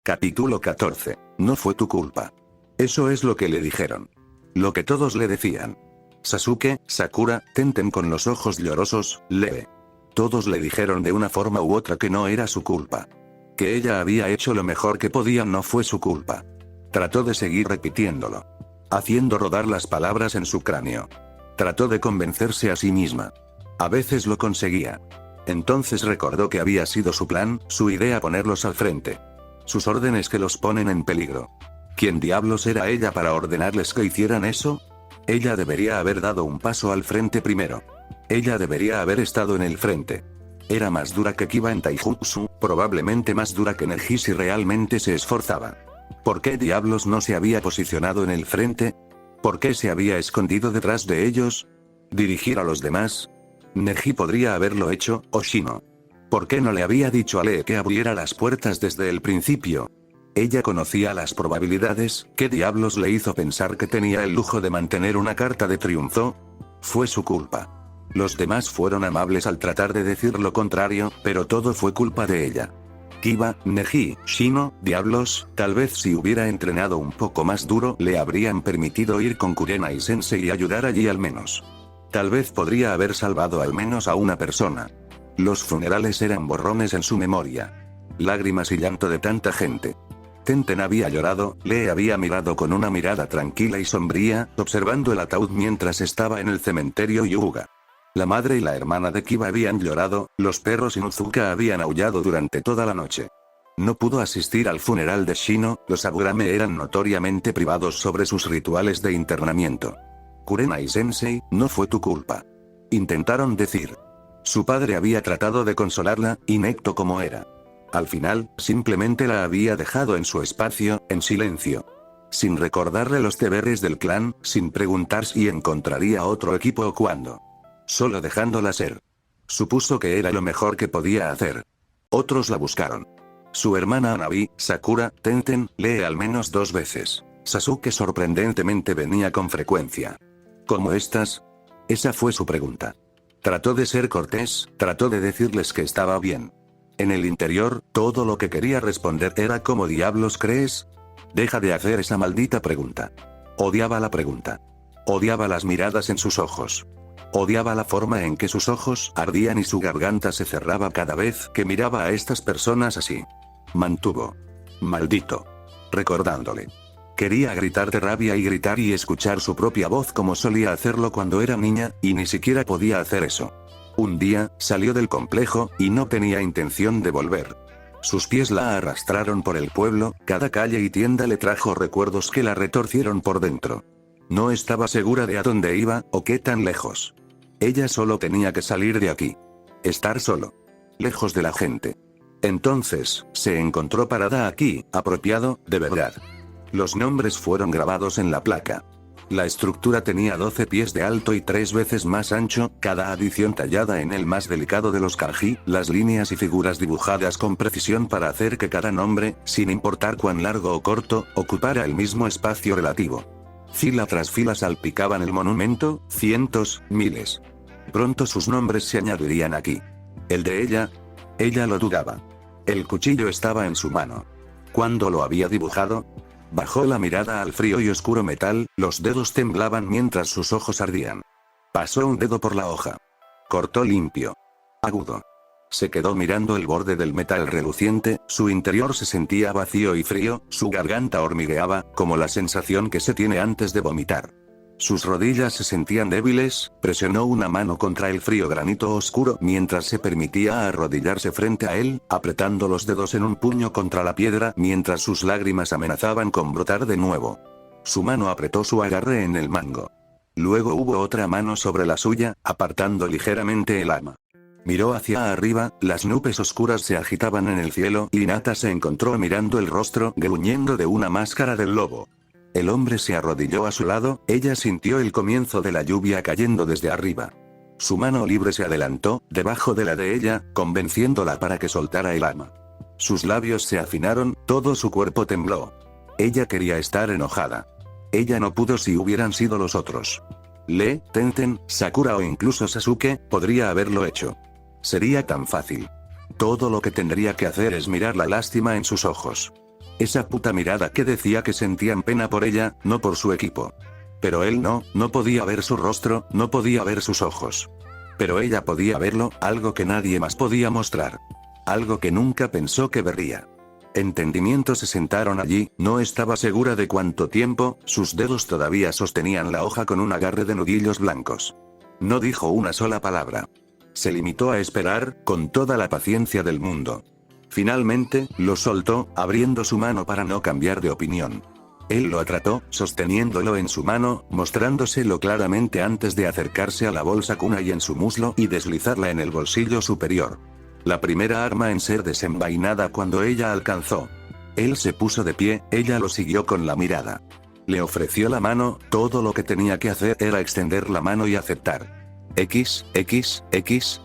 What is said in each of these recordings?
Capítulo 14. No fue tu culpa. Eso es lo que le dijeron. Lo que todos le decían. Sasuke, Sakura, Tenten con los ojos llorosos, lee. Todos le dijeron de una forma u otra que no era su culpa. Que ella había hecho lo mejor que podía, no fue su culpa. Trató de seguir repitiéndolo. Haciendo rodar las palabras en su cráneo. Trató de convencerse a sí misma. A veces lo conseguía. Entonces recordó que había sido su plan, su idea ponerlos al frente. Sus órdenes que los ponen en peligro. ¿Quién diablos era ella para ordenarles que hicieran eso? Ella debería haber dado un paso al frente primero. Ella debería haber estado en el frente. Era más dura que Kiba en Taijutsu, probablemente más dura que Neji si realmente se esforzaba. ¿Por qué diablos no se había posicionado en el frente? ¿Por qué se había escondido detrás de ellos? ¿Dirigir a los demás? Neji podría haberlo hecho, o Shino. ¿Por qué no le había dicho a Lee que abriera las puertas desde el principio? Ella conocía las probabilidades. ¿Qué diablos le hizo pensar que tenía el lujo de mantener una carta de triunfo? Fue su culpa. Los demás fueron amables al tratar de decir lo contrario, pero todo fue culpa de ella. Kiba, Neji, Shino, diablos, tal vez si hubiera entrenado un poco más duro le habrían permitido ir con Kurenai Sensei y ayudar allí al menos. Tal vez podría haber salvado al menos a una persona. Los funerales eran borrones en su memoria. Lágrimas y llanto de tanta gente. Tenten había llorado, Lee había mirado con una mirada tranquila y sombría, observando el ataúd mientras estaba en el cementerio Hyuga. La madre y la hermana de Kiba habían llorado, los perros Inuzuka habían aullado durante toda la noche. No pudo asistir al funeral de Shino, los Aburame eran notoriamente privados sobre sus rituales de internamiento. Kurenai Sensei, no fue tu culpa. Intentaron decir. Su padre había tratado de consolarla, inepto como era. Al final, simplemente la había dejado en su espacio, en silencio. Sin recordarle los deberes del clan, sin preguntar si encontraría otro equipo o cuándo. Solo dejándola ser. Supuso que era lo mejor que podía hacer. Otros la buscaron. Su hermana Hanabi, Sakura, Tenten, Lee al menos 2 veces. Sasuke sorprendentemente venía con frecuencia. ¿Cómo estás? Esa fue su pregunta. Trató de ser cortés, trató de decirles que estaba bien. En el interior, todo lo que quería responder era ¿cómo diablos crees? Deja de hacer esa maldita pregunta. Odiaba la pregunta. Odiaba las miradas en sus ojos. Odiaba la forma en que sus ojos ardían y su garganta se cerraba cada vez que miraba a estas personas así. Mantuvo. Maldito. Recordándole. Quería gritar de rabia y escuchar su propia voz como solía hacerlo cuando era niña, y ni siquiera podía hacer eso. Un día, salió del complejo, y no tenía intención de volver. Sus pies la arrastraron por el pueblo, cada calle y tienda le trajo recuerdos que la retorcieron por dentro. No estaba segura de a dónde iba, o qué tan lejos. Ella solo tenía que salir de aquí. Estar solo. Lejos de la gente. Entonces, se encontró parada aquí, apropiado, de verdad. Los nombres fueron grabados en la placa. La estructura tenía 12 pies de alto y 3 veces más ancho, cada adición tallada en el más delicado de los kanji, las líneas y figuras dibujadas con precisión para hacer que cada nombre, sin importar cuán largo o corto, ocupara el mismo espacio relativo. Fila tras fila salpicaban el monumento, cientos, miles. Pronto sus nombres se añadirían aquí. El de ella. Ella lo dudaba. El cuchillo estaba en su mano. ¿Cuándo lo había dibujado? Bajó la mirada al frío y oscuro metal, los dedos temblaban mientras sus ojos ardían. Pasó un dedo por la hoja. Cortó limpio. Agudo. Se quedó mirando el borde del metal reluciente, su interior se sentía vacío y frío, su garganta hormigueaba, como la sensación que se tiene antes de vomitar. Sus rodillas se sentían débiles, presionó una mano contra el frío granito oscuro mientras se permitía arrodillarse frente a él, apretando los dedos en un puño contra la piedra mientras sus lágrimas amenazaban con brotar de nuevo. Su mano apretó su agarre en el mango. Luego hubo otra mano sobre la suya, apartando ligeramente el arma. Miró hacia arriba, las nubes oscuras se agitaban en el cielo y Hinata se encontró mirando el rostro gruñendo de una máscara del lobo. El hombre se arrodilló a su lado, ella sintió el comienzo de la lluvia cayendo desde arriba. Su mano libre se adelantó, debajo de la de ella, convenciéndola para que soltara el arma. Sus labios se afinaron, todo su cuerpo tembló. Ella quería estar enojada. Ella no pudo si hubieran sido los otros. Lee, Tenten, Sakura o incluso Sasuke, podría haberlo hecho. Sería tan fácil. Todo lo que tendría que hacer es mirar la lástima en sus ojos. Esa puta mirada que decía que sentían pena por ella, no por su equipo. Pero él no podía ver su rostro, no podía ver sus ojos. Pero ella podía verlo, algo que nadie más podía mostrar. Algo que nunca pensó que vería. Entendimiento se sentaron allí, no estaba segura de cuánto tiempo, sus dedos todavía sostenían la hoja con un agarre de nudillos blancos. No dijo una sola palabra. Se limitó a esperar, con toda la paciencia del mundo. Finalmente, lo soltó, abriendo su mano para no cambiar de opinión. Él lo trató, sosteniéndolo en su mano, mostrándoselo claramente antes de acercarse a la bolsa kunai en su muslo y deslizarla en el bolsillo superior. La primera arma en ser desenvainada cuando ella alcanzó. Él se puso de pie, ella lo siguió con la mirada. Le ofreció la mano, todo lo que tenía que hacer era extender la mano y aceptar.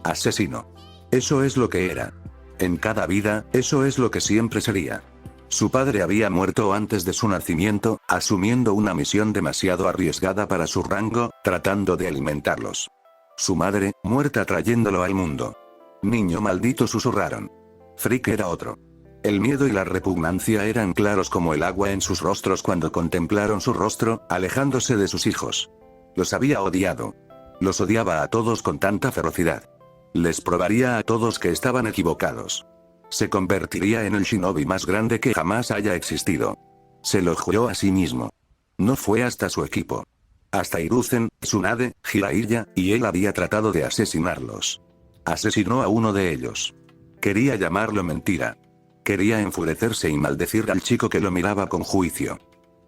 Asesino. Eso es lo que era. En cada vida, eso es lo que siempre sería. Su padre había muerto antes de su nacimiento, asumiendo una misión demasiado arriesgada para su rango, tratando de alimentarlos. Su madre, muerta trayéndolo al mundo. Niño maldito, susurraron. Frick era otro. El miedo y la repugnancia eran claros como el agua en sus rostros cuando contemplaron su rostro, alejándose de sus hijos. Los había odiado. Los odiaba a todos con tanta ferocidad. Les probaría a todos que estaban equivocados. Se convertiría en el shinobi más grande que jamás haya existido. Se lo juró a sí mismo. No fue hasta su equipo. Hasta Hiruzen, Tsunade, Jiraiya, y él había tratado de asesinarlos. Asesinó a uno de ellos. Quería llamarlo mentira. Quería enfurecerse y maldecir al chico que lo miraba con juicio.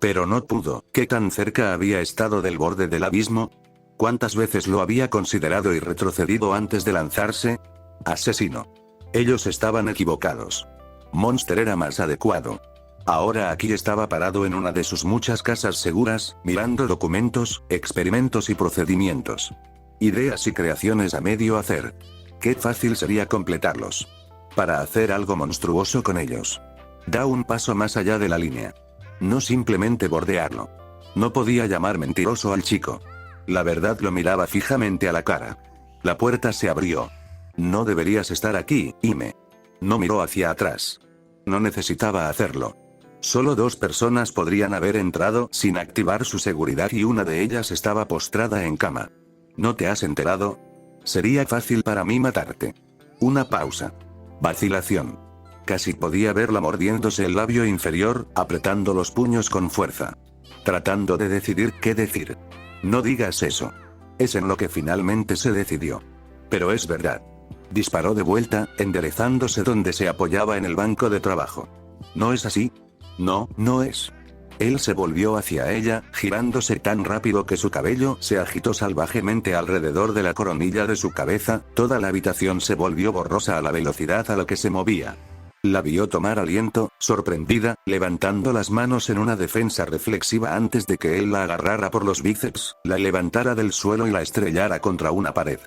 Pero no pudo. ¿Qué tan cerca había estado del borde del abismo? ¿Cuántas veces lo había considerado y retrocedido antes de lanzarse? Asesino. Ellos estaban equivocados. Monster era más adecuado. Ahora aquí estaba parado en una de sus muchas casas seguras, mirando documentos, experimentos y procedimientos. Ideas y creaciones a medio hacer. Qué fácil sería completarlos. Para hacer algo monstruoso con ellos. Da un paso más allá de la línea. No simplemente bordearlo. No podía llamar mentiroso al chico. La verdad lo miraba fijamente a la cara. La puerta se abrió. No deberías estar aquí, Hime. No miró hacia atrás. No necesitaba hacerlo. Solo 2 personas podrían haber entrado sin activar su seguridad y una de ellas estaba postrada en cama. ¿No te has enterado? Sería fácil para mí matarte. Una pausa. Vacilación. Casi podía verla mordiéndose el labio inferior, apretando los puños con fuerza. Tratando de decidir qué decir. No digas eso. Es en lo que finalmente se decidió. Pero es verdad. Disparó de vuelta, enderezándose donde se apoyaba en el banco de trabajo. ¿No es así? No, no es. Él se volvió hacia ella, girándose tan rápido que su cabello se agitó salvajemente alrededor de la coronilla de su cabeza, toda la habitación se volvió borrosa a la velocidad a la que se movía. La vio tomar aliento, sorprendida, levantando las manos en una defensa reflexiva antes de que él la agarrara por los bíceps, la levantara del suelo y la estrellara contra una pared.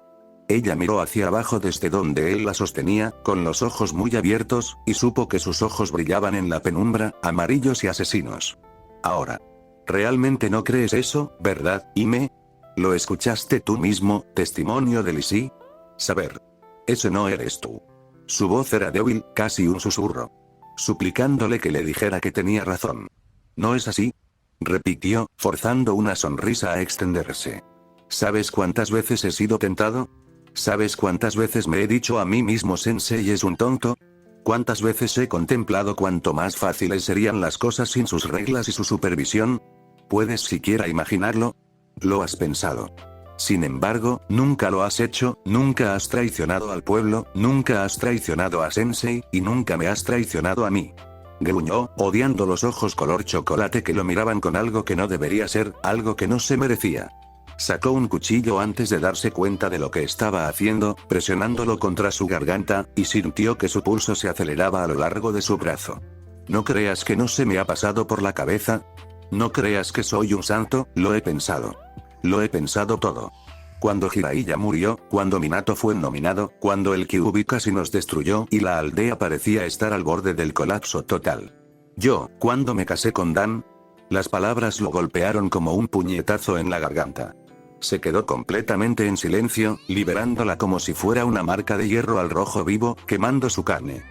Ella miró hacia abajo desde donde él la sostenía, con los ojos muy abiertos, y supo que sus ojos brillaban en la penumbra, amarillos y asesinos. Ahora. ¿Realmente no crees eso, verdad, Hime? ¿Lo escuchaste tú mismo, testimonio de Lizzie? Saber. Ese no eres tú. Su voz era débil, casi un susurro. Suplicándole que le dijera que tenía razón. ¿No es así? Repitió, forzando una sonrisa a extenderse. ¿Sabes cuántas veces he sido tentado? ¿Sabes cuántas veces me he dicho a mí mismo Sensei es un tonto? ¿Cuántas veces he contemplado cuánto más fáciles serían las cosas sin sus reglas y su supervisión? ¿Puedes siquiera imaginarlo? Lo has pensado. Sin embargo, nunca lo has hecho, nunca has traicionado al pueblo, nunca has traicionado a Sensei, y nunca me has traicionado a mí. Gruñó, odiando los ojos color chocolate que lo miraban con algo que no debería ser, algo que no se merecía. Sacó un cuchillo antes de darse cuenta de lo que estaba haciendo, presionándolo contra su garganta, y sintió que su pulso se aceleraba a lo largo de su brazo. No creas que no se me ha pasado por la cabeza. No creas que soy un santo, lo he pensado. Lo he pensado todo. Cuando Jiraiya murió, cuando Minato fue nominado, cuando el Kyuubi casi nos destruyó y la aldea parecía estar al borde del colapso total. Yo, cuando me casé con Dan. Las palabras lo golpearon como un puñetazo en la garganta. Se quedó completamente en silencio, liberándola como si fuera una marca de hierro al rojo vivo, quemando su carne.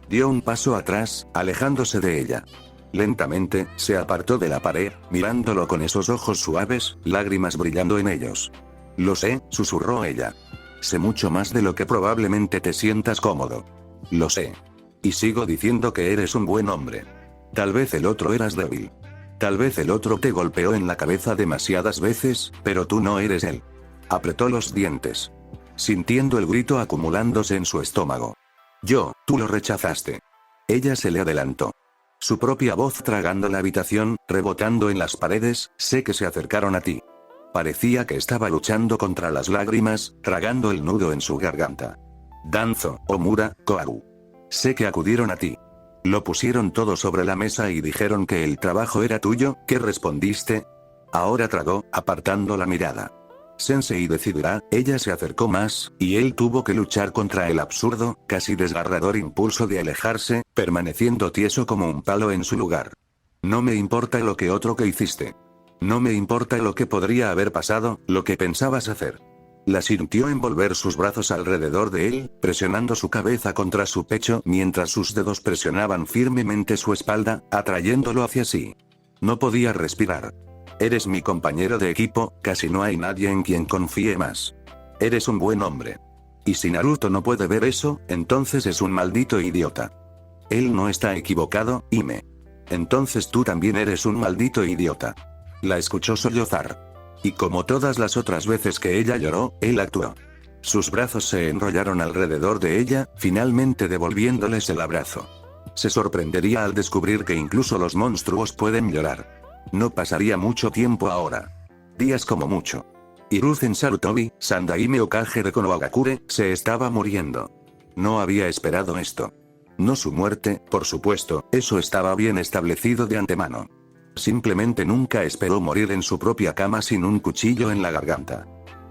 Dio un paso atrás, alejándose de ella. Lentamente, se apartó de la pared, mirándolo con esos ojos suaves, lágrimas brillando en ellos. Lo sé, susurró ella. Sé mucho más de lo que probablemente te sientas cómodo. Lo sé. Y sigo diciendo que eres un buen hombre. Tal vez el otro eras débil. Tal vez el otro te golpeó en la cabeza demasiadas veces, pero tú no eres él. Apretó los dientes, sintiendo el grito acumulándose en su estómago. Tú lo rechazaste. Ella se le adelantó. Su propia voz tragando la habitación, rebotando en las paredes, sé que se acercaron a ti. Parecía que estaba luchando contra las lágrimas, tragando el nudo en su garganta. Danzo, Omura, Koharu. Sé que acudieron a ti. Lo pusieron todo sobre la mesa y dijeron que el trabajo era tuyo, ¿qué respondiste? Ahora tragó, apartando la mirada. Sensei decidirá, ella se acercó más, y él tuvo que luchar contra el absurdo, casi desgarrador impulso de alejarse, permaneciendo tieso como un palo en su lugar. No me importa lo que otro que hiciste. No me importa lo que podría haber pasado, lo que pensabas hacer. La sintió envolver sus brazos alrededor de él, presionando su cabeza contra su pecho mientras sus dedos presionaban firmemente su espalda, atrayéndolo hacia sí. No podía respirar. Eres mi compañero de equipo, casi no hay nadie en quien confíe más. Eres un buen hombre. Y si Naruto no puede ver eso, entonces es un maldito idiota. Él no está equivocado, Hime. Entonces tú también eres un maldito idiota. La escuchó sollozar. Y como todas las otras veces que ella lloró, él actuó. Sus brazos se enrollaron alrededor de ella, finalmente devolviéndoles el abrazo. Se sorprendería al descubrir que incluso los monstruos pueden llorar. No pasaría mucho tiempo ahora. Días como mucho. Hiruzen Sarutobi, Sandaime Okage de Konohagakure, se estaba muriendo. No había esperado esto. No su muerte, por supuesto, eso estaba bien establecido de antemano. Simplemente nunca esperó morir en su propia cama sin un cuchillo en la garganta.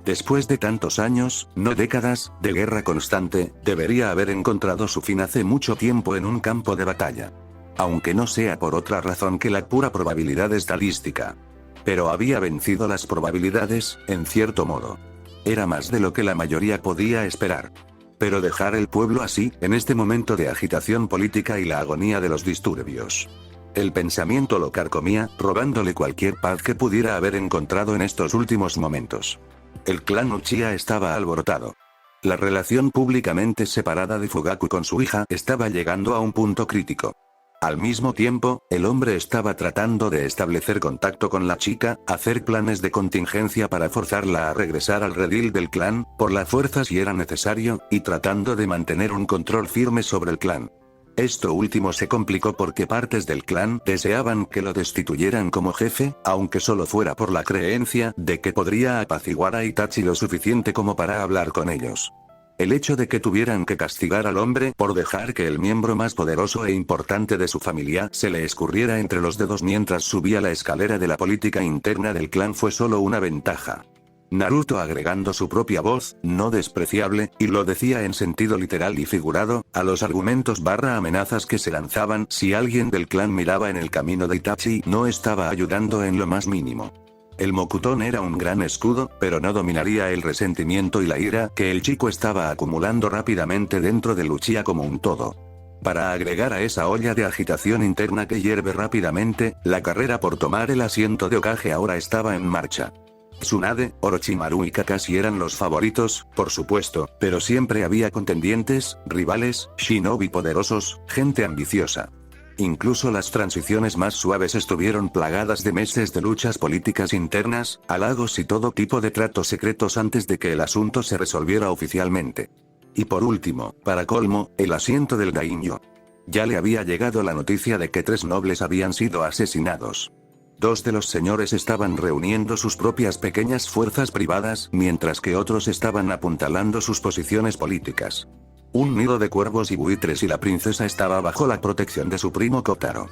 Después de tantos años, no décadas, de guerra constante, debería haber encontrado su fin hace mucho tiempo en un campo de batalla. Aunque no sea por otra razón que la pura probabilidad estadística. Pero había vencido las probabilidades, en cierto modo. Era más de lo que la mayoría podía esperar. Pero dejar el pueblo así, en este momento de agitación política y la agonía de los disturbios. El pensamiento lo carcomía, robándole cualquier paz que pudiera haber encontrado en estos últimos momentos. El clan Uchiha estaba alborotado. La relación públicamente separada de Fugaku con su hija estaba llegando a un punto crítico. Al mismo tiempo, el hombre estaba tratando de establecer contacto con la chica, hacer planes de contingencia para forzarla a regresar al redil del clan, por la fuerza si era necesario, y tratando de mantener un control firme sobre el clan. Esto último se complicó porque partes del clan deseaban que lo destituyeran como jefe, aunque solo fuera por la creencia de que podría apaciguar a Itachi lo suficiente como para hablar con ellos. El hecho de que tuvieran que castigar al hombre por dejar que el miembro más poderoso e importante de su familia se le escurriera entre los dedos mientras subía la escalera de la política interna del clan fue solo una ventaja. Naruto agregando su propia voz, no despreciable, y lo decía en sentido literal y figurado, a los argumentos / amenazas que se lanzaban si alguien del clan miraba en el camino de Itachi no estaba ayudando en lo más mínimo. El Mokuton era un gran escudo, pero no dominaría el resentimiento y la ira que el chico estaba acumulando rápidamente dentro de Uchiha como un todo. Para agregar a esa olla de agitación interna que hierve rápidamente, la carrera por tomar el asiento de Hokage ahora estaba en marcha. Tsunade, Orochimaru y Kakashi eran los favoritos, por supuesto, pero siempre había contendientes, rivales, shinobi poderosos, gente ambiciosa. Incluso las transiciones más suaves estuvieron plagadas de meses de luchas políticas internas, halagos y todo tipo de tratos secretos antes de que el asunto se resolviera oficialmente. Y por último, para colmo, el asiento del daimyo. Ya le había llegado la noticia de que 3 nobles habían sido asesinados. 2 de los señores estaban reuniendo sus propias pequeñas fuerzas privadas, mientras que otros estaban apuntalando sus posiciones políticas. Un nido de cuervos y buitres y la princesa estaba bajo la protección de su primo Kotaro.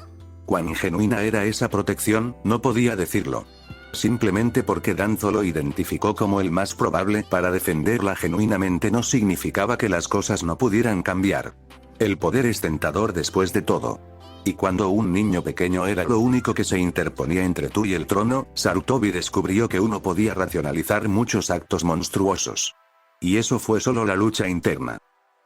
Cuán genuina era esa protección, no podía decirlo. Simplemente porque Danzo lo identificó como el más probable para defenderla genuinamente no significaba que las cosas no pudieran cambiar. El poder es tentador después de todo. Y cuando un niño pequeño era lo único que se interponía entre tú y el trono, Sarutobi descubrió que uno podía racionalizar muchos actos monstruosos. Y eso fue solo la lucha interna.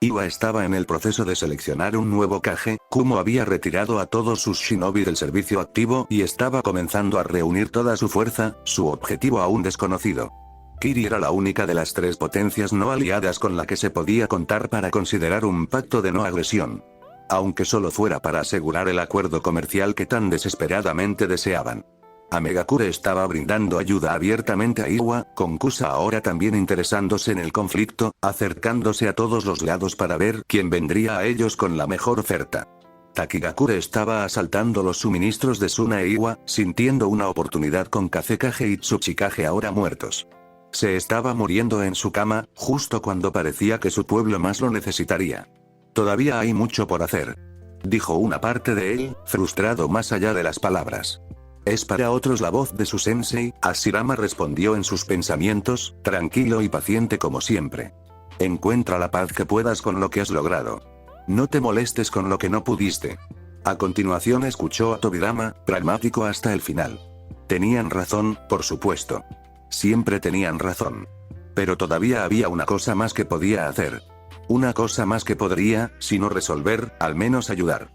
Iwa estaba en el proceso de seleccionar un nuevo Kage, Kumo había retirado a todos sus shinobi del servicio activo y estaba comenzando a reunir toda su fuerza, su objetivo aún desconocido. Kiri era la única de las 3 potencias no aliadas con la que se podía contar para considerar un pacto de no agresión. Aunque solo fuera para asegurar el acuerdo comercial que tan desesperadamente deseaban. Amegakure estaba brindando ayuda abiertamente a Iwa, con Kusa ahora también interesándose en el conflicto, acercándose a todos los lados para ver quién vendría a ellos con la mejor oferta. Takigakure estaba asaltando los suministros de Suna e Iwa, sintiendo una oportunidad con Kazekage y Tsuchikage ahora muertos. Se estaba muriendo en su cama, justo cuando parecía que su pueblo más lo necesitaría. Todavía hay mucho por hacer. Dijo una parte de él, frustrado más allá de las palabras. Es para otros la voz de su sensei, Hashirama respondió en sus pensamientos, tranquilo y paciente como siempre. Encuentra la paz que puedas con lo que has logrado. No te molestes con lo que no pudiste. A continuación escuchó a Tobirama, pragmático hasta el final. Tenían razón, por supuesto. Siempre tenían razón. Pero todavía había una cosa más que podía hacer. Una cosa más que podría, si no resolver, al menos ayudar.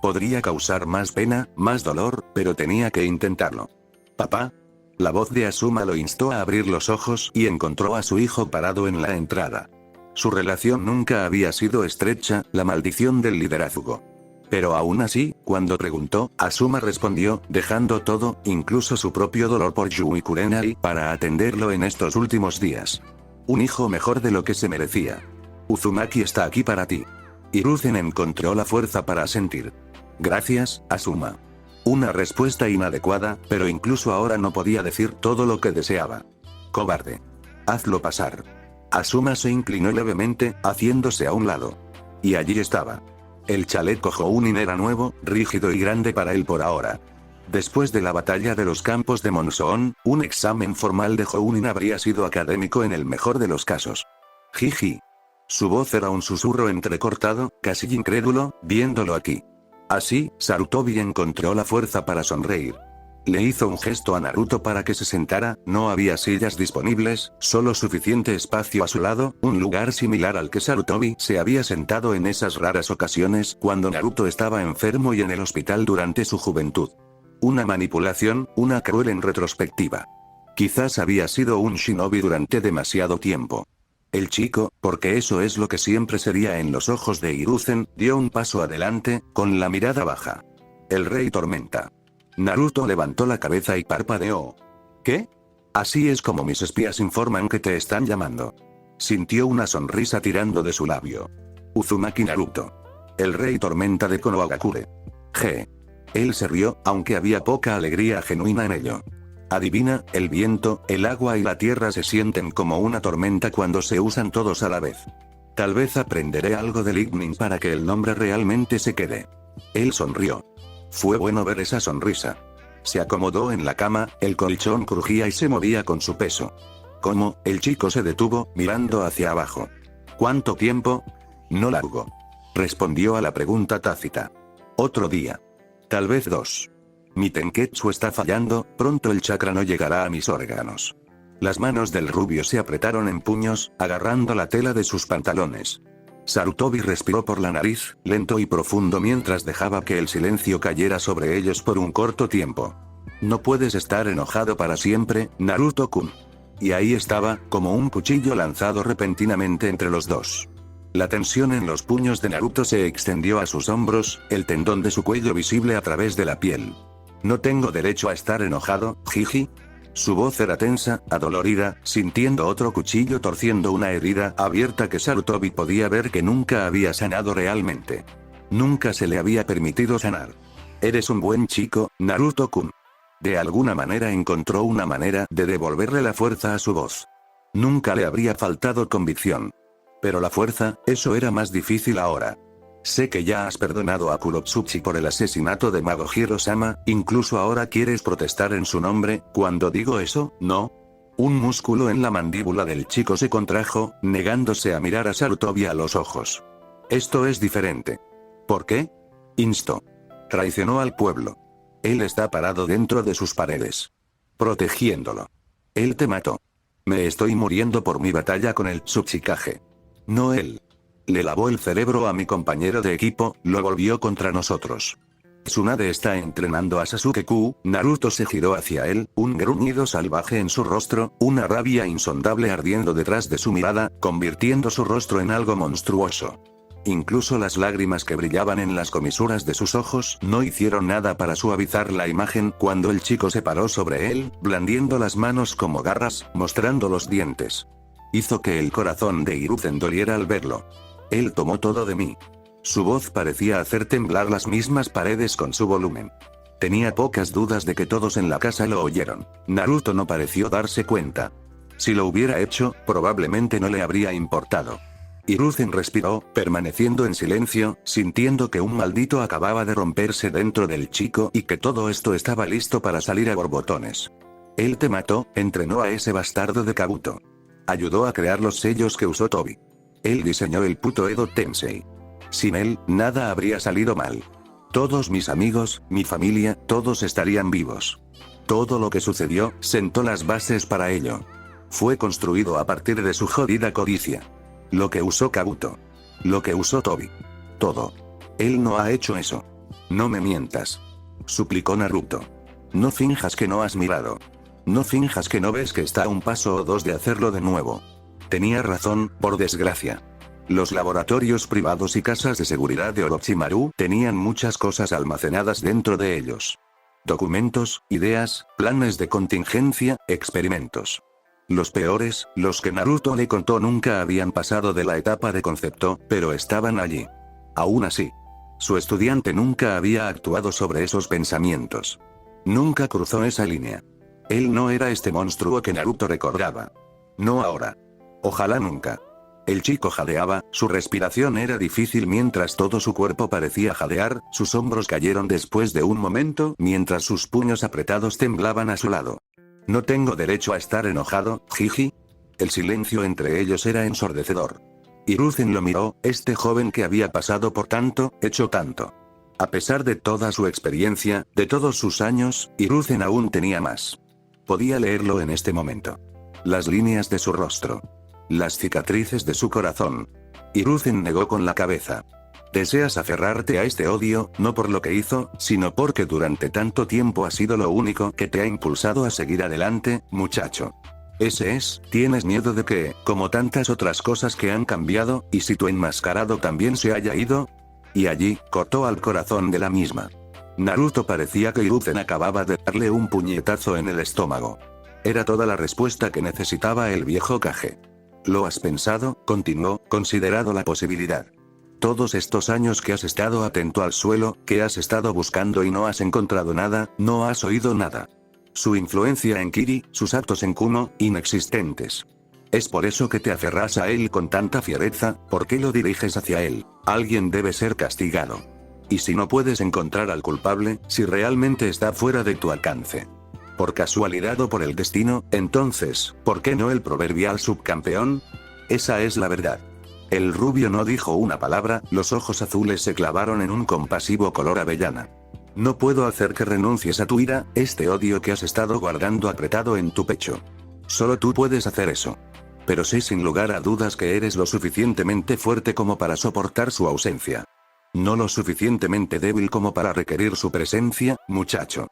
Podría causar más pena, más dolor, pero tenía que intentarlo. ¿Papá? La voz de Asuma lo instó a abrir los ojos y encontró a su hijo parado en la entrada. Su relación nunca había sido estrecha, la maldición del liderazgo. Pero aún así, cuando preguntó, Asuma respondió, dejando todo, incluso su propio dolor por Yui Kurenai, para atenderlo en estos últimos días. Un hijo mejor de lo que se merecía. Uzumaki está aquí para ti. Hiruzen encontró la fuerza para asentir. Gracias, Asuma. Una respuesta inadecuada, pero incluso ahora no podía decir todo lo que deseaba. Cobarde. Hazlo pasar. Asuma se inclinó levemente, haciéndose a un lado. Y allí estaba. El chaleco Jounin era nuevo, rígido y grande para él por ahora. Después de la batalla de los campos de Monsoon, un examen formal de Jounin habría sido académico en el mejor de los casos. Jiji. Su voz era un susurro entrecortado, casi incrédulo, viéndolo aquí. Así, Sarutobi encontró la fuerza para sonreír. Le hizo un gesto a Naruto para que se sentara, no había sillas disponibles, solo suficiente espacio a su lado, un lugar similar al que Sarutobi se había sentado en esas raras ocasiones cuando Naruto estaba enfermo y en el hospital durante su juventud. Una manipulación, una cruel en retrospectiva. Quizás había sido un shinobi durante demasiado tiempo. El chico, porque eso es lo que siempre sería en los ojos de Hiruzen, dio un paso adelante, con la mirada baja. El rey tormenta. Naruto levantó la cabeza y parpadeó. ¿Qué? Así es como mis espías informan que te están llamando. Sintió una sonrisa tirando de su labio. Uzumaki Naruto. El rey tormenta de Konohagakure. G. Él se rió, aunque había poca alegría genuina en ello. Adivina, el viento, el agua y la tierra se sienten como una tormenta cuando se usan todos a la vez. Tal vez aprenderé algo de Lightning para que el nombre realmente se quede. Él sonrió. Fue bueno ver esa sonrisa. Se acomodó en la cama, el colchón crujía y se movía con su peso. ¿Cómo? El chico se detuvo, mirando hacia abajo. ¿Cuánto tiempo? No largo. Respondió a la pregunta tácita. Otro día. Tal vez 2. Mi Tenketsu está fallando, pronto el chakra no llegará a mis órganos. Las manos del rubio se apretaron en puños, agarrando la tela de sus pantalones. Sarutobi respiró por la nariz, lento y profundo mientras dejaba que el silencio cayera sobre ellos por un corto tiempo. No puedes estar enojado para siempre, Naruto-kun. Y ahí estaba, como un cuchillo lanzado repentinamente entre los dos. La tensión en los puños de Naruto se extendió a sus hombros, el tendón de su cuello visible a través de la piel. ¿No tengo derecho a estar enojado, Jiji? Su voz era tensa, adolorida, sintiendo otro cuchillo torciendo una herida abierta que Sarutobi podía ver que nunca había sanado realmente. Nunca se le había permitido sanar. Eres un buen chico, Naruto-kun. De alguna manera encontró una manera de devolverle la fuerza a su voz. Nunca le habría faltado convicción. Pero la fuerza, eso era más difícil ahora. Sé que ya has perdonado a Kurotsuchi por el asesinato de Mago Hiro-sama, incluso ahora quieres protestar en su nombre, cuando digo eso, ¿no? Un músculo en la mandíbula del chico se contrajo, negándose a mirar a Sarutobi a los ojos. Esto es diferente. ¿Por qué? Instó. Traicionó al pueblo. Él está parado dentro de sus paredes. Protegiéndolo. Él te mató. Me estoy muriendo por mi batalla con el Tsuchikage. No él. Le lavó el cerebro a mi compañero de equipo, lo volvió contra nosotros. Tsunade está entrenando a Sasuke-Ku. Naruto se giró hacia él, un gruñido salvaje en su rostro, una rabia insondable ardiendo detrás de su mirada, convirtiendo su rostro en algo monstruoso. Incluso las lágrimas que brillaban en las comisuras de sus ojos no hicieron nada para suavizar la imagen cuando el chico se paró sobre él, blandiendo las manos como garras, mostrando los dientes. Hizo que el corazón de Hiruzen doliera al verlo. Él tomó todo de mí. Su voz parecía hacer temblar las mismas paredes con su volumen. Tenía pocas dudas de que todos en la casa lo oyeron. Naruto no pareció darse cuenta. Si lo hubiera hecho, probablemente no le habría importado. Hiruzen respiró, permaneciendo en silencio, sintiendo que un maldito acababa de romperse dentro del chico y que todo esto estaba listo para salir a borbotones. Él te mató, entrenó a ese bastardo de Kabuto. Ayudó a crear los sellos que usó Tobi. Él diseñó el puto Edo Tensei. Sin él, nada habría salido mal. Todos mis amigos, mi familia, todos estarían vivos. Todo lo que sucedió, sentó las bases para ello. Fue construido a partir de su jodida codicia. Lo que usó Kabuto. Lo que usó Tobi. Todo. Él no ha hecho eso. No me mientas. Suplicó Naruto. No finjas que no has mirado. No finjas que no ves que está a un paso o dos de hacerlo de nuevo. Tenía razón, por desgracia. Los laboratorios privados y casas de seguridad de Orochimaru tenían muchas cosas almacenadas dentro de ellos. Documentos, ideas, planes de contingencia, experimentos. Los peores, los que Naruto le contó nunca habían pasado de la etapa de concepto, pero estaban allí. Aún así, su estudiante nunca había actuado sobre esos pensamientos. Nunca cruzó esa línea. Él no era este monstruo que Naruto recordaba. No ahora. Ojalá nunca. El chico jadeaba, su respiración era difícil mientras todo su cuerpo parecía jadear, sus hombros cayeron después de un momento mientras sus puños apretados temblaban a su lado. ¿No tengo derecho a estar enojado, Jiji? El silencio entre ellos era ensordecedor. Hiruzen lo miró, este joven que había pasado por tanto, hecho tanto. A pesar de toda su experiencia, de todos sus años, Hiruzen aún tenía más. Podía leerlo en este momento. Las líneas de su rostro. Las cicatrices de su corazón. Hiruzen negó con la cabeza. Deseas aferrarte a este odio, no por lo que hizo, sino porque durante tanto tiempo ha sido lo único que te ha impulsado a seguir adelante, muchacho. Ese es, tienes miedo de que, como tantas otras cosas que han cambiado, y si tu enmascarado también se haya ido. Y allí, cortó al corazón de la misma. Naruto parecía que Hiruzen acababa de darle un puñetazo en el estómago. Era toda la respuesta que necesitaba el viejo Kage. ¿Lo has pensado? Continuó, considerado la posibilidad. Todos estos años que has estado atento al suelo, que has estado buscando y no has encontrado nada, no has oído nada. Su influencia en Kiri, sus actos en Kuno, inexistentes. Es por eso que te aferras a él con tanta fiereza, ¿por qué lo diriges hacia él? Alguien debe ser castigado. Y si no puedes encontrar al culpable, si realmente está fuera de tu alcance. ¿Por casualidad o por el destino? Entonces, ¿por qué no el proverbial subcampeón? Esa es la verdad. El rubio no dijo una palabra, los ojos azules se clavaron en un compasivo color avellana. No puedo hacer que renuncies a tu ira, este odio que has estado guardando apretado en tu pecho. Solo tú puedes hacer eso. Pero sé sin lugar a dudas que eres lo suficientemente fuerte como para soportar su ausencia. No lo suficientemente débil como para requerir su presencia, muchacho.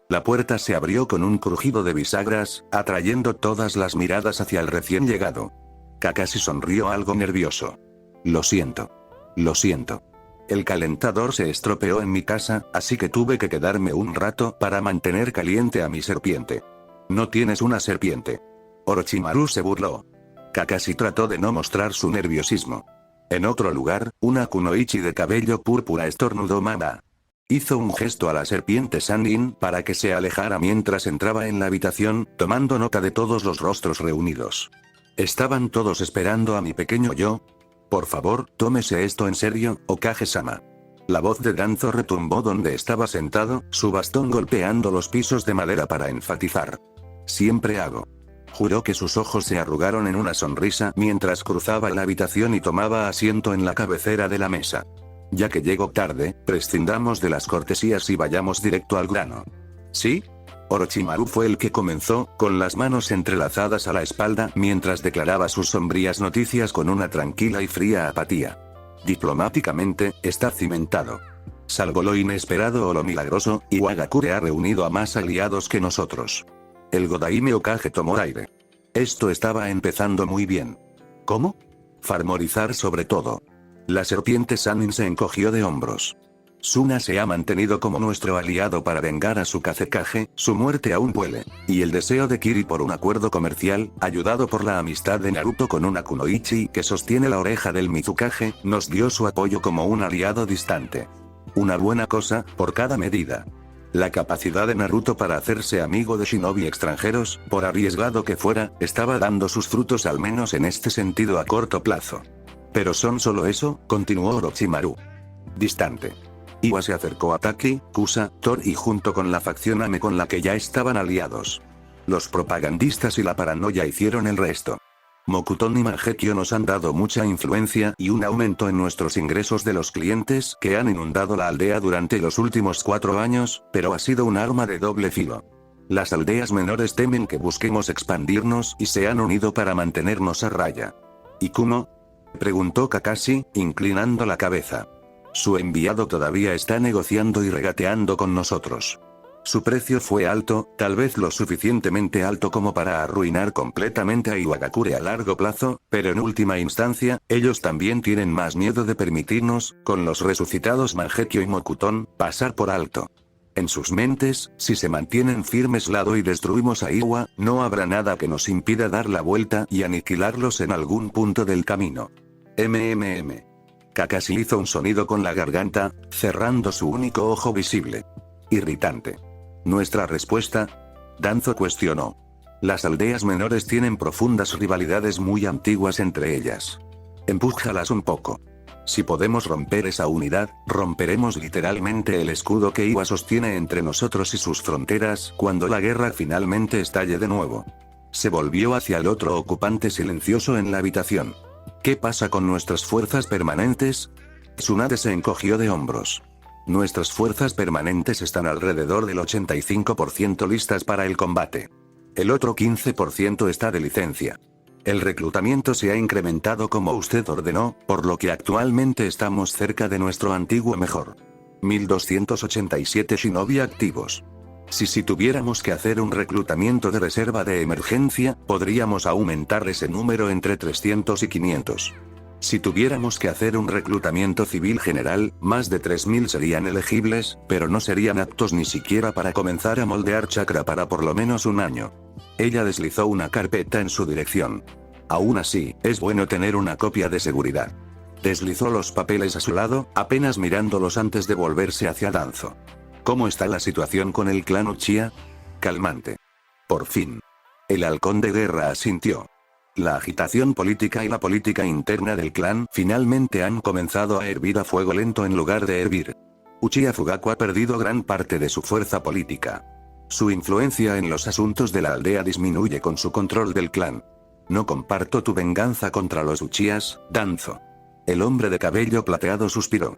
La puerta se abrió con un crujido de bisagras, atrayendo todas las miradas hacia el recién llegado. Kakashi sonrió algo nervioso. Lo siento. Lo siento. El calentador se estropeó en mi casa, así que tuve que quedarme un rato para mantener caliente a mi serpiente. ¿No tienes una serpiente? Orochimaru se burló. Kakashi trató de no mostrar su nerviosismo. En otro lugar, una kunoichi de cabello púrpura estornudó Mama. Hizo un gesto a la serpiente Sannin para que se alejara mientras entraba en la habitación, tomando nota de todos los rostros reunidos. ¿Estaban todos esperando a mi pequeño yo? Por favor, tómese esto en serio, Okage-sama. La voz de Danzo retumbó donde estaba sentado, su bastón golpeando los pisos de madera para enfatizar. Siempre hago. Juró que sus ojos se arrugaron en una sonrisa mientras cruzaba la habitación y tomaba asiento en la cabecera de la mesa. Ya que llego tarde, prescindamos de las cortesías y vayamos directo al grano. ¿Sí? Orochimaru fue el que comenzó, con las manos entrelazadas a la espalda mientras declaraba sus sombrías noticias con una tranquila y fría apatía. Diplomáticamente, está cimentado. Salvo lo inesperado o lo milagroso, Iwagakure ha reunido a más aliados que nosotros. El Godaime Okage tomó aire. Esto estaba empezando muy bien. ¿Cómo? Farmorizar sobre todo. La serpiente Sannin se encogió de hombros. Suna se ha mantenido como nuestro aliado para vengar a su Kazekage, su muerte aún huele. Y el deseo de Kiri por un acuerdo comercial, ayudado por la amistad de Naruto con una kunoichi que sostiene la oreja del Mizukage, nos dio su apoyo como un aliado distante. Una buena cosa, por cada medida. La capacidad de Naruto para hacerse amigo de shinobi extranjeros, por arriesgado que fuera, estaba dando sus frutos al menos en este sentido a corto plazo. Pero son solo eso, continuó Orochimaru. Distante. Iwa se acercó a Taki, Kusa, Thor y junto con la facción Ame con la que ya estaban aliados. Los propagandistas y la paranoia hicieron el resto. Mokuton y Mangekyo nos han dado mucha influencia y un aumento en nuestros ingresos de los clientes que han inundado la aldea durante los últimos 4 años, pero ha sido un arma de doble filo. Las aldeas menores temen que busquemos expandirnos y se han unido para mantenernos a raya. ¿Y Kumo? Preguntó Kakashi, inclinando la cabeza. Su enviado todavía está negociando y regateando con nosotros. Su precio fue alto, tal vez lo suficientemente alto como para arruinar completamente a Iwagakure a largo plazo, pero en última instancia, ellos también tienen más miedo de permitirnos, con los resucitados Mangekyo y Mokuton, pasar por alto. En sus mentes, si se mantienen firmes lado y destruimos a Iwa, no habrá nada que nos impida dar la vuelta y aniquilarlos en algún punto del camino. Kakashi hizo un sonido con la garganta, cerrando su único ojo visible. Irritante. ¿Nuestra respuesta? Danzo cuestionó. Las aldeas menores tienen profundas rivalidades muy antiguas entre ellas. Empújalas un poco. Si podemos romper esa unidad, romperemos literalmente el escudo que Iwa sostiene entre nosotros y sus fronteras cuando la guerra finalmente estalle de nuevo. Se volvió hacia el otro ocupante silencioso en la habitación. ¿Qué pasa con nuestras fuerzas permanentes? Tsunade se encogió de hombros. Nuestras fuerzas permanentes están alrededor del 85% listas para el combate. El otro 15% está de licencia. El reclutamiento se ha incrementado como usted ordenó, por lo que actualmente estamos cerca de nuestro antiguo mejor. 1287 shinobi activos. Si tuviéramos que hacer un reclutamiento de reserva de emergencia, podríamos aumentar ese número entre 300 y 500. Si tuviéramos que hacer un reclutamiento civil general, más de 3000 serían elegibles, pero no serían aptos ni siquiera para comenzar a moldear chakra para por lo menos un año. Ella deslizó una carpeta en su dirección. Aún así, es bueno tener una copia de seguridad. Deslizó los papeles a su lado, apenas mirándolos antes de volverse hacia Danzo. ¿Cómo está la situación con el clan Uchiha? Calmante. Por fin. El halcón de guerra asintió. La agitación política y la política interna del clan finalmente han comenzado a hervir a fuego lento en lugar de hervir. Uchiha Fugaku ha perdido gran parte de su fuerza política. Su influencia en los asuntos de la aldea disminuye con su control del clan. No comparto tu venganza contra los Uchihas, Danzo. El hombre de cabello plateado suspiró.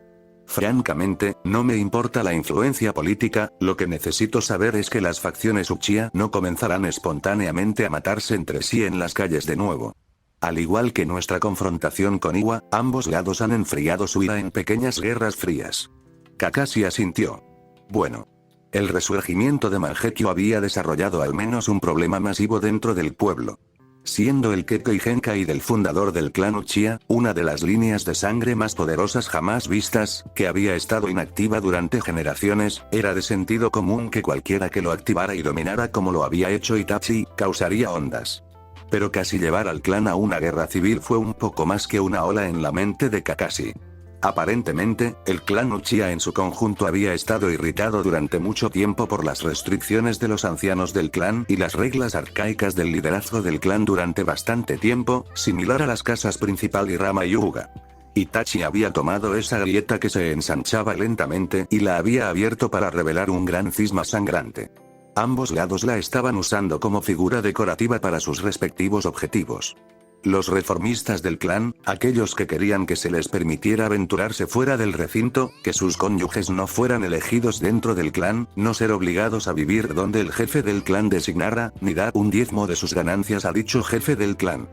Francamente, no me importa la influencia política, lo que necesito saber es que las facciones Uchiha no comenzarán espontáneamente a matarse entre sí en las calles de nuevo. Al igual que nuestra confrontación con Iwa, ambos lados han enfriado su ira en pequeñas guerras frías. Kakashi asintió. Bueno. El resurgimiento de Mangekyo había desarrollado al menos un problema masivo dentro del pueblo. Siendo el Kekkei Genkai del fundador del clan Uchiha, una de las líneas de sangre más poderosas jamás vistas, que había estado inactiva durante generaciones, era de sentido común que cualquiera que lo activara y dominara como lo había hecho Itachi, causaría ondas. Pero casi llevar al clan a una guerra civil fue un poco más que una ola en la mente de Kakashi. Aparentemente, el clan Uchiha en su conjunto había estado irritado durante mucho tiempo por las restricciones de los ancianos del clan y las reglas arcaicas del liderazgo del clan durante bastante tiempo, similar a las casas principal y Rama y Hyuga. Itachi había tomado esa grieta que se ensanchaba lentamente y la había abierto para revelar un gran cisma sangrante. Ambos lados la estaban usando como figura decorativa para sus respectivos objetivos. Los reformistas del clan, aquellos que querían que se les permitiera aventurarse fuera del recinto, que sus cónyuges no fueran elegidos dentro del clan, no ser obligados a vivir donde el jefe del clan designara, ni dar un diezmo de sus ganancias a dicho jefe del clan.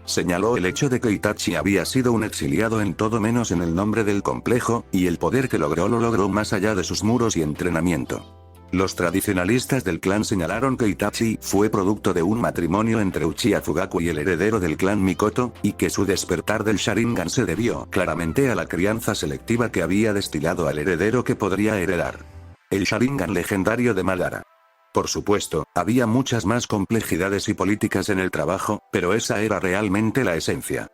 Señaló el hecho de que Itachi había sido un exiliado en todo menos en el nombre del complejo, y el poder que logró lo logró más allá de sus muros y entrenamiento. Los tradicionalistas del clan señalaron que Itachi fue producto de un matrimonio entre Uchiha Fugaku y el heredero del clan Mikoto, y que su despertar del Sharingan se debió claramente a la crianza selectiva que había destilado al heredero que podría heredar el Sharingan legendario de Madara. Por supuesto, había muchas más complejidades y políticas en el trabajo, pero esa era realmente la esencia.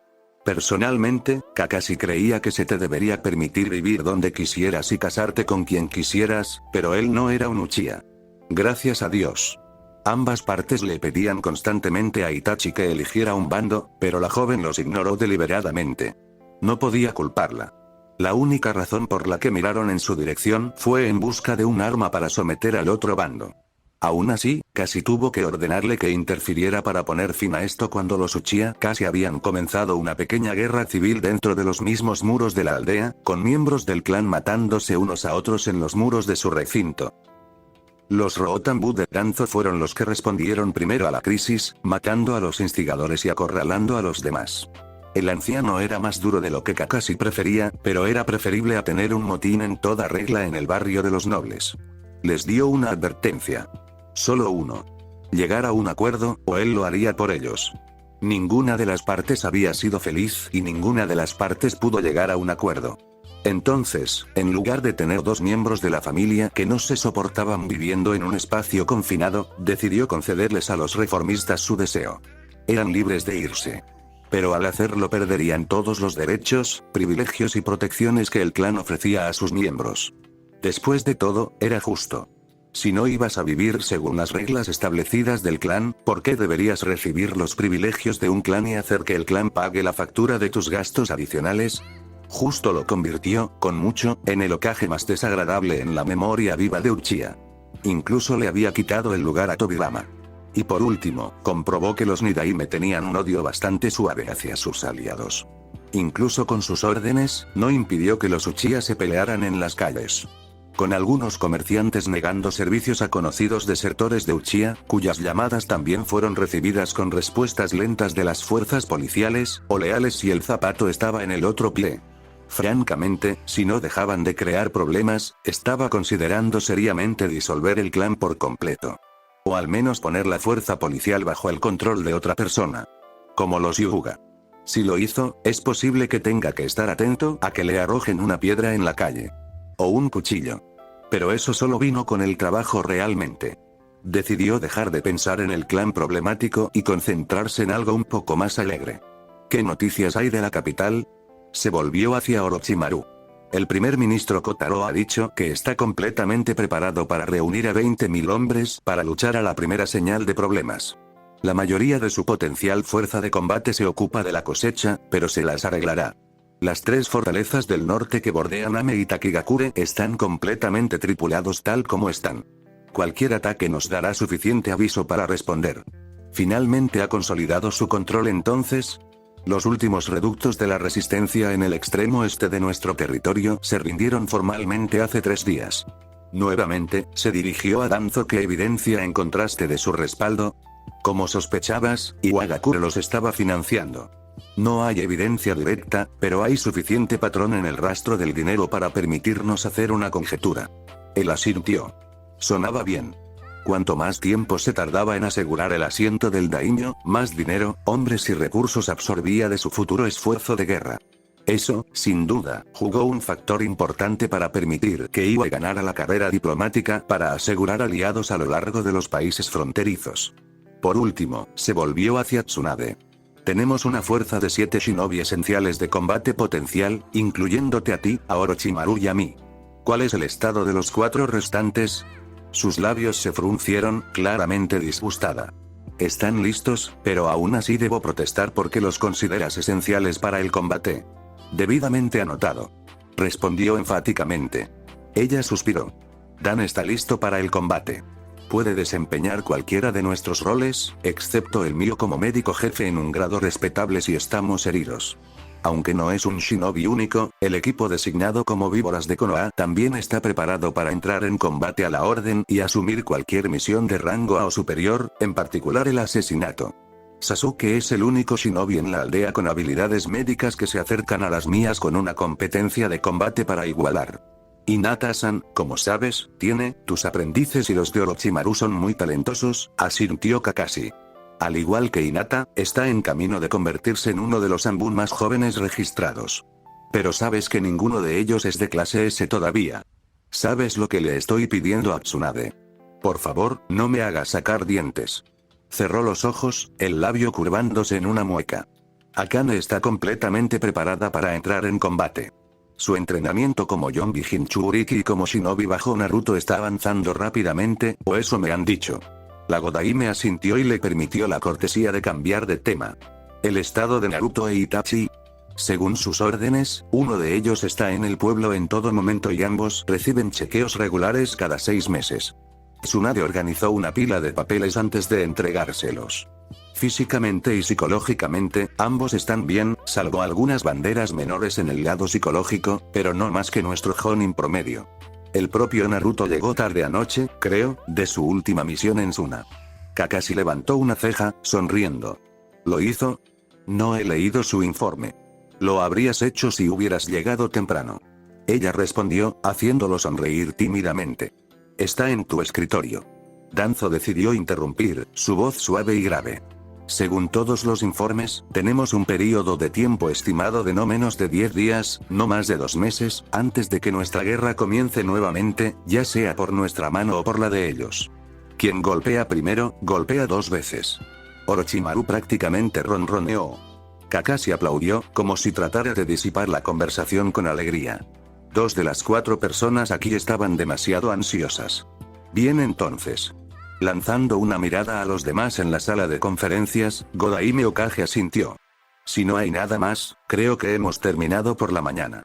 Personalmente, Kakashi creía que se te debería permitir vivir donde quisieras y casarte con quien quisieras, pero él no era un Uchiha. Gracias a Dios. Ambas partes le pedían constantemente a Itachi que eligiera un bando, pero la joven los ignoró deliberadamente. No podía culparla. La única razón por la que miraron en su dirección fue en busca de un arma para someter al otro bando. Aún así, casi tuvo que ordenarle que interfiriera para poner fin a esto cuando los Uchiha casi habían comenzado una pequeña guerra civil dentro de los mismos muros de la aldea, con miembros del clan matándose unos a otros en los muros de su recinto. Los Rotanbu de Danzo fueron los que respondieron primero a la crisis, matando a los instigadores y acorralando a los demás. El anciano era más duro de lo que Kakashi prefería, pero era preferible a tener un motín en toda regla en el barrio de los nobles. Les dio una advertencia. Solo uno. Llegar a un acuerdo, o él lo haría por ellos. Ninguna de las partes había sido feliz y ninguna de las partes pudo llegar a un acuerdo. Entonces, en lugar de tener dos miembros de la familia que no se soportaban viviendo en un espacio confinado, decidió concederles a los reformistas su deseo. Eran libres de irse. Pero al hacerlo perderían todos los derechos, privilegios y protecciones que el clan ofrecía a sus miembros. Después de todo, era justo. Si no ibas a vivir según las reglas establecidas del clan, ¿por qué deberías recibir los privilegios de un clan y hacer que el clan pague la factura de tus gastos adicionales? Justo lo convirtió, con mucho, en el Hokage más desagradable en la memoria viva de Uchiha. Incluso le había quitado el lugar a Tobirama. Y por último, comprobó que los Nidaime tenían un odio bastante suave hacia sus aliados. Incluso con sus órdenes, no impidió que los Uchiha se pelearan en las calles. Con algunos comerciantes negando servicios a conocidos desertores de Uchiha, cuyas llamadas también fueron recibidas con respuestas lentas de las fuerzas policiales, o leales si el zapato estaba en el otro pie. Francamente, si no dejaban de crear problemas, estaba considerando seriamente disolver el clan por completo. O al menos poner la fuerza policial bajo el control de otra persona. Como los Hyuga. Si lo hizo, es posible que tenga que estar atento a que le arrojen una piedra en la calle. O un cuchillo. Pero eso solo vino con el trabajo realmente. Decidió dejar de pensar en el clan problemático y concentrarse en algo un poco más alegre. ¿Qué noticias hay de la capital? Se volvió hacia Orochimaru. El primer ministro Kotaro ha dicho que está completamente preparado para reunir a 20.000 hombres para luchar a la primera señal de problemas. La mayoría de su potencial fuerza de combate se ocupa de la cosecha, pero se las arreglará. Las tres fortalezas del norte que bordean Ame y Takigakure están completamente tripulados tal como están. Cualquier ataque nos dará suficiente aviso para responder. Finalmente ha consolidado su control entonces. Los últimos reductos de la resistencia en el extremo este de nuestro territorio se rindieron formalmente hace 3 días. Nuevamente, se dirigió a Danzo. ¿Qué evidencia encontraste de su respaldo? Como sospechabas, Iwagakure los estaba financiando. No hay evidencia directa, pero hay suficiente patrón en el rastro del dinero para permitirnos hacer una conjetura. Él asintió. Sonaba bien. Cuanto más tiempo se tardaba en asegurar el asiento del daimyo, más dinero, hombres y recursos absorbía de su futuro esfuerzo de guerra. Eso, sin duda, jugó un factor importante para permitir que Iwai ganara la carrera diplomática para asegurar aliados a lo largo de los países fronterizos. Por último, se volvió hacia Tsunade. Tenemos una fuerza de 7 shinobi esenciales de combate potencial, incluyéndote a ti, a Orochimaru y a mí. ¿Cuál es el estado de los 4 restantes? Sus labios se fruncieron, claramente disgustada. Están listos, pero aún así debo protestar porque los consideras esenciales para el combate. Debidamente anotado. Respondió enfáticamente. Ella suspiró. Dan está listo para el combate. puede desempeñar cualquiera de nuestros roles, excepto el mío como médico jefe en un grado respetable si estamos heridos. Aunque no es un shinobi único, el equipo designado como víboras de Konoha también está preparado para entrar en combate a la orden y asumir cualquier misión de rango A o superior, en particular el asesinato. Sasuke es el único shinobi en la aldea con habilidades médicas que se acercan a las mías con una competencia de combate para igualar. Hinata-san, como sabes, tiene, tus aprendices y los de Orochimaru son muy talentosos, asintió Kakashi. Al igual que Hinata, está en camino de convertirse en uno de los Anbun más jóvenes registrados. Pero sabes que ninguno de ellos es de clase S todavía. ¿Sabes lo que le estoy pidiendo a Tsunade? Por favor, no me hagas sacar dientes. Cerró los ojos, el labio curvándose en una mueca. Akane está completamente preparada para entrar en combate. Su entrenamiento como Yonbi Jinchuriki y como Shinobi bajo Naruto está avanzando rápidamente, o eso me han dicho. La Godaime asintió y le permitió la cortesía de cambiar de tema. El estado de Naruto e Itachi. Según sus órdenes, uno de ellos está en el pueblo en todo momento y ambos reciben chequeos regulares cada 6 meses. Tsunade organizó una pila de papeles antes de entregárselos. Físicamente y psicológicamente, ambos están bien, salvo algunas banderas menores en el lado psicológico, pero no más que nuestro Jonin promedio. El propio Naruto llegó tarde anoche, creo, de su última misión en Suna. Kakashi levantó una ceja, sonriendo. ¿Lo hizo? No he leído su informe. Lo habrías hecho si hubieras llegado temprano. Ella respondió, haciéndolo sonreír tímidamente. Está en tu escritorio. Danzo decidió interrumpir, su voz suave y grave. Según todos los informes, tenemos un período de tiempo estimado de no menos de 10 días, no más de 2 meses, antes de que nuestra guerra comience nuevamente, ya sea por nuestra mano o por la de ellos. Quien golpea primero, golpea 2 veces. Orochimaru prácticamente ronroneó. Kakashi aplaudió, como si tratara de disipar la conversación con alegría. 2 de las 4 personas aquí estaban demasiado ansiosas. Bien entonces. Lanzando una mirada a los demás en la sala de conferencias, Godaime Okage asintió. Si no hay nada más, creo que hemos terminado por la mañana.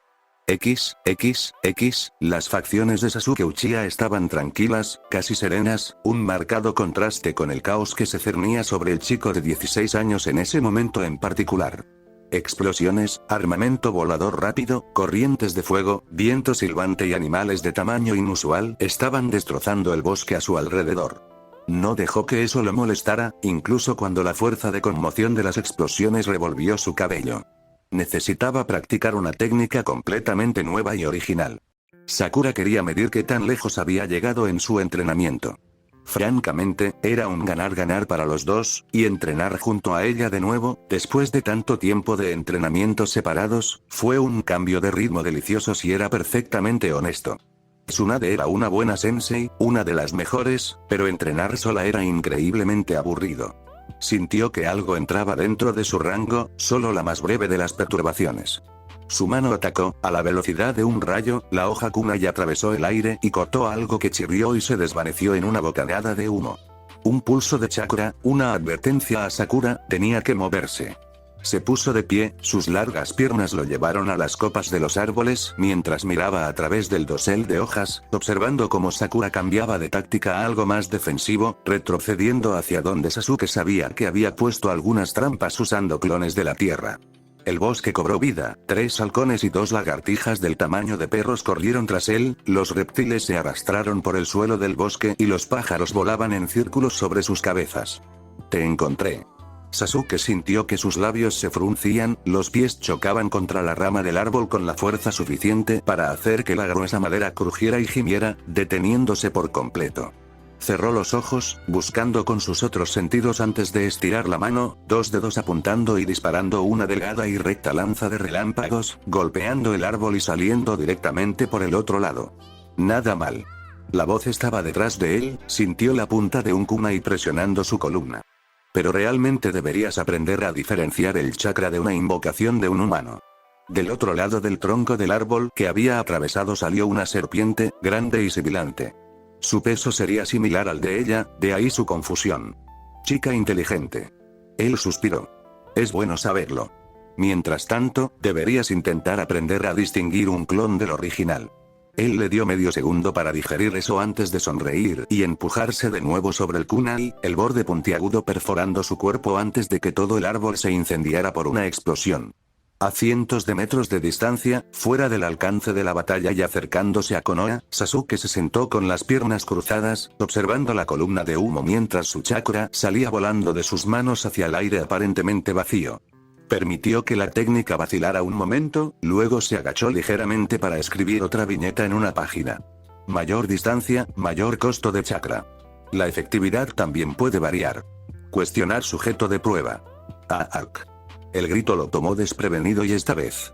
Las facciones de Sasuke Uchiha estaban tranquilas, casi serenas, un marcado contraste con el caos que se cernía sobre el chico de 16 años en ese momento en particular. Explosiones, armamento volador rápido, corrientes de fuego, viento silbante y animales de tamaño inusual estaban destrozando el bosque a su alrededor. No dejó que eso lo molestara, incluso cuando la fuerza de conmoción de las explosiones revolvió su cabello. Necesitaba practicar una técnica completamente nueva y original. Sakura quería medir qué tan lejos había llegado en su entrenamiento. Francamente, era un ganar-ganar para los dos, y entrenar junto a ella de nuevo, después de tanto tiempo de entrenamientos separados, fue un cambio de ritmo delicioso si era perfectamente honesto. Tsunade era una buena sensei, una de las mejores, pero entrenar sola era increíblemente aburrido. Sintió que algo entraba dentro de su rango, solo la más breve de las perturbaciones. Su mano atacó, a la velocidad de un rayo, la hoja kunai atravesó el aire y cortó algo que chirrió y se desvaneció en una bocanada de humo. Un pulso de chakra, una advertencia a Sakura, tenía que moverse. Se puso de pie, sus largas piernas lo llevaron a las copas de los árboles mientras miraba a través del dosel de hojas, observando cómo Sakura cambiaba de táctica a algo más defensivo, retrocediendo hacia donde Sasuke sabía que había puesto algunas trampas usando clones de la tierra. El bosque cobró vida, 3 halcones y 2 lagartijas del tamaño de perros corrieron tras él, los reptiles se arrastraron por el suelo del bosque y los pájaros volaban en círculos sobre sus cabezas. Te encontré. Sasuke sintió que sus labios se fruncían, los pies chocaban contra la rama del árbol con la fuerza suficiente para hacer que la gruesa madera crujiera y gimiera, deteniéndose por completo. Cerró los ojos, buscando con sus otros sentidos antes de estirar la mano, 2 dedos apuntando y disparando una delgada y recta lanza de relámpagos, golpeando el árbol y saliendo directamente por el otro lado. Nada mal. La voz estaba detrás de él, sintió la punta de un kunai presionando su columna. Pero realmente deberías aprender a diferenciar el chakra de una invocación de un humano. Del otro lado del tronco del árbol que había atravesado salió una serpiente, grande y sibilante. Su peso sería similar al de ella, de ahí su confusión. Chica inteligente. Él suspiró. Es bueno saberlo. Mientras tanto, deberías intentar aprender a distinguir un clon del original. Él le dio medio segundo para digerir eso antes de sonreír y empujarse de nuevo sobre el kunai, el borde puntiagudo perforando su cuerpo antes de que todo el árbol se incendiara por una explosión. A cientos de metros de distancia, fuera del alcance de la batalla y acercándose a Konoha, Sasuke se sentó con las piernas cruzadas, observando la columna de humo mientras su chakra salía volando de sus manos hacia el aire aparentemente vacío. Permitió que la técnica vacilara un momento, luego se agachó ligeramente para escribir otra viñeta en una página. Mayor distancia, mayor costo de chakra. La efectividad también puede variar. Cuestionar sujeto de prueba. ¡Aak! El grito lo tomó desprevenido y esta vez,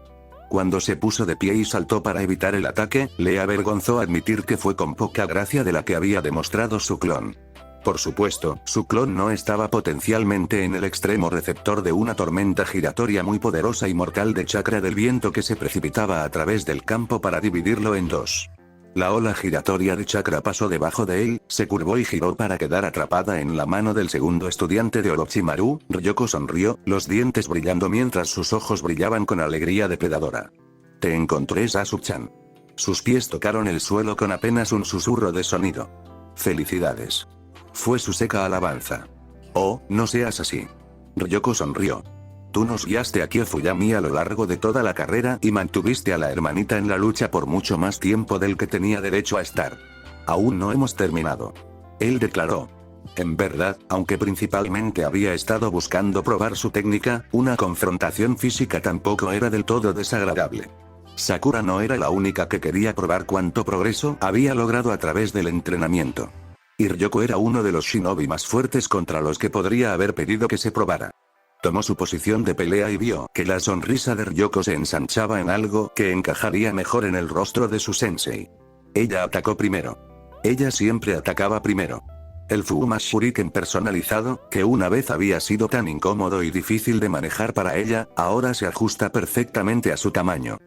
cuando se puso de pie y saltó para evitar el ataque, le avergonzó admitir que fue con poca gracia de la que había demostrado su clon. Por supuesto, su clon no estaba potencialmente en el extremo receptor de una tormenta giratoria muy poderosa y mortal de chakra del viento que se precipitaba a través del campo para dividirlo en dos. La ola giratoria de chakra pasó debajo de él, se curvó y giró para quedar atrapada en la mano del segundo estudiante de Orochimaru. Ryoko sonrió, los dientes brillando mientras sus ojos brillaban con alegría depredadora. Te encontré, Sasuke-chan. Sus pies tocaron el suelo con apenas un susurro de sonido. Felicidades. Fue su seca alabanza. Oh, no seas así. Ryoko sonrió. Tú nos guiaste a Kyofuyami a lo largo de toda la carrera y mantuviste a la hermanita en la lucha por mucho más tiempo del que tenía derecho a estar. Aún no hemos terminado. Él declaró. En verdad, aunque principalmente había estado buscando probar su técnica, una confrontación física tampoco era del todo desagradable. Sakura no era la única que quería probar cuánto progreso había logrado a través del entrenamiento. Y Ryoko era uno de los shinobi más fuertes contra los que podría haber pedido que se probara. Tomó su posición de pelea y vio que la sonrisa de Ryoko se ensanchaba en algo que encajaría mejor en el rostro de su sensei. Ella atacó primero. Ella siempre atacaba primero. El Fuma Shuriken personalizado, que una vez había sido tan incómodo y difícil de manejar para ella, ahora se ajusta perfectamente a su tamaño.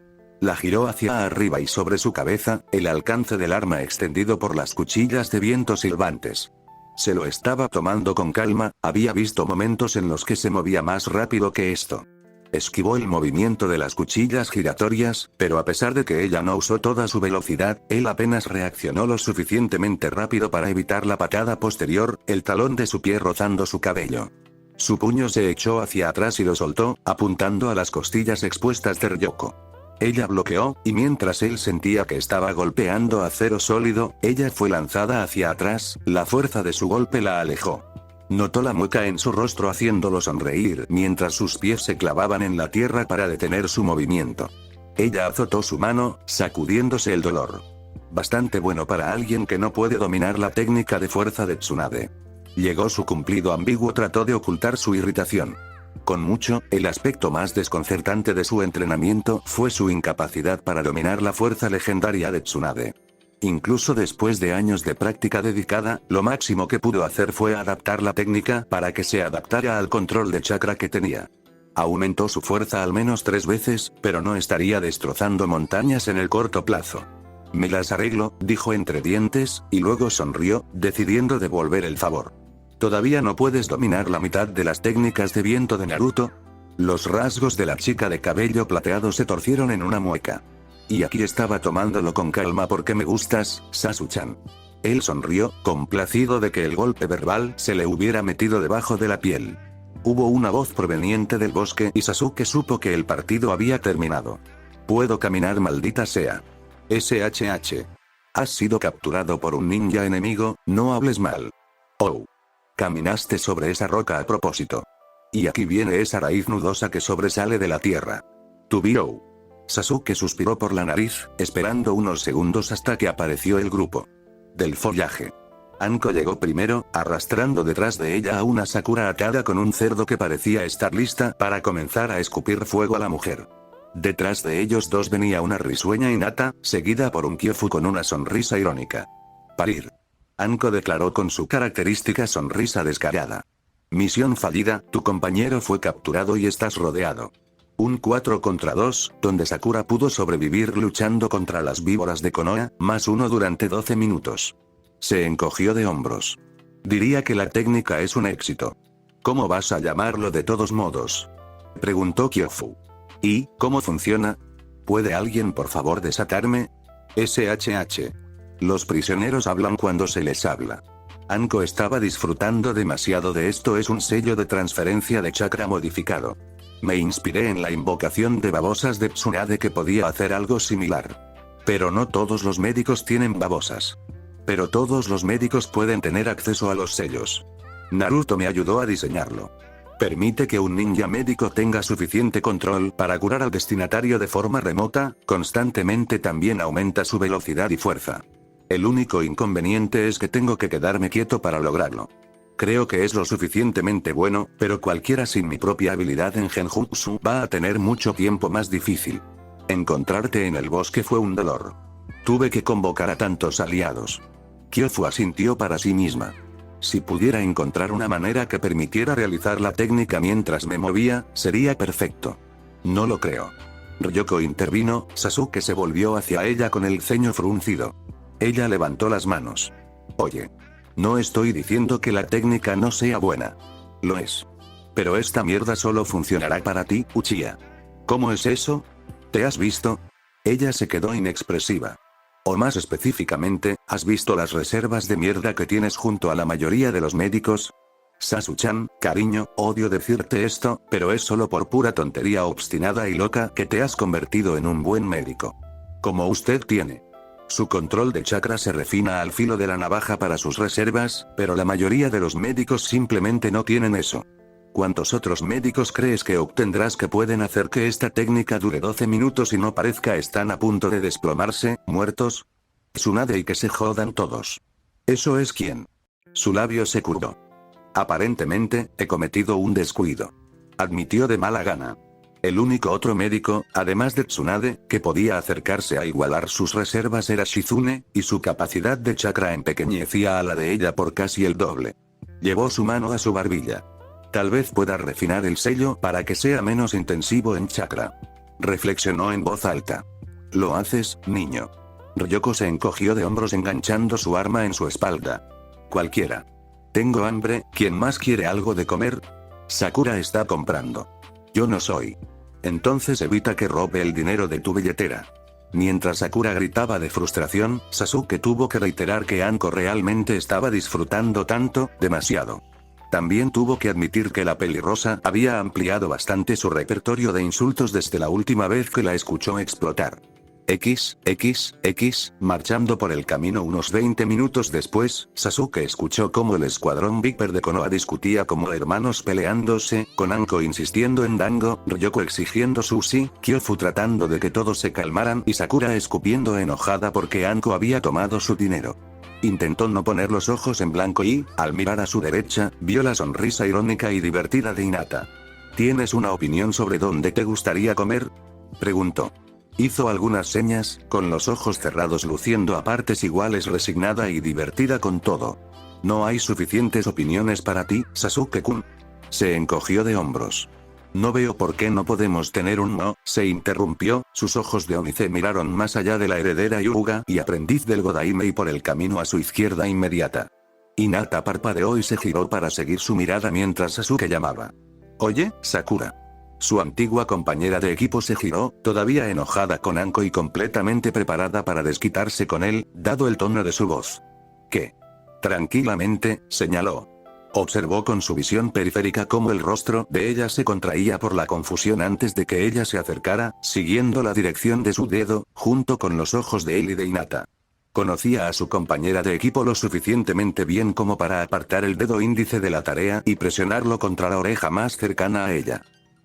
La giró hacia arriba y sobre su cabeza, el alcance del arma extendido por las cuchillas de viento silbantes. Se lo estaba tomando con calma, había visto momentos en los que se movía más rápido que esto. Esquivó el movimiento de las cuchillas giratorias, pero a pesar de que ella no usó toda su velocidad, él apenas reaccionó lo suficientemente rápido para evitar la patada posterior, el talón de su pie rozando su cabello. Su puño se echó hacia atrás y lo soltó, apuntando a las costillas expuestas de Ryoko. Ella bloqueó, y mientras él sentía que estaba golpeando acero sólido, ella fue lanzada hacia atrás, la fuerza de su golpe la alejó. Notó la mueca en su rostro haciéndolo sonreír mientras sus pies se clavaban en la tierra para detener su movimiento. Ella azotó su mano, sacudiéndose el dolor. Bastante bueno para alguien que no puede dominar la técnica de fuerza de Tsunade. Llegó su cumplido ambiguo, trató de ocultar su irritación. Con mucho, el aspecto más desconcertante de su entrenamiento fue su incapacidad para dominar la fuerza legendaria de Tsunade. Incluso después de años de práctica dedicada, lo máximo que pudo hacer fue adaptar la técnica para que se adaptara al control de chakra que tenía. Aumentó su fuerza al menos 3 veces, pero no estaría destrozando montañas en el corto plazo. Me las arreglo, dijo entre dientes, y luego sonrió, decidiendo devolver el favor. ¿Todavía no puedes dominar la mitad de las técnicas de viento de Naruto? Los rasgos de la chica de cabello plateado se torcieron en una mueca. Y aquí estaba tomándolo con calma porque me gustas, Sasuke-chan. Él sonrió, complacido de que el golpe verbal se le hubiera metido debajo de la piel. Hubo una voz proveniente del bosque y Sasuke supo que el partido había terminado. Puedo caminar, maldita sea. SHH. Has sido capturado por un ninja enemigo, no hables mal. Oh. Caminaste sobre esa roca a propósito. Y aquí viene esa raíz nudosa que sobresale de la tierra. Tu bio. Sasuke suspiró por la nariz, esperando unos segundos hasta que apareció el grupo del follaje. Anko llegó primero, arrastrando detrás de ella a una Sakura atada con un cerdo que parecía estar lista para comenzar a escupir fuego a la mujer. Detrás de ellos dos venía una risueña Hinata, seguida por un Kyofu con una sonrisa irónica. Parir. Anko declaró con su característica sonrisa descarada. Misión fallida, tu compañero fue capturado y estás rodeado. Un 4 contra 2, donde Sakura pudo sobrevivir luchando contra las víboras de Konoha, +1 durante 12 minutos. Se encogió de hombros. Diría que la técnica es un éxito. ¿Cómo vas a llamarlo de todos modos? Preguntó Kyofu. ¿Y cómo funciona? ¿Puede alguien por favor desatarme? SHH. Los prisioneros hablan cuando se les habla. Anko estaba disfrutando demasiado de esto, es un sello de transferencia de chakra modificado. Me inspiré en la invocación de babosas de Tsunade que podía hacer algo similar. Pero no todos los médicos tienen babosas. Pero todos los médicos pueden tener acceso a los sellos. Naruto me ayudó a diseñarlo. Permite que un ninja médico tenga suficiente control para curar al destinatario de forma remota, constantemente también aumenta su velocidad y fuerza. El único inconveniente es que tengo que quedarme quieto para lograrlo. Creo que es lo suficientemente bueno, pero cualquiera sin mi propia habilidad en Genjutsu va a tener mucho tiempo más difícil. Encontrarte en el bosque fue un dolor. Tuve que convocar a tantos aliados. Kyofu asintió para sí misma. Si pudiera encontrar una manera que permitiera realizar la técnica mientras me movía, sería perfecto. No lo creo. Ryoko intervino, Sasuke se volvió hacia ella con el ceño fruncido. Ella levantó las manos. Oye. No estoy diciendo que la técnica no sea buena. Lo es. Pero esta mierda solo funcionará para ti, Uchiha. ¿Cómo es eso? ¿Te has visto? Ella se quedó inexpresiva. O más específicamente, ¿has visto las reservas de mierda que tienes junto a la mayoría de los médicos? Sasu-chan, cariño, odio decirte esto, pero es solo por pura tontería obstinada y loca que te has convertido en un buen médico. Como usted tiene. Su control de chakra se refina al filo de la navaja para sus reservas, pero la mayoría de los médicos simplemente no tienen eso. ¿Cuántos otros médicos crees que obtendrás que pueden hacer que esta técnica dure 12 minutos y no parezca están a punto de desplomarse, muertos? Tsunade y que se jodan todos. ¿Eso es quién? Su labio se curvó. Aparentemente, he cometido un descuido. Admitió de mala gana. El único otro médico, además de Tsunade, que podía acercarse a igualar sus reservas era Shizune, y su capacidad de chakra empequeñecía a la de ella por casi el doble. Llevó su mano a su barbilla. Tal vez pueda refinar el sello para que sea menos intensivo en chakra. Reflexionó en voz alta. Lo haces, niño. Ryoko se encogió de hombros enganchando su arma en su espalda. Cualquiera. Tengo hambre, ¿quién más quiere algo de comer? Sakura está comprando. Yo no soy. Entonces evita que robe el dinero de tu billetera. Mientras Sakura gritaba de frustración, Sasuke tuvo que reiterar que Anko realmente estaba disfrutando tanto, demasiado. También tuvo que admitir que la pelirrosa había ampliado bastante su repertorio de insultos desde la última vez que la escuchó explotar. Marchando por el camino unos 20 minutos después, Sasuke escuchó cómo el escuadrón Viper de Konoha discutía como hermanos peleándose, con Anko insistiendo en Dango, Ryoko exigiendo sushi, Kyofu tratando de que todos se calmaran y Sakura escupiendo enojada porque Anko había tomado su dinero. Intentó no poner los ojos en blanco y, al mirar a su derecha, vio la sonrisa irónica y divertida de Hinata. ¿Tienes una opinión sobre dónde te gustaría comer? Preguntó. Hizo algunas señas, con los ojos cerrados luciendo a partes iguales, resignada y divertida con todo. ¿No hay suficientes opiniones para ti, Sasuke-kun? Se encogió de hombros. No veo por qué no podemos tener un no, se interrumpió, sus ojos de ónice miraron más allá de la heredera Hyuga y aprendiz del Godaimei por el camino a su izquierda inmediata. Hinata parpadeó y se giró para seguir su mirada mientras Sasuke llamaba. Oye, Sakura. Su antigua compañera de equipo se giró, todavía enojada con Anko y completamente preparada para desquitarse con él, dado el tono de su voz. ¿Qué? Tranquilamente, señaló. Observó con su visión periférica cómo el rostro de ella se contraía por la confusión antes de que ella se acercara, siguiendo la dirección de su dedo, junto con los ojos de él y de Hinata. Conocía a su compañera de equipo lo suficientemente bien como para apartar el dedo índice de la tarea y presionarlo contra la oreja más cercana a ella.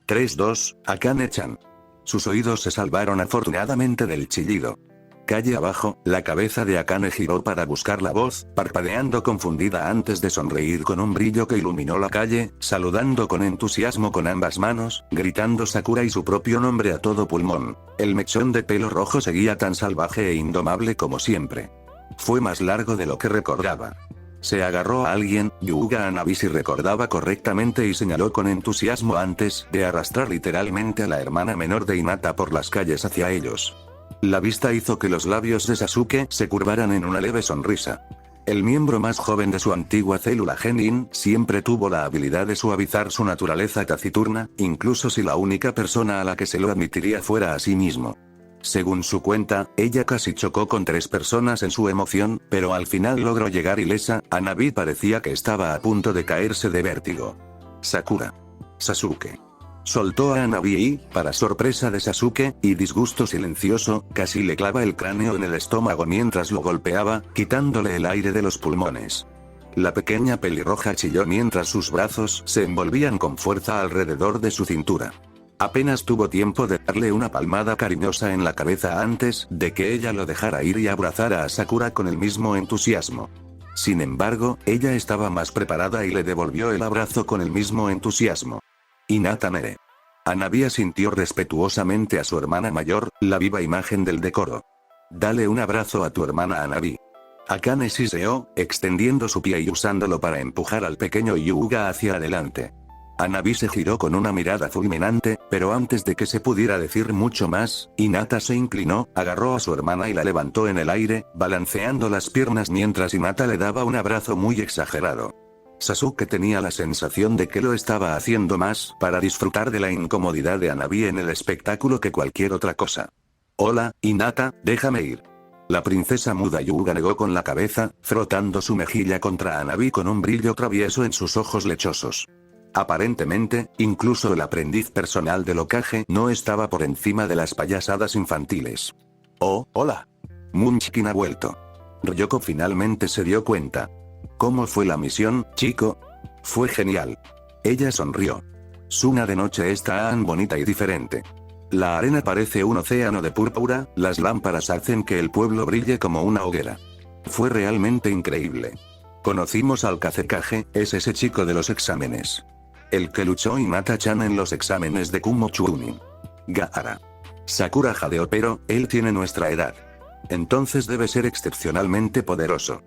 3-2, Akane-chan. Sus oídos se salvaron afortunadamente del chillido. Calle abajo, la cabeza de Akane giró para buscar la voz, parpadeando confundida antes de sonreír con un brillo que iluminó la calle, saludando con entusiasmo con ambas manos, gritando Sakura y su propio nombre a todo pulmón. El mechón de pelo rojo seguía tan salvaje e indomable como siempre. Fue más largo de lo que recordaba. Se agarró a alguien, Yuga Hanabi si recordaba correctamente, y señaló con entusiasmo antes de arrastrar literalmente a la hermana menor de Hinata por las calles hacia ellos. La vista hizo que los labios de Sasuke se curvaran en una leve sonrisa. El miembro más joven de su antigua célula Genin siempre tuvo la habilidad de suavizar su naturaleza taciturna, incluso si la única persona a la que se lo admitiría fuera a sí mismo. Según su cuenta, ella casi chocó con 3 personas en su emoción, pero al final logró llegar ilesa. Hanabi parecía que estaba a punto de caerse de vértigo. Sakura. Sasuke. Soltó a Hanabi y, para sorpresa de Sasuke, y disgusto silencioso, casi le clava el cráneo en el estómago mientras lo golpeaba, quitándole el aire de los pulmones. La pequeña pelirroja chilló mientras sus brazos se envolvían con fuerza alrededor de su cintura. Apenas tuvo tiempo de darle una palmada cariñosa en la cabeza antes de que ella lo dejara ir y abrazara a Sakura con el mismo entusiasmo. Sin embargo, ella estaba más preparada y le devolvió el abrazo con el mismo entusiasmo. Hinata Mere. Hanabi asintió respetuosamente a su hermana mayor, la viva imagen del decoro. Dale un abrazo a tu hermana Hanabi. Akane siseó, extendiendo su pie y usándolo para empujar al pequeño Hyuga hacia adelante. Hanabi se giró con una mirada fulminante, pero antes de que se pudiera decir mucho más, Hinata se inclinó, agarró a su hermana y la levantó en el aire, balanceando las piernas mientras Hinata le daba un abrazo muy exagerado. Sasuke tenía la sensación de que lo estaba haciendo más para disfrutar de la incomodidad de Hanabi en el espectáculo que cualquier otra cosa. Hola, Hinata, déjame ir. La princesa muda Hyuga negó con la cabeza, frotando su mejilla contra Hanabi con un brillo travieso en sus ojos lechosos. Aparentemente, incluso el aprendiz personal del Hokage no estaba por encima de las payasadas infantiles. Oh, hola. Munchkin ha vuelto. Ryoko finalmente se dio cuenta. ¿Cómo fue la misión, chico? Fue genial. Ella sonrió. Suna de noche es tan bonita y diferente. La arena parece un océano de púrpura, las lámparas hacen que el pueblo brille como una hoguera. Fue realmente increíble. Conocimos al Kazekage, es ese chico de los exámenes. El que luchó Hinata-chan en los exámenes de Kumo Chunin. Gaara. Sakura jadeó, pero, él tiene nuestra edad. Entonces debe ser excepcionalmente poderoso.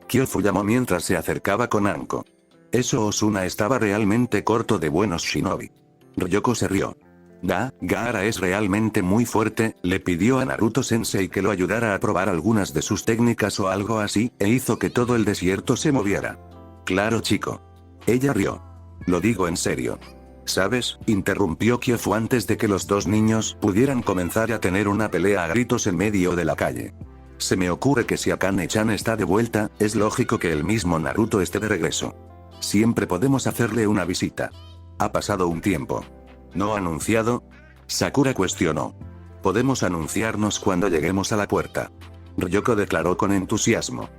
Kyofu llamó mientras se acercaba con Anko. Eso Osuna estaba realmente corto de buenos shinobi. Ryoko se rió. Gaara es realmente muy fuerte, le pidió a Naruto-sensei que lo ayudara a probar algunas de sus técnicas o algo así, e hizo que todo el desierto se moviera. Claro, chico. Ella rió. Lo digo en serio. ¿Sabes?, interrumpió Kyofu antes de que los dos niños pudieran comenzar a tener una pelea a gritos en medio de la calle. Se me ocurre que si Akane-chan está de vuelta, es lógico que el mismo Naruto esté de regreso. Siempre podemos hacerle una visita. Ha pasado un tiempo. ¿No anunciado? Sakura cuestionó. Podemos anunciarnos cuando lleguemos a la puerta. Ryoko declaró con entusiasmo.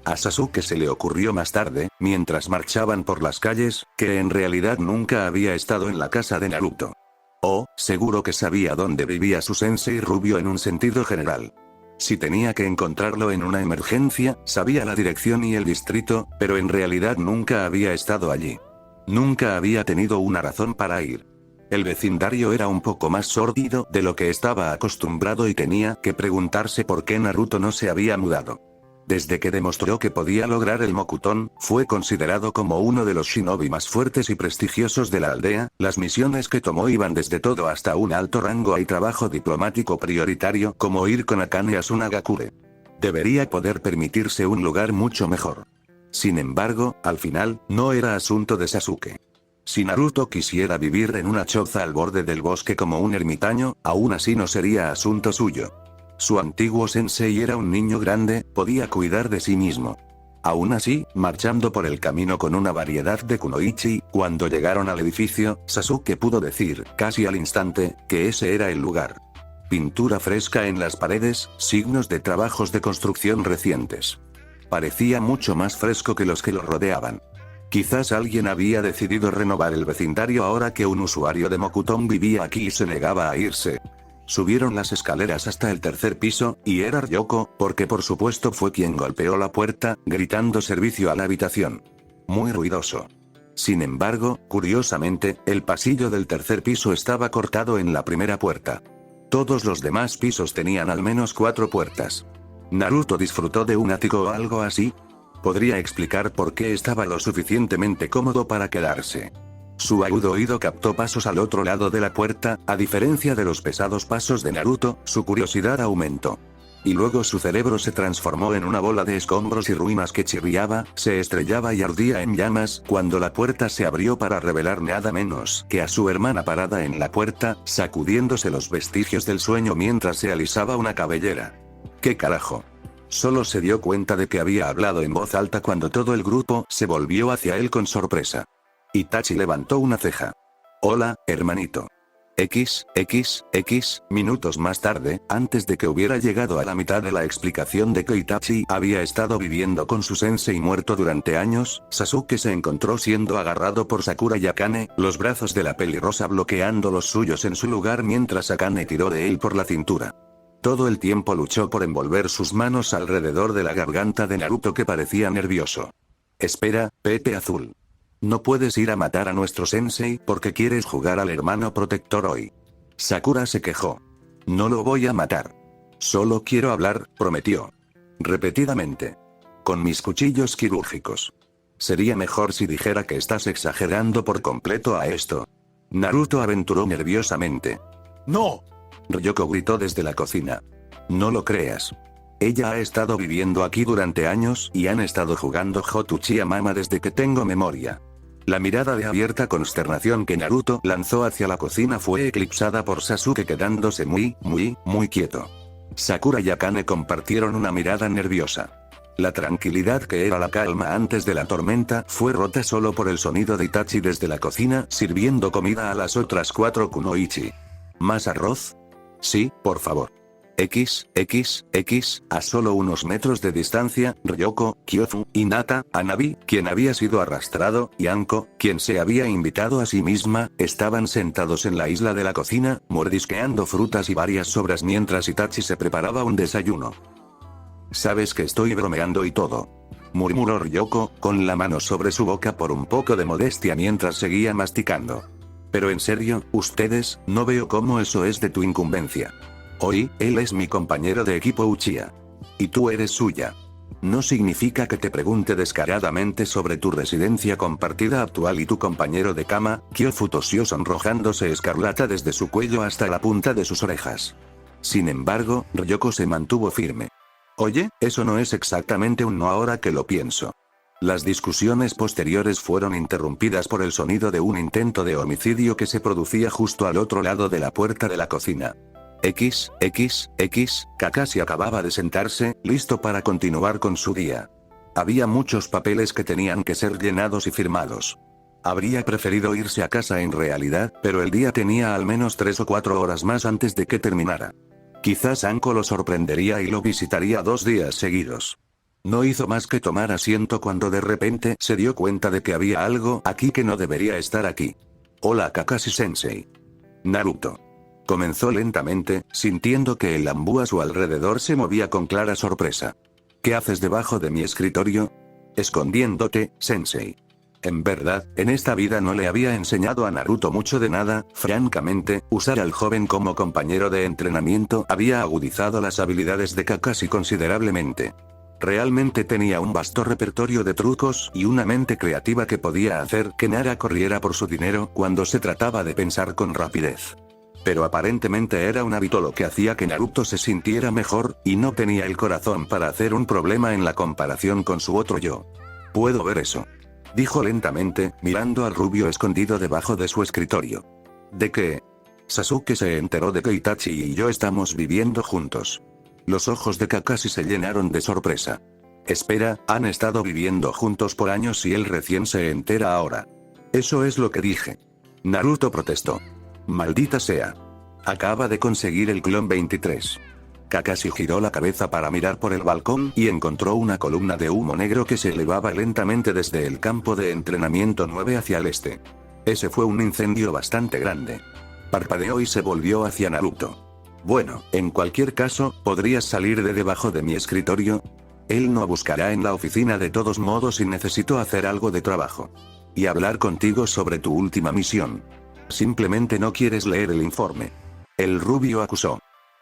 A Sasuke se le ocurrió más tarde, mientras marchaban por las calles, que en realidad nunca había estado en la casa de Naruto. Oh, seguro que sabía dónde vivía su sensei rubio en un sentido general. Si tenía que encontrarlo en una emergencia, sabía la dirección y el distrito, pero en realidad nunca había estado allí. Nunca había tenido una razón para ir. El vecindario era un poco más sórdido de lo que estaba acostumbrado y tenía que preguntarse por qué Naruto no se había mudado. Desde que demostró que podía lograr el Mokuton, fue considerado como uno de los shinobi más fuertes y prestigiosos de la aldea. Las misiones que tomó iban desde todo hasta un alto rango y trabajo diplomático prioritario como ir con Akane a Sunagakure. Debería poder permitirse un lugar mucho mejor. Sin embargo, al final, no era asunto de Sasuke. Si Naruto quisiera vivir en una choza al borde del bosque como un ermitaño, aún así no sería asunto suyo. Su antiguo sensei era un niño grande, podía cuidar de sí mismo. Aún así, marchando por el camino con una variedad de kunoichi, cuando llegaron al edificio, Sasuke pudo decir, casi al instante, que ese era el lugar. Pintura fresca en las paredes, signos de trabajos de construcción recientes. Parecía mucho más fresco que los que lo rodeaban. Quizás alguien había decidido renovar el vecindario ahora que un usuario de Mokuton vivía aquí y se negaba a irse. Subieron las escaleras hasta el tercer piso, y era Ryoko, porque por supuesto fue quien golpeó la puerta, gritando servicio a la habitación. Muy ruidoso. Sin embargo, curiosamente, el pasillo del tercer piso estaba cortado en la primera puerta. Todos los demás pisos tenían al menos 4 puertas. ¿Naruto disfrutó de un ático o algo así? Podría explicar por qué estaba lo suficientemente cómodo para quedarse. Su agudo oído captó pasos al otro lado de la puerta, a diferencia de los pesados pasos de Naruto, su curiosidad aumentó. Y luego su cerebro se transformó en una bola de escombros y ruinas que chirriaba, se estrellaba y ardía en llamas, cuando la puerta se abrió para revelar nada menos que a su hermana parada en la puerta, sacudiéndose los vestigios del sueño mientras se alisaba una cabellera. ¿Qué carajo? Solo se dio cuenta de que había hablado en voz alta cuando todo el grupo se volvió hacia él con sorpresa. Itachi levantó una ceja. Hola, hermanito. Minutos más tarde, antes de que hubiera llegado a la mitad de la explicación de que Itachi había estado viviendo con su sensei muerto durante años, Sasuke se encontró siendo agarrado por Sakura y Akane, los brazos de la pelirrosa bloqueando los suyos en su lugar mientras Akane tiró de él por la cintura. Todo el tiempo luchó por envolver sus manos alrededor de la garganta de Naruto que parecía nervioso. Espera, Pepe Azul. No puedes ir a matar a nuestro sensei porque quieres jugar al hermano protector hoy. Sakura se quejó. No lo voy a matar. Solo quiero hablar, prometió. Repetidamente. Con mis cuchillos quirúrgicos. Sería mejor si dijera que estás exagerando por completo a esto. Naruto aventuró nerviosamente. ¡No! Ryoko gritó desde la cocina. No lo creas. Ella ha estado viviendo aquí durante años y han estado jugando Hotuchi a Mama desde que tengo memoria. La mirada de abierta consternación que Naruto lanzó hacia la cocina fue eclipsada por Sasuke quedándose muy quieto. Sakura y Akane compartieron una mirada nerviosa. La tranquilidad que era la calma antes de la tormenta fue rota solo por el sonido de Itachi desde la cocina sirviendo comida a las otras 4 kunoichi. ¿Más arroz? Sí, por favor. A solo unos metros de distancia, Ryoko, Kyofu, Hinata, Hanabi, quien había sido arrastrado, y Anko, quien se había invitado a sí misma, estaban sentados en la isla de la cocina, mordisqueando frutas y varias sobras mientras Itachi se preparaba un desayuno. Sabes que estoy bromeando y todo. Murmuró Ryoko, con la mano sobre su boca por un poco de modestia mientras seguía masticando. Pero en serio, ustedes, no veo cómo eso es de tu incumbencia. Hoy, él es mi compañero de equipo Uchiha. Y tú eres suya. No significa que te pregunte descaradamente sobre tu residencia compartida actual y tu compañero de cama, Kyofu tosió sonrojándose escarlata desde su cuello hasta la punta de sus orejas. Sin embargo, Ryoko se mantuvo firme. Oye, eso no es exactamente un no ahora que lo pienso. Las discusiones posteriores fueron interrumpidas por el sonido de un intento de homicidio que se producía justo al otro lado de la puerta de la cocina. Kakashi acababa de sentarse, listo para continuar con su día. Había muchos papeles que tenían que ser llenados y firmados. Habría preferido irse a casa en realidad, pero el día tenía al menos 3 o 4 horas más antes de que terminara. Quizás Anko lo sorprendería y lo visitaría 2 días seguidos. No hizo más que tomar asiento cuando de repente se dio cuenta de que había algo aquí que no debería estar aquí. Hola Kakashi-sensei. Naruto. Comenzó lentamente, sintiendo que el bambú a su alrededor se movía con clara sorpresa. ¿Qué haces debajo de mi escritorio? Escondiéndote, sensei. En verdad, en esta vida no le había enseñado a Naruto mucho de nada, francamente, usar al joven como compañero de entrenamiento había agudizado las habilidades de Kakashi considerablemente. Realmente tenía un vasto repertorio de trucos y una mente creativa que podía hacer que Nara corriera por su dinero cuando se trataba de pensar con rapidez. Pero aparentemente era un hábito lo que hacía que Naruto se sintiera mejor, y no tenía el corazón para hacer un problema en la comparación con su otro yo. Puedo ver eso. Dijo lentamente, mirando al rubio escondido debajo de su escritorio. ¿De qué? Sasuke se enteró de que Itachi y yo estamos viviendo juntos. Los ojos de Kakashi se llenaron de sorpresa. Espera, han estado viviendo juntos por años y él recién se entera ahora. Eso es lo que dije. Naruto protestó. Maldita sea. Acaba de conseguir el clon 23. Kakashi giró la cabeza para mirar por el balcón y encontró una columna de humo negro que se elevaba lentamente desde el campo de entrenamiento 9 hacia el este. Ese fue un incendio bastante grande. Parpadeó y se volvió hacia Naruto. Bueno, en cualquier caso, ¿podrías salir de debajo de mi escritorio? Él no buscará en la oficina de todos modos y necesito hacer algo de trabajo. Y hablar contigo sobre tu última misión. Simplemente no quieres leer el informe. El rubio acusó.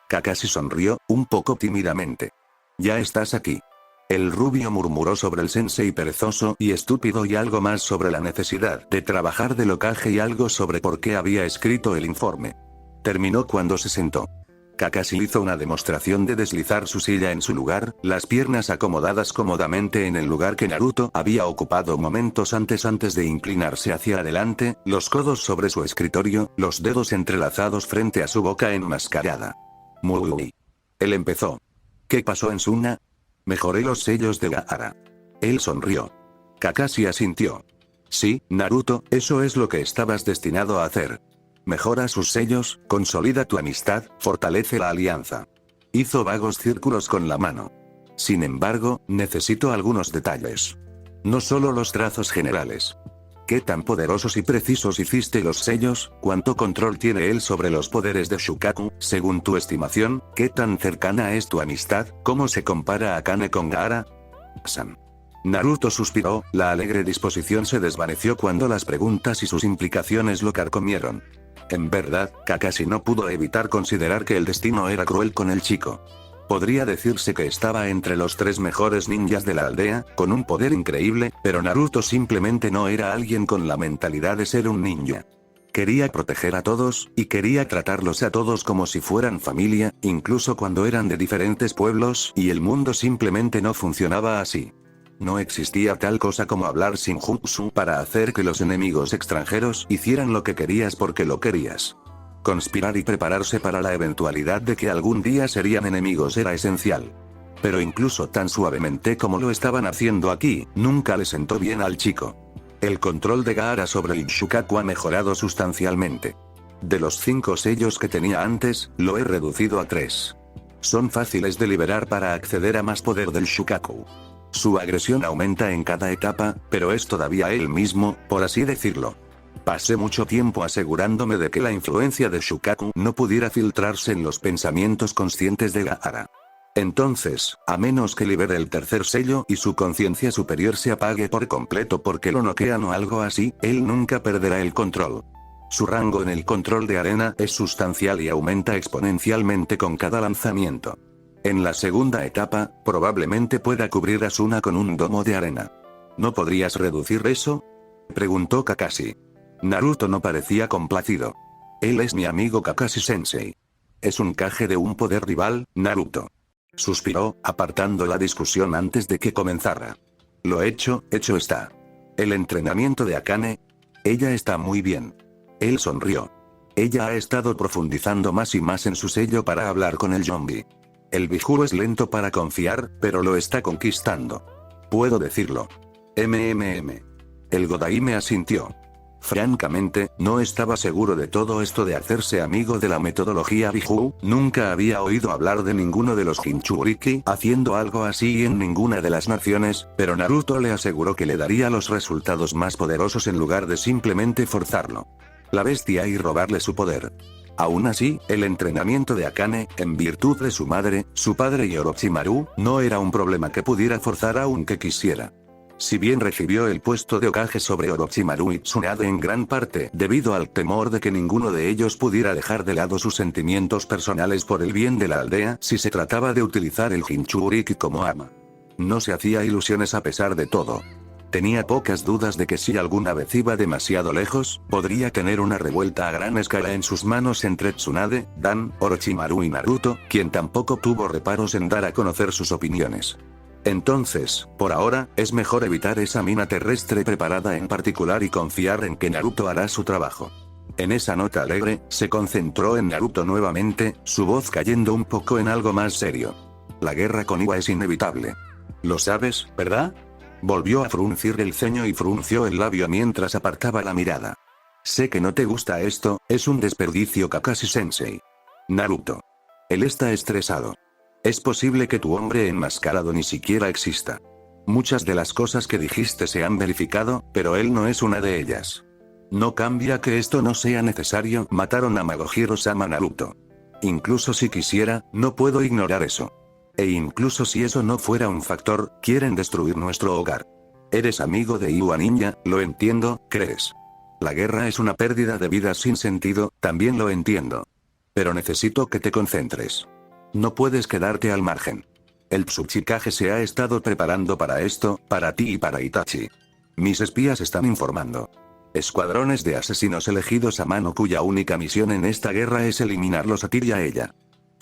Kakashi sonrió, un poco tímidamente. Ya estás aquí. El rubio murmuró sobre el sensei perezoso y estúpido y algo más sobre la necesidad de trabajar del Hokage y algo sobre por qué había escrito el informe. Terminó cuando se sentó. Kakashi hizo una demostración de deslizar su silla en su lugar, las piernas acomodadas cómodamente en el lugar que Naruto había ocupado momentos antes de inclinarse hacia adelante, los codos sobre su escritorio, los dedos entrelazados frente a su boca enmascarada. Muy. Él empezó. ¿Qué pasó en Suna? Mejoré los sellos de Gaara. Él sonrió. Kakashi asintió. Sí, Naruto, eso es lo que estabas destinado a hacer. Mejora sus sellos, consolida tu amistad, fortalece la alianza. Hizo vagos círculos con la mano. Sin embargo, necesito algunos detalles. No solo los trazos generales. ¿Qué tan poderosos y precisos hiciste los sellos? ¿Cuánto control tiene él sobre los poderes de Shukaku? Según tu estimación, ¿qué tan cercana es tu amistad? ¿Cómo se compara Akane con Gaara? San. Naruto suspiró, la alegre disposición se desvaneció cuando las preguntas y sus implicaciones lo carcomieron. En verdad, Kakashi no pudo evitar considerar que el destino era cruel con el chico. Podría decirse que estaba entre los 3 mejores ninjas de la aldea, con un poder increíble, pero Naruto simplemente no era alguien con la mentalidad de ser un ninja. Quería proteger a todos, y quería tratarlos a todos como si fueran familia, incluso cuando eran de diferentes pueblos, y el mundo simplemente no funcionaba así. No existía tal cosa como hablar sin jutsu para hacer que los enemigos extranjeros hicieran lo que querías porque lo querías. Conspirar y prepararse para la eventualidad de que algún día serían enemigos era esencial. Pero incluso tan suavemente como lo estaban haciendo aquí, nunca le sentó bien al chico. El control de Gaara sobre el Shukaku ha mejorado sustancialmente. De los 5 sellos que tenía antes, lo he reducido a 3. Son fáciles de liberar para acceder a más poder del Shukaku. Su agresión aumenta en cada etapa, pero es todavía él mismo, por así decirlo. Pasé mucho tiempo asegurándome de que la influencia de Shukaku no pudiera filtrarse en los pensamientos conscientes de Gaara. Entonces, a menos que libere el tercer sello y su conciencia superior se apague por completo porque lo noquean o algo así, él nunca perderá el control. Su rango en el control de arena es sustancial y aumenta exponencialmente con cada lanzamiento. En la segunda etapa, probablemente pueda cubrir a Suna con un domo de arena. ¿No podrías reducir eso?, preguntó Kakashi. Naruto no parecía complacido. Él es mi amigo Kakashi-sensei. Es un Kage de un poder rival, Naruto. Suspiró, apartando la discusión antes de que comenzara. Lo hecho está. El entrenamiento de Akane. Ella está muy bien. Él sonrió. Ella ha estado profundizando más y más en su sello para hablar con el Yonbi. El Biju es lento para confiar, pero lo está conquistando. Puedo decirlo. El Godaime asintió. Francamente, no estaba seguro de todo esto de hacerse amigo de la metodología Biju, nunca había oído hablar de ninguno de los Jinchuriki haciendo algo así en ninguna de las naciones, pero Naruto le aseguró que le daría los resultados más poderosos en lugar de simplemente forzarlo. La bestia y robarle su poder. Aún así, el entrenamiento de Akane, en virtud de su madre, su padre y Orochimaru, no era un problema que pudiera forzar aunque quisiera. Si bien recibió el puesto de Hokage sobre Orochimaru y Tsunade en gran parte debido al temor de que ninguno de ellos pudiera dejar de lado sus sentimientos personales por el bien de la aldea si se trataba de utilizar el Jinchuriki como arma. No se hacía ilusiones a pesar de todo. Tenía pocas dudas de que si alguna vez iba demasiado lejos, podría tener una revuelta a gran escala en sus manos entre Tsunade, Dan, Orochimaru y Naruto, quien tampoco tuvo reparos en dar a conocer sus opiniones. Entonces, por ahora, es mejor evitar esa mina terrestre preparada en particular y confiar en que Naruto hará su trabajo. En esa nota alegre, se concentró en Naruto nuevamente, su voz cayendo un poco en algo más serio. La guerra con Iwa es inevitable. Lo sabes, ¿verdad? Volvió a fruncir el ceño y frunció el labio mientras apartaba la mirada. Sé que no te gusta esto, es un desperdicio Kakashi-sensei. Naruto. Él está estresado. Es posible que tu hombre enmascarado ni siquiera exista. Muchas de las cosas que dijiste se han verificado, pero él no es una de ellas. No cambia que esto no sea necesario, mataron a Magohiro-sama Naruto. Incluso si quisiera, no puedo ignorar eso. E incluso si eso no fuera un factor, quieren destruir nuestro hogar. Eres amigo de Iwa Ninja, lo entiendo, ¿crees? La guerra es una pérdida de vidas sin sentido, también lo entiendo. Pero necesito que te concentres. No puedes quedarte al margen. El Tsuchikage se ha estado preparando para esto, para ti y para Itachi. Mis espías están informando. Escuadrones de asesinos elegidos a mano cuya única misión en esta guerra es eliminarlos a ti y a ella.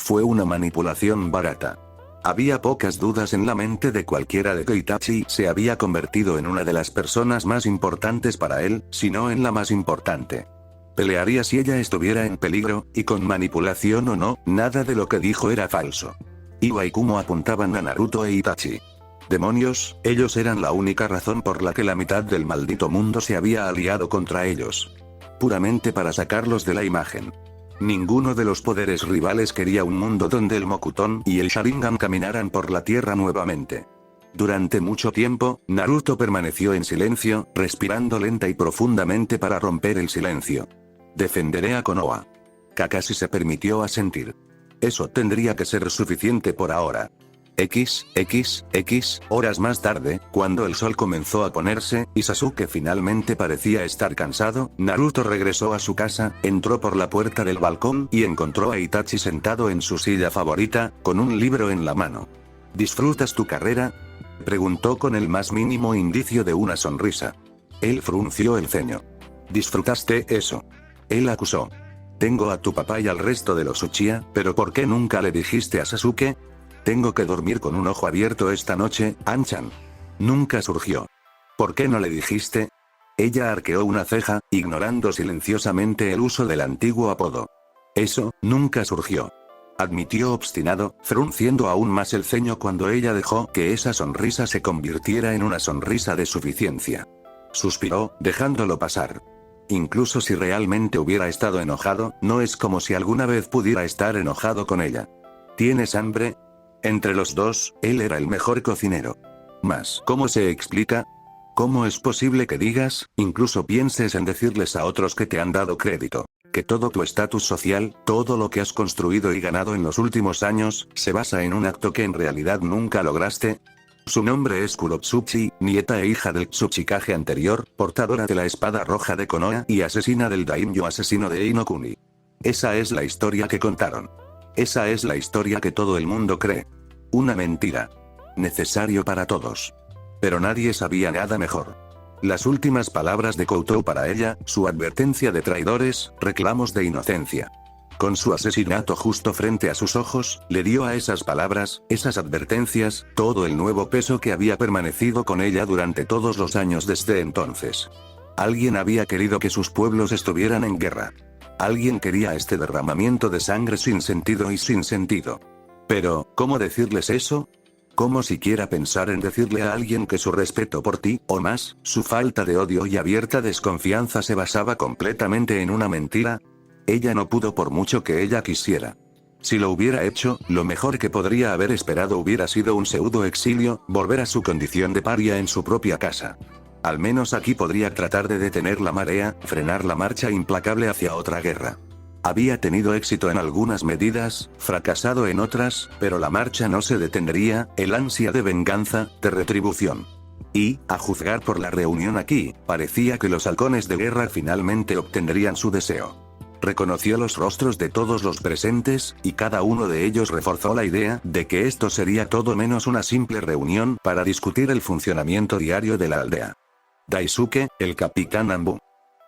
fue una manipulación barata. Había pocas dudas en la mente de cualquiera de que Itachi se había convertido en una de las personas más importantes para él, si no en la más importante. Pelearía si ella estuviera en peligro, y con manipulación o no, nada de lo que dijo era falso. Iwa y Kumo apuntaban a Naruto e Itachi. Demonios, ellos eran la única razón por la que la mitad del maldito mundo se había aliado contra ellos. Puramente para sacarlos de la imagen. Ninguno de los poderes rivales quería un mundo donde el Mokuton y el Sharingan caminaran por la tierra nuevamente. Durante mucho tiempo, Naruto permaneció en silencio, respirando lenta y profundamente para romper el silencio. Defenderé a Konoha. Kakashi se permitió asentir. Eso tendría que ser suficiente por ahora. Horas más tarde, cuando el sol comenzó a ponerse, y Sasuke finalmente parecía estar cansado, Naruto regresó a su casa, entró por la puerta del balcón y encontró a Itachi sentado en su silla favorita, con un libro en la mano. ¿Disfrutas tu carrera?, preguntó con el más mínimo indicio de una sonrisa. Él frunció el ceño. ¿Disfrutaste eso?, él acusó. Tengo a tu papá y al resto de los Uchiha, pero ¿por qué nunca le dijiste a Sasuke? Tengo que dormir con un ojo abierto esta noche, Anchan. Nunca surgió. ¿Por qué no le dijiste? Ella arqueó una ceja, ignorando silenciosamente el uso del antiguo apodo. Eso, nunca surgió. Admitió obstinado, frunciendo aún más el ceño cuando ella dejó que esa sonrisa se convirtiera en una sonrisa de suficiencia. Suspiró, dejándolo pasar. Incluso si realmente hubiera estado enojado, no es como si alguna vez pudiera estar enojado con ella. ¿Tienes hambre? Entre los dos, él era el mejor cocinero. Mas, ¿cómo se explica? ¿Cómo es posible que digas, incluso pienses en decirles a otros que te han dado crédito, que todo tu estatus social, todo lo que has construido y ganado en los últimos años, se basa en un acto que en realidad nunca lograste? Su nombre es Kurotsuchi, nieta e hija del Tsuchikage anterior, portadora de la espada roja de Konoha y asesina del daimyo asesino de Inokuni. Esa es la historia que contaron. Esa es la historia que todo el mundo cree. Una mentira. Necesario para todos. Pero nadie sabía nada mejor. Las últimas palabras de Koutou para ella, su advertencia de traidores, reclamos de inocencia. Con su asesinato justo frente a sus ojos, le dio a esas palabras, esas advertencias, todo el nuevo peso que había permanecido con ella durante todos los años desde entonces. Alguien había querido que sus pueblos estuvieran en guerra. Alguien quería este derramamiento de sangre sin sentido y sin sentido. Pero, ¿cómo decirles eso? ¿Cómo siquiera pensar en decirle a alguien que su respeto por ti, o más, su falta de odio y abierta desconfianza se basaba completamente en una mentira? Ella no pudo por mucho que ella quisiera. Si lo hubiera hecho, lo mejor que podría haber esperado hubiera sido un pseudo exilio, volver a su condición de paria en su propia casa. Al menos aquí podría tratar de detener la marea, frenar la marcha implacable hacia otra guerra. Había tenido éxito en algunas medidas, fracasado en otras, pero la marcha no se detendría, el ansia de venganza, de retribución. Y, a juzgar por la reunión aquí, parecía que los halcones de guerra finalmente obtendrían su deseo. Reconoció los rostros de todos los presentes, y cada uno de ellos reforzó la idea de que esto sería todo menos una simple reunión para discutir el funcionamiento diario de la aldea. Daisuke, el capitán Anbu.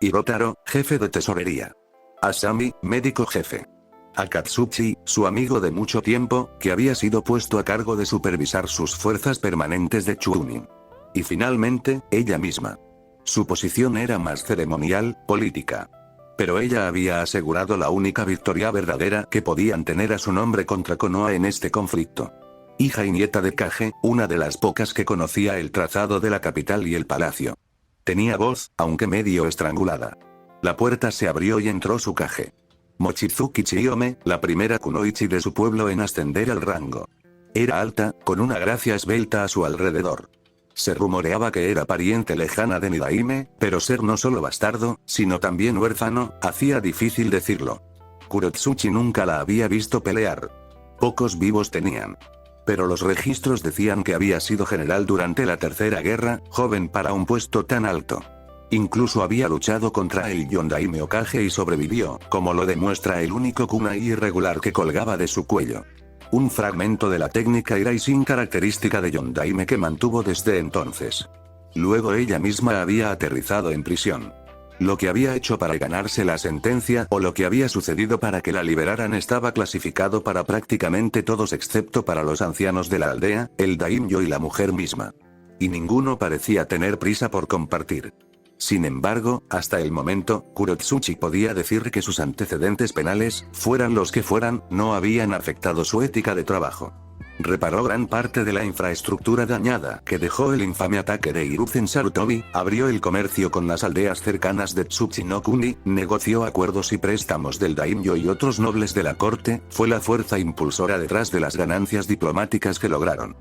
Hirotaro, jefe de tesorería. Asami, médico jefe. Akatsuchi, su amigo de mucho tiempo, que había sido puesto a cargo de supervisar sus fuerzas permanentes de Chunin. Y finalmente, ella misma. Su posición era más ceremonial, política. Pero ella había asegurado la única victoria verdadera que podían tener a su nombre contra Konoha en este conflicto. Hija y nieta de Kage, una de las pocas que conocía el trazado de la capital y el palacio. Tenía voz, aunque medio estrangulada. La puerta se abrió y entró su Kage. Mochizuki Chiyome, la primera kunoichi de su pueblo en ascender al rango. Era alta, con una gracia esbelta a su alrededor. Se rumoreaba que era pariente lejana de Nidaime, pero ser no solo bastardo, sino también huérfano, hacía difícil decirlo. Kurotsuchi nunca la había visto pelear. Pocos vivos tenían. Pero los registros decían que había sido general durante la Tercera Guerra, joven para un puesto tan alto. Incluso había luchado contra el Yondaime Hokage y sobrevivió, como lo demuestra el único kunai irregular que colgaba de su cuello. Un fragmento de la técnica Iraisin característica de Yondaime que mantuvo desde entonces. Luego ella misma había aterrizado en prisión. Lo que había hecho para ganarse la sentencia o lo que había sucedido para que la liberaran estaba clasificado para prácticamente todos excepto para los ancianos de la aldea, el daimyo y la mujer misma. Y ninguno parecía tener prisa por compartir. Sin embargo, hasta el momento, Kurotsuchi podía decir que sus antecedentes penales, fueran los que fueran, no habían afectado su ética de trabajo. Reparó gran parte de la infraestructura dañada que dejó el infame ataque de Hiruzen Sarutobi, abrió el comercio con las aldeas cercanas de Tsuchi-no-Kuni, negoció acuerdos y préstamos del daimyo y otros nobles de la corte, fue la fuerza impulsora detrás de las ganancias diplomáticas que lograron.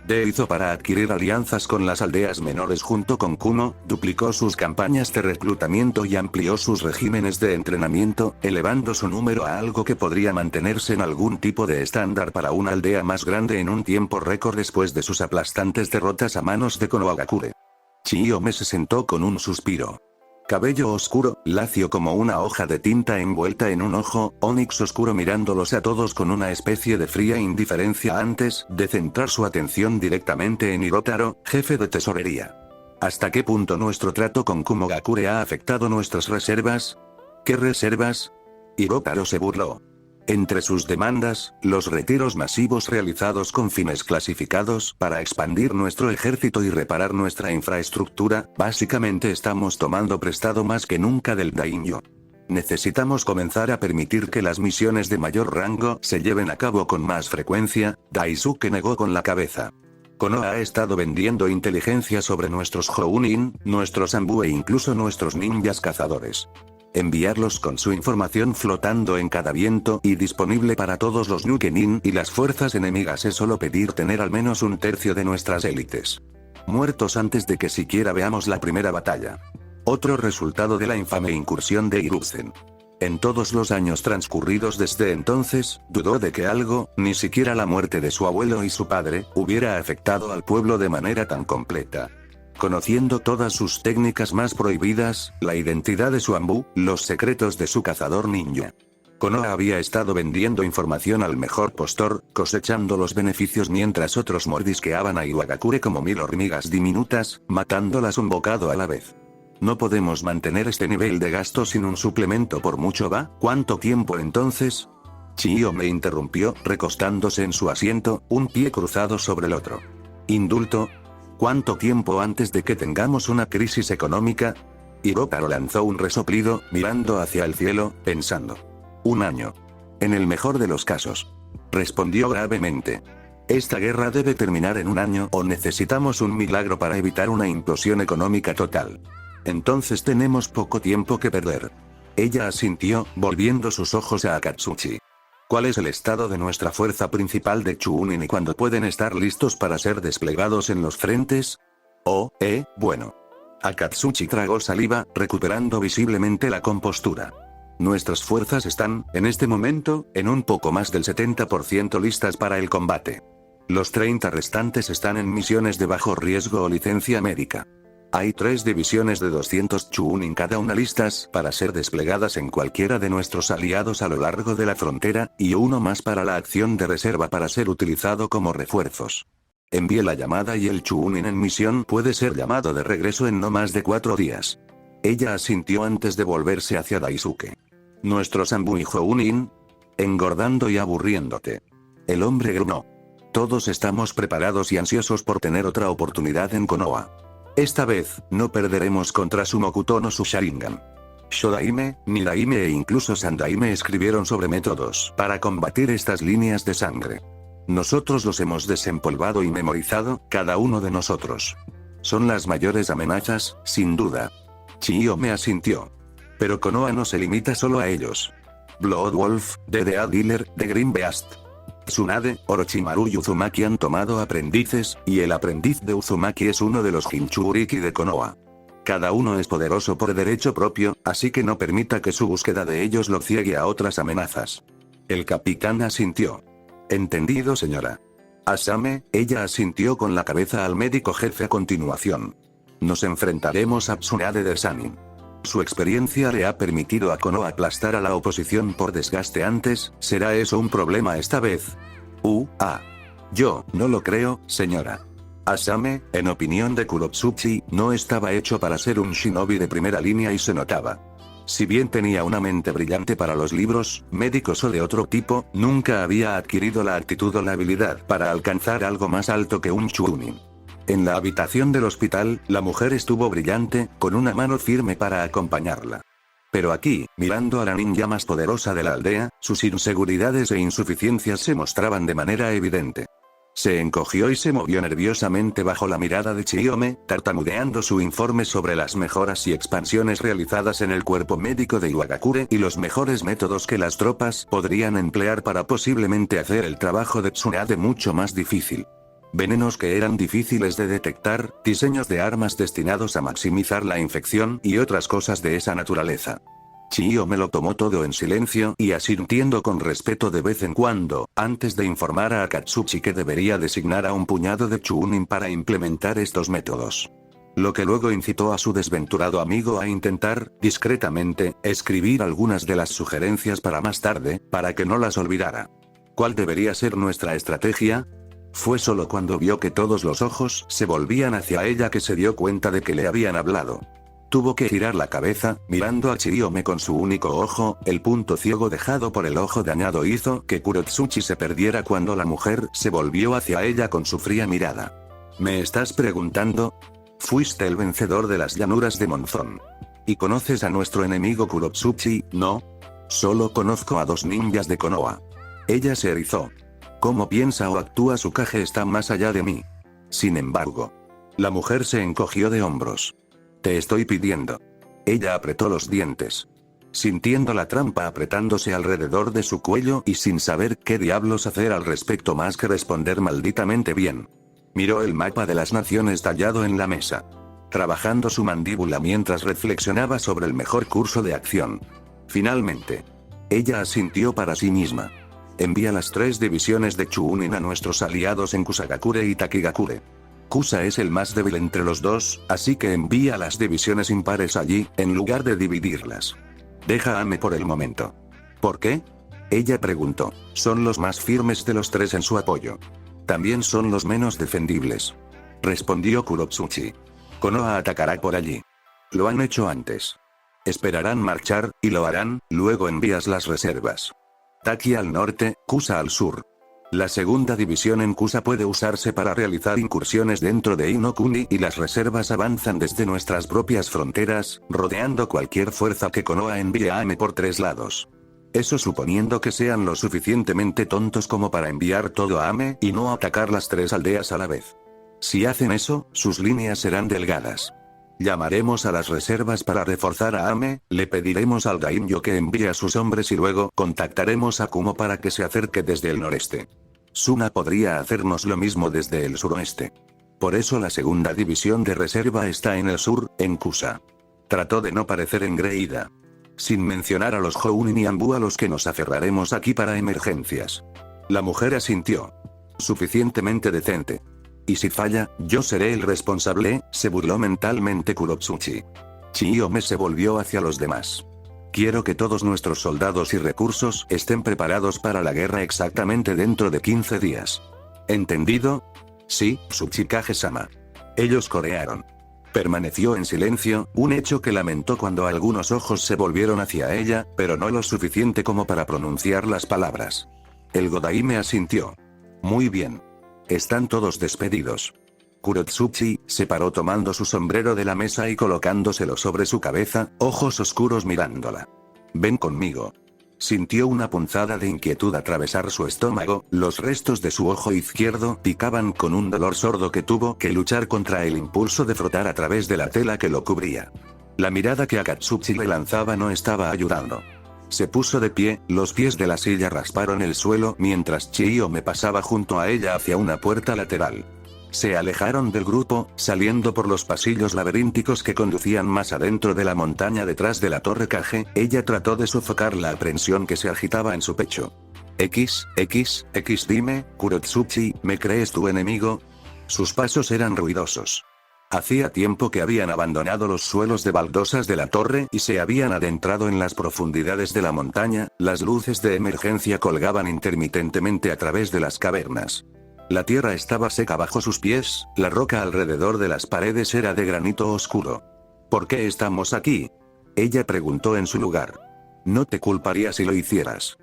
Hizo para adquirir alianzas con las aldeas menores junto con Kumo, duplicó sus campañas de reclutamiento y amplió sus regímenes de entrenamiento, elevando su número a algo que podría mantenerse en algún tipo de estándar para una aldea más grande en un tiempo récord después de sus aplastantes derrotas a manos de Konohagakure. Chiyome se sentó con un suspiro. Cabello oscuro, lacio como una hoja de tinta envuelta en un ojo, onix oscuro mirándolos a todos con una especie de fría indiferencia antes de centrar su atención directamente en Hirotaro, jefe de tesorería. ¿Hasta qué punto nuestro trato con Kumogakure ha afectado nuestras reservas? ¿Qué reservas? Hirotaro se burló. Entre sus demandas, los retiros masivos realizados con fines clasificados para expandir nuestro ejército y reparar nuestra infraestructura, básicamente estamos tomando prestado más que nunca del daimyo. Necesitamos comenzar a permitir que las misiones de mayor rango se lleven a cabo con más frecuencia. Daisuke negó con la cabeza. Konoha ha estado vendiendo inteligencia sobre nuestros Jounin, nuestros Anbu e incluso nuestros ninjas cazadores. Enviarlos con su información flotando en cada viento y disponible para todos los Nukenin y las fuerzas enemigas es solo pedir tener al menos un tercio de nuestras élites muertos antes de que siquiera veamos la primera batalla. Otro resultado de la infame incursión de Hiruzen. En todos los años transcurridos desde entonces, dudó de que algo, ni siquiera la muerte de su abuelo y su padre, hubiera afectado al pueblo de manera tan completa. Conociendo todas sus técnicas más prohibidas, la identidad de su Anbu, los secretos de su cazador ninja. Konoha había estado vendiendo información al mejor postor, cosechando los beneficios mientras otros mordisqueaban a Iwagakure como 1000 hormigas diminutas, matándolas un bocado a la vez. No podemos mantener este nivel de gasto sin un suplemento por mucho va. ¿Cuánto tiempo entonces? Chiyo me interrumpió, recostándose en su asiento, un pie cruzado sobre el otro. ¿Indulto? ¿Cuánto tiempo antes de que tengamos una crisis económica? Hirotaro lanzó un resoplido, mirando hacia el cielo, pensando. 1 año. En el mejor de los casos. Respondió gravemente. Esta guerra debe terminar en 1 año o necesitamos un milagro para evitar una implosión económica total. Entonces tenemos poco tiempo que perder. Ella asintió, volviendo sus ojos a Akatsuchi. ¿Cuál es el estado de nuestra fuerza principal de Chunin y cuándo pueden estar listos para ser desplegados en los frentes? Bueno. Akatsuchi tragó saliva, recuperando visiblemente la compostura. Nuestras fuerzas están, en este momento, en un poco más del 70% listas para el combate. Los 30 restantes están en misiones de bajo riesgo o licencia médica. Hay 3 divisiones de 200 Chunin cada una listas para ser desplegadas en cualquiera de nuestros aliados a lo largo de la frontera, y 1 más para la acción de reserva para ser utilizado como refuerzos. Envíe la llamada y el Chunin en misión puede ser llamado de regreso en no más de 4 días. Ella asintió antes de volverse hacia Daisuke. Nuestros Anbu y Jounin. Engordando y aburriéndote. El hombre gruñó. Todos estamos preparados y ansiosos por tener otra oportunidad en Konoha. Esta vez, no perderemos contra Sumokuto no su Sharingan. Shodaime, Nidaime e incluso Sandaime escribieron sobre métodos para combatir estas líneas de sangre. Nosotros los hemos desempolvado y memorizado, cada uno de nosotros. Son las mayores amenazas, sin duda. Chiyo me asintió. Pero Konoha no se limita solo a ellos. Blood Wolf, DDA Dealer, The Green Beast. Tsunade, Orochimaru y Uzumaki han tomado aprendices, y el aprendiz de Uzumaki es uno de los Jinchuriki de Konoha. Cada uno es poderoso por derecho propio, así que no permita que su búsqueda de ellos lo ciegue a otras amenazas. El capitán asintió. Entendido, señora. Asame, ella asintió con la cabeza al médico jefe a continuación. Nos enfrentaremos a Tsunade de Sanin. Su experiencia le ha permitido a Konoha aplastar a la oposición por desgaste antes. ¿Será eso un problema esta vez? Yo no lo creo, señora. Asame, en opinión de Kurotsuchi, no estaba hecho para ser un shinobi de primera línea y se notaba. Si bien tenía una mente brillante para los libros, médicos o de otro tipo, nunca había adquirido la actitud o la habilidad para alcanzar algo más alto que un chunin. En la habitación del hospital, la mujer estuvo brillante, con una mano firme para acompañarla. Pero aquí, mirando a la ninja más poderosa de la aldea, sus inseguridades e insuficiencias se mostraban de manera evidente. Se encogió y se movió nerviosamente bajo la mirada de Chiyome, tartamudeando su informe sobre las mejoras y expansiones realizadas en el cuerpo médico de Iwagakure y los mejores métodos que las tropas podrían emplear para posiblemente hacer el trabajo de Tsunade mucho más difícil. Venenos que eran difíciles de detectar, diseños de armas destinados a maximizar la infección y otras cosas de esa naturaleza. Chiyome lo tomó todo en silencio y asintiendo con respeto de vez en cuando, antes de informar a Akatsuchi que debería designar a un puñado de chunin para implementar estos métodos. Lo que luego incitó a su desventurado amigo a intentar, discretamente, escribir algunas de las sugerencias para más tarde, para que no las olvidara. ¿Cuál debería ser nuestra estrategia? Fue solo cuando vio que todos los ojos se volvían hacia ella que se dio cuenta de que le habían hablado. Tuvo que girar la cabeza, mirando a Chiyome con su único ojo, el punto ciego dejado por el ojo dañado hizo que Kurotsuchi se perdiera cuando la mujer se volvió hacia ella con su fría mirada. ¿Me estás preguntando? Fuiste el vencedor de las llanuras de Monzón. ¿Y conoces a nuestro enemigo Kurotsuchi, no? Solo conozco a 2 ninjas de Konoha. Ella se erizó. Cómo piensa o actúa Tsukage está más allá de mí. Sin embargo, la mujer se encogió de hombros. Te estoy pidiendo. Ella apretó los dientes. Sintiendo la trampa apretándose alrededor de su cuello y sin saber qué diablos hacer al respecto más que responder malditamente bien. Miró el mapa de las naciones tallado en la mesa. Trabajando su mandíbula mientras reflexionaba sobre el mejor curso de acción. Finalmente, ella asintió para sí misma. Envía las 3 divisiones de Chunin a nuestros aliados en Kusagakure y Takigakure. Kusa es el más débil entre los dos, así que envía las divisiones impares allí, en lugar de dividirlas. Deja a Ame por el momento. ¿Por qué? Ella preguntó. Son los más firmes de los 3 en su apoyo. También son los menos defendibles. Respondió Kurotsuchi. Konoha atacará por allí. Lo han hecho antes. Esperarán marchar, y lo harán, luego envías las reservas. Taki al norte, Kusa al sur. La segunda división en Kusa puede usarse para realizar incursiones dentro de Inokuni y las reservas avanzan desde nuestras propias fronteras, rodeando cualquier fuerza que Konoha envíe a Ame por 3 lados. Eso suponiendo que sean lo suficientemente tontos como para enviar todo a Ame y no atacar las 3 aldeas a la vez. Si hacen eso, sus líneas serán delgadas. Llamaremos a las reservas para reforzar a Ame, le pediremos al Daimyo que envíe a sus hombres y luego contactaremos a Kumo para que se acerque desde el noreste. Suna podría hacernos lo mismo desde el suroeste. Por eso la segunda división de reserva está en el sur, en Kusa. Trató de no parecer engreída. Sin mencionar a los Jounin y Anbu a los que nos aferraremos aquí para emergencias. La mujer asintió. Suficientemente decente. Y si falla, yo seré el responsable, se burló mentalmente Kurotsuchi. Chiyome se volvió hacia los demás. Quiero que todos nuestros soldados y recursos estén preparados para la guerra exactamente dentro de 15 días. ¿Entendido? Sí, Tsuchikage-sama. Ellos corearon. Permaneció en silencio, un hecho que lamentó cuando algunos ojos se volvieron hacia ella, pero no lo suficiente como para pronunciar las palabras. El Godaime asintió. Muy bien. Están todos despedidos. Kurotsuchi se paró tomando su sombrero de la mesa y colocándoselo sobre su cabeza, ojos oscuros mirándola. Ven conmigo. Sintió una punzada de inquietud atravesar su estómago, los restos de su ojo izquierdo picaban con un dolor sordo que tuvo que luchar contra el impulso de frotar a través de la tela que lo cubría. La mirada que Akatsuchi le lanzaba no estaba ayudando. Se puso de pie, los pies de la silla rasparon el suelo mientras Chiyome pasaba junto a ella hacia una puerta lateral. Se alejaron del grupo, saliendo por los pasillos laberínticos que conducían más adentro de la montaña detrás de la torre Kage. Ella trató de sofocar la aprensión que se agitaba en su pecho. Dime, Kurotsuchi, ¿me crees tu enemigo? Sus pasos eran ruidosos. Hacía tiempo que habían abandonado los suelos de baldosas de la torre y se habían adentrado en las profundidades de la montaña, las luces de emergencia colgaban intermitentemente a través de las cavernas. La tierra estaba seca bajo sus pies, la roca alrededor de las paredes era de granito oscuro. ¿Por qué estamos aquí? Ella preguntó en su lugar. No te culparía si lo hicieras.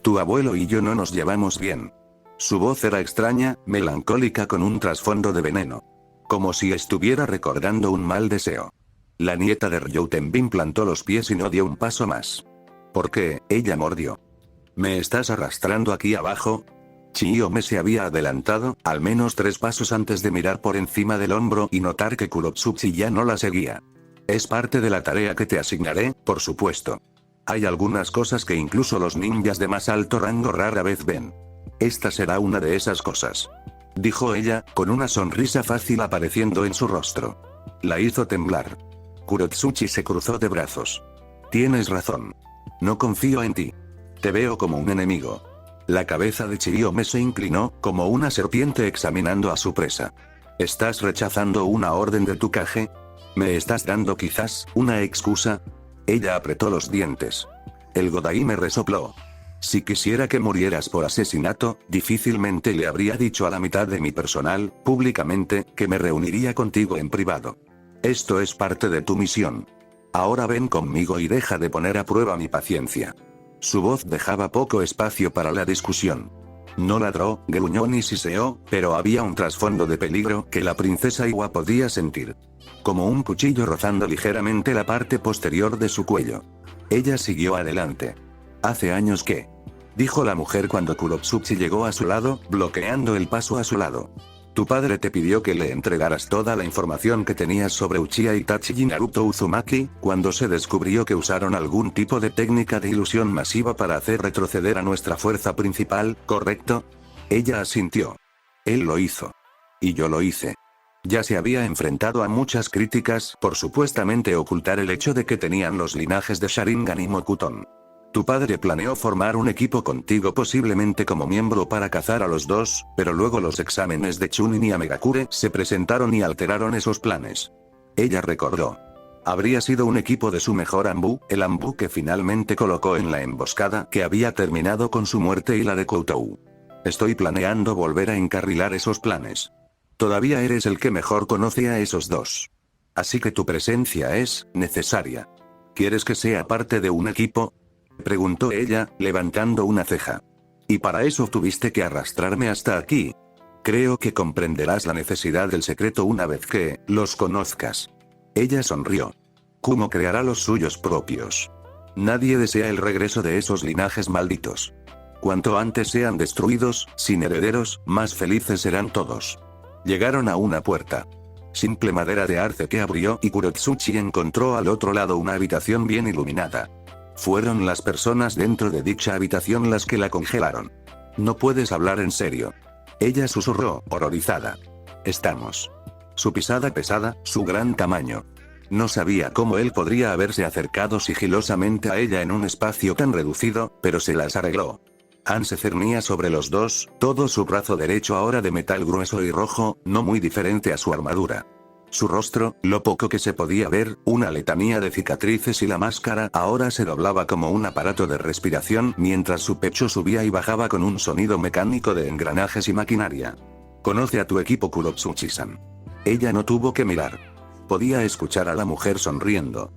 Tu abuelo y yo no nos llevamos bien. Su voz era extraña, melancólica con un trasfondo de veneno. Como si estuviera recordando un mal deseo. La nieta de Ryutenbin plantó los pies y no dio un paso más. ¿Por qué? Ella mordió. ¿Me estás arrastrando aquí abajo? Chiyo-me se había adelantado, al menos 3 pasos antes de mirar por encima del hombro y notar que Kurotsuchi ya no la seguía. Es parte de la tarea que te asignaré, por supuesto. Hay algunas cosas que incluso los ninjas de más alto rango rara vez ven. Esta será una de esas cosas. Dijo ella, con una sonrisa fácil apareciendo en su rostro. La hizo temblar. Kurotsuchi se cruzó de brazos. Tienes razón. No confío en ti. Te veo como un enemigo. La cabeza de Chiyo-me se inclinó, como una serpiente examinando a su presa. ¿Estás rechazando una orden de tu Kage? ¿Me estás dando quizás una excusa? Ella apretó los dientes. El Godai me resopló. Si quisiera que murieras por asesinato, difícilmente le habría dicho a la mitad de mi personal, públicamente, que me reuniría contigo en privado. Esto es parte de tu misión. Ahora ven conmigo y deja de poner a prueba mi paciencia. Su voz dejaba poco espacio para la discusión. No ladró, gruñó ni siseó, pero había un trasfondo de peligro que la princesa Iwa podía sentir. Como un cuchillo rozando ligeramente la parte posterior de su cuello. Ella siguió adelante. Hace años que... dijo la mujer cuando Kurotsuchi llegó a su lado, bloqueando el paso a su lado. Tu padre te pidió que le entregaras toda la información que tenías sobre Uchiha Itachi y Naruto Uzumaki, cuando se descubrió que usaron algún tipo de técnica de ilusión masiva para hacer retroceder a nuestra fuerza principal, ¿correcto? Ella asintió. Él lo hizo. Y yo lo hice. Ya se había enfrentado a muchas críticas por supuestamente ocultar el hecho de que tenían los linajes de Sharingan y Mokuton. Tu padre planeó formar un equipo contigo posiblemente como miembro para cazar a los dos, pero luego los exámenes de Chunin y Amegakure se presentaron y alteraron esos planes. Ella recordó. Habría sido un equipo de su mejor Anbu, el Anbu que finalmente colocó en la emboscada que había terminado con su muerte y la de Koutou. Estoy planeando volver a encarrilar esos planes. Todavía eres el que mejor conoce a esos dos. Así que tu presencia es necesaria. ¿Quieres que sea parte de un equipo? Preguntó ella, levantando una ceja. ¿Y para eso tuviste que arrastrarme hasta aquí? Creo que comprenderás la necesidad del secreto una vez que los conozcas. Ella sonrió. Kumo creará los suyos propios. Nadie desea el regreso de esos linajes malditos. Cuanto antes sean destruidos, sin herederos, más felices serán todos. Llegaron a una puerta. Simple madera de arce que abrió y Kurotsuchi encontró al otro lado una habitación bien iluminada. Fueron las personas dentro de dicha habitación las que la congelaron. No puedes hablar en serio. Ella susurró, horrorizada. Estamos. Su pisada pesada, su gran tamaño. No sabía cómo él podría haberse acercado sigilosamente a ella en un espacio tan reducido, pero se las arregló. Ann se cernía sobre los dos, todo su brazo derecho ahora de metal grueso y rojo, no muy diferente a su armadura. Su rostro, lo poco que se podía ver, una letanía de cicatrices y la máscara ahora se doblaba como un aparato de respiración mientras su pecho subía y bajaba con un sonido mecánico de engranajes y maquinaria. Conoce a tu equipo Kurotsuchi-san. Ella no tuvo que mirar. Podía escuchar a la mujer sonriendo.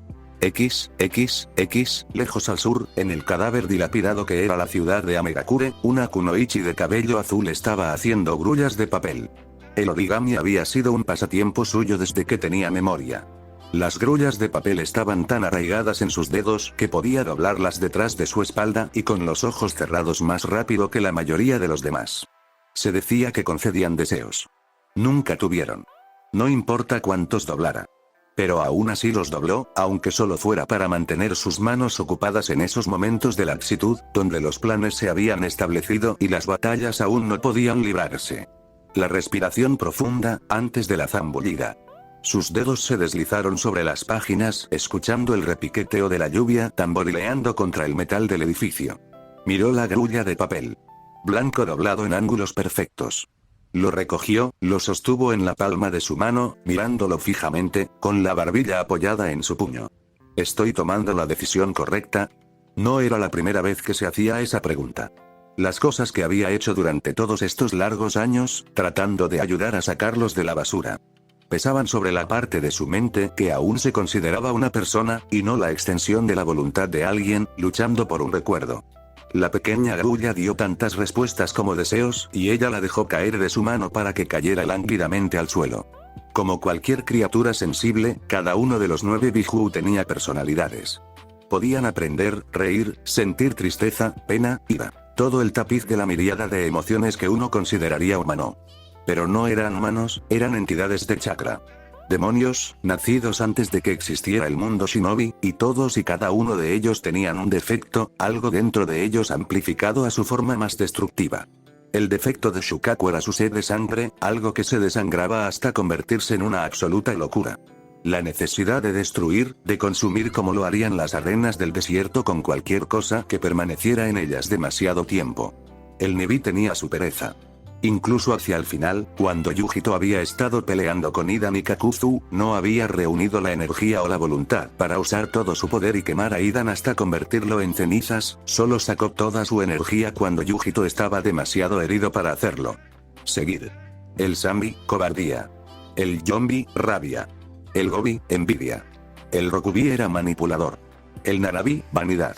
Lejos al sur, en el cadáver dilapidado que era la ciudad de Amegakure, una kunoichi de cabello azul estaba haciendo grullas de papel. El origami había sido un pasatiempo suyo desde que tenía memoria. Las grullas de papel estaban tan arraigadas en sus dedos que podía doblarlas detrás de su espalda y con los ojos cerrados más rápido que la mayoría de los demás. Se decía que concedían deseos. Nunca tuvieron. No importa cuántos doblara. Pero aún así los dobló, aunque solo fuera para mantener sus manos ocupadas en esos momentos de laxitud, donde los planes se habían establecido y las batallas aún no podían librarse. La respiración profunda, antes de la zambullida. Sus dedos se deslizaron sobre las páginas, escuchando el repiqueteo de la lluvia tamborileando contra el metal del edificio. Miró la grulla de papel. Blanco doblado en ángulos perfectos. Lo recogió, lo sostuvo en la palma de su mano, mirándolo fijamente, con la barbilla apoyada en su puño. ¿Estoy tomando la decisión correcta? No era la primera vez que se hacía esa pregunta. Las cosas que había hecho durante todos estos largos años, tratando de ayudar a sacarlos de la basura. Pesaban sobre la parte de su mente que aún se consideraba una persona, y no la extensión de la voluntad de alguien, luchando por un recuerdo. La pequeña grulla dio tantas respuestas como deseos, y ella la dejó caer de su mano para que cayera lánguidamente al suelo. Como cualquier criatura sensible, cada uno de los 9 Biju tenía personalidades. Podían aprender, reír, sentir tristeza, pena, ira. Todo el tapiz de la miríada de emociones que uno consideraría humano. Pero no eran humanos, eran entidades de chakra. Demonios, nacidos antes de que existiera el mundo shinobi, y todos y cada uno de ellos tenían un defecto, algo dentro de ellos amplificado a su forma más destructiva. El defecto de Shukaku era su sed de sangre, algo que se desangraba hasta convertirse en una absoluta locura. La necesidad de destruir, de consumir como lo harían las arenas del desierto con cualquier cosa que permaneciera en ellas demasiado tiempo. El Nebi tenía su pereza. Incluso hacia el final, cuando Yujito había estado peleando con Idan y Kakuzu, no había reunido la energía o la voluntad para usar todo su poder y quemar a Idan hasta convertirlo en cenizas, solo sacó toda su energía cuando Yujito estaba demasiado herido para hacerlo. Seguir. El Sambi, cobardía. El Yombi, rabia. El Gobi, envidia. El Rokubi era manipulador. El Narabi, vanidad.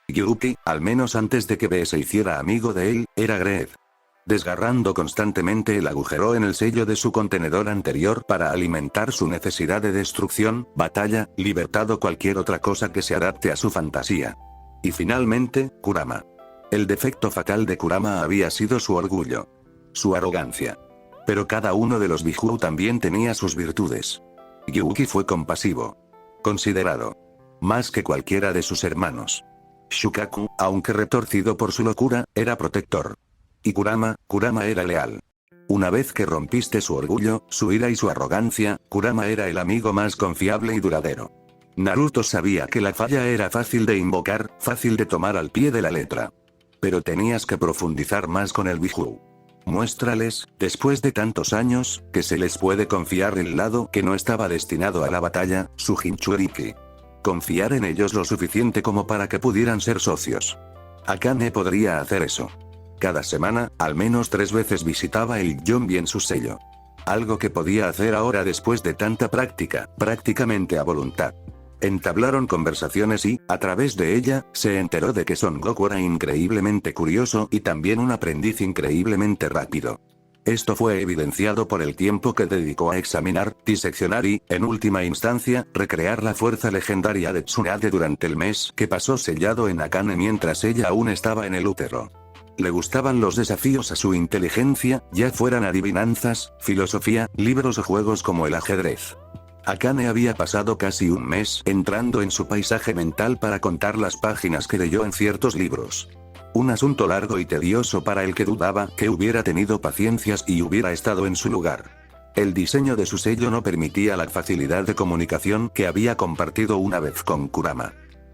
Yuki, al menos antes de que B se hiciera amigo de él, era Greed. Desgarrando constantemente el agujero en el sello de su contenedor anterior para alimentar su necesidad de destrucción, batalla, libertad o cualquier otra cosa que se adapte a su fantasía. Y finalmente, Kurama. El defecto fatal de Kurama había sido su orgullo. Su arrogancia. Pero cada uno de los Biju también tenía sus virtudes. Yuki fue compasivo. Considerado. Más que cualquiera de sus hermanos. Shukaku, aunque retorcido por su locura, era protector. Y Kurama era leal. Una vez que rompiste su orgullo, su ira y su arrogancia, Kurama era el amigo más confiable y duradero. Naruto sabía que la falla era fácil de invocar, fácil de tomar al pie de la letra. Pero tenías que profundizar más con el Biju. Muéstrales, después de tantos años, que se les puede confiar el lado que no estaba destinado a la batalla, su Jinchuriki. Confiar en ellos lo suficiente como para que pudieran ser socios. Akane podría hacer eso. Cada semana, al menos 3 veces visitaba el Yombi en su sello. Algo que podía hacer ahora después de tanta práctica, prácticamente a voluntad. Entablaron conversaciones y, a través de ella, se enteró de que Son Goku era increíblemente curioso y también un aprendiz increíblemente rápido. Esto fue evidenciado por el tiempo que dedicó a examinar, diseccionar y, en última instancia, recrear la fuerza legendaria de Tsunade durante el mes que pasó sellado en Akane mientras ella aún estaba en el útero. Le gustaban los desafíos a su inteligencia, ya fueran adivinanzas, filosofía, libros o juegos como el ajedrez. Akane había pasado casi un mes entrando en su paisaje mental para contar las páginas que leyó en ciertos libros. Un asunto largo y tedioso para el que dudaba que hubiera tenido paciencias y hubiera estado en su lugar. El diseño de su sello no permitía la facilidad de comunicación que había compartido una vez con Kurama.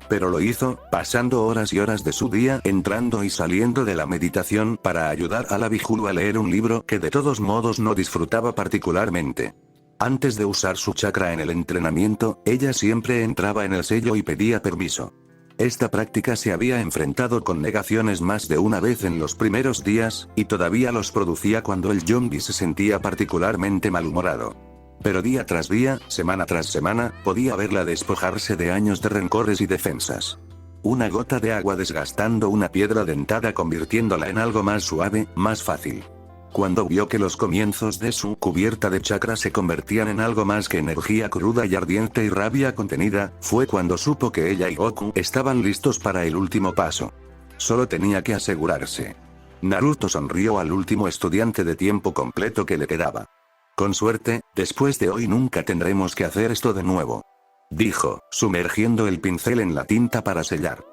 Pero lo hizo, pasando horas y horas de su día entrando y saliendo de la meditación para ayudar a la Biju a leer un libro que de todos modos no disfrutaba particularmente. Antes de usar su chakra en el entrenamiento, ella siempre entraba en el sello y pedía permiso. Esta práctica se había enfrentado con negaciones más de una vez en los primeros días, y todavía los producía cuando el Yombi se sentía particularmente malhumorado. Pero día tras día, semana tras semana, podía verla despojarse de años de rencores y defensas. Una gota de agua desgastando una piedra dentada convirtiéndola en algo más suave, más fácil. Cuando vio que los comienzos de su cubierta de chakra se convertían en algo más que energía cruda y ardiente y rabia contenida, fue cuando supo que ella y Goku estaban listos para el último paso. Solo tenía que asegurarse. Naruto sonrió al último estudiante de tiempo completo que le quedaba. Con suerte, después de hoy nunca tendremos que hacer esto de nuevo. Dijo, sumergiendo el pincel en la tinta para sellar.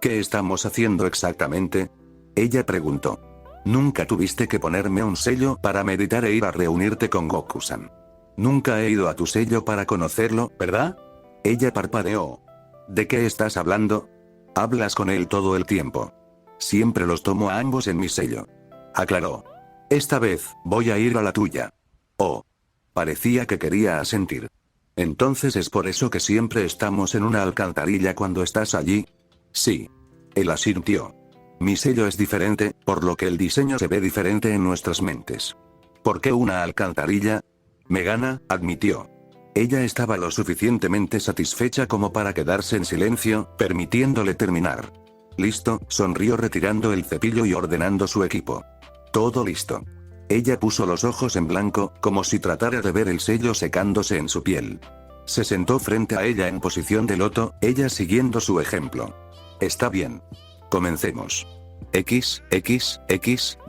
¿Qué estamos haciendo exactamente? Ella preguntó. Nunca tuviste que ponerme un sello para meditar e ir a reunirte con Goku-san. Nunca he ido a tu sello para conocerlo, ¿verdad? Ella parpadeó. ¿De qué estás hablando? Hablas con él todo el tiempo. Siempre los tomo a ambos en mi sello. Aclaró. Esta vez, voy a ir a la tuya. Oh. Parecía que quería asentir. Entonces es por eso que siempre estamos en una alcantarilla cuando estás allí. Sí. Él asintió. Mi sello es diferente, por lo que el diseño se ve diferente en nuestras mentes. ¿Por qué una alcantarilla? Megana, admitió. Ella estaba lo suficientemente satisfecha como para quedarse en silencio, permitiéndole terminar. Listo, sonrió retirando el cepillo y ordenando su equipo. Todo listo. Ella puso los ojos en blanco, como si tratara de ver el sello secándose en su piel. Se sentó frente a ella en posición de loto, ella siguiendo su ejemplo. Está bien. Comencemos.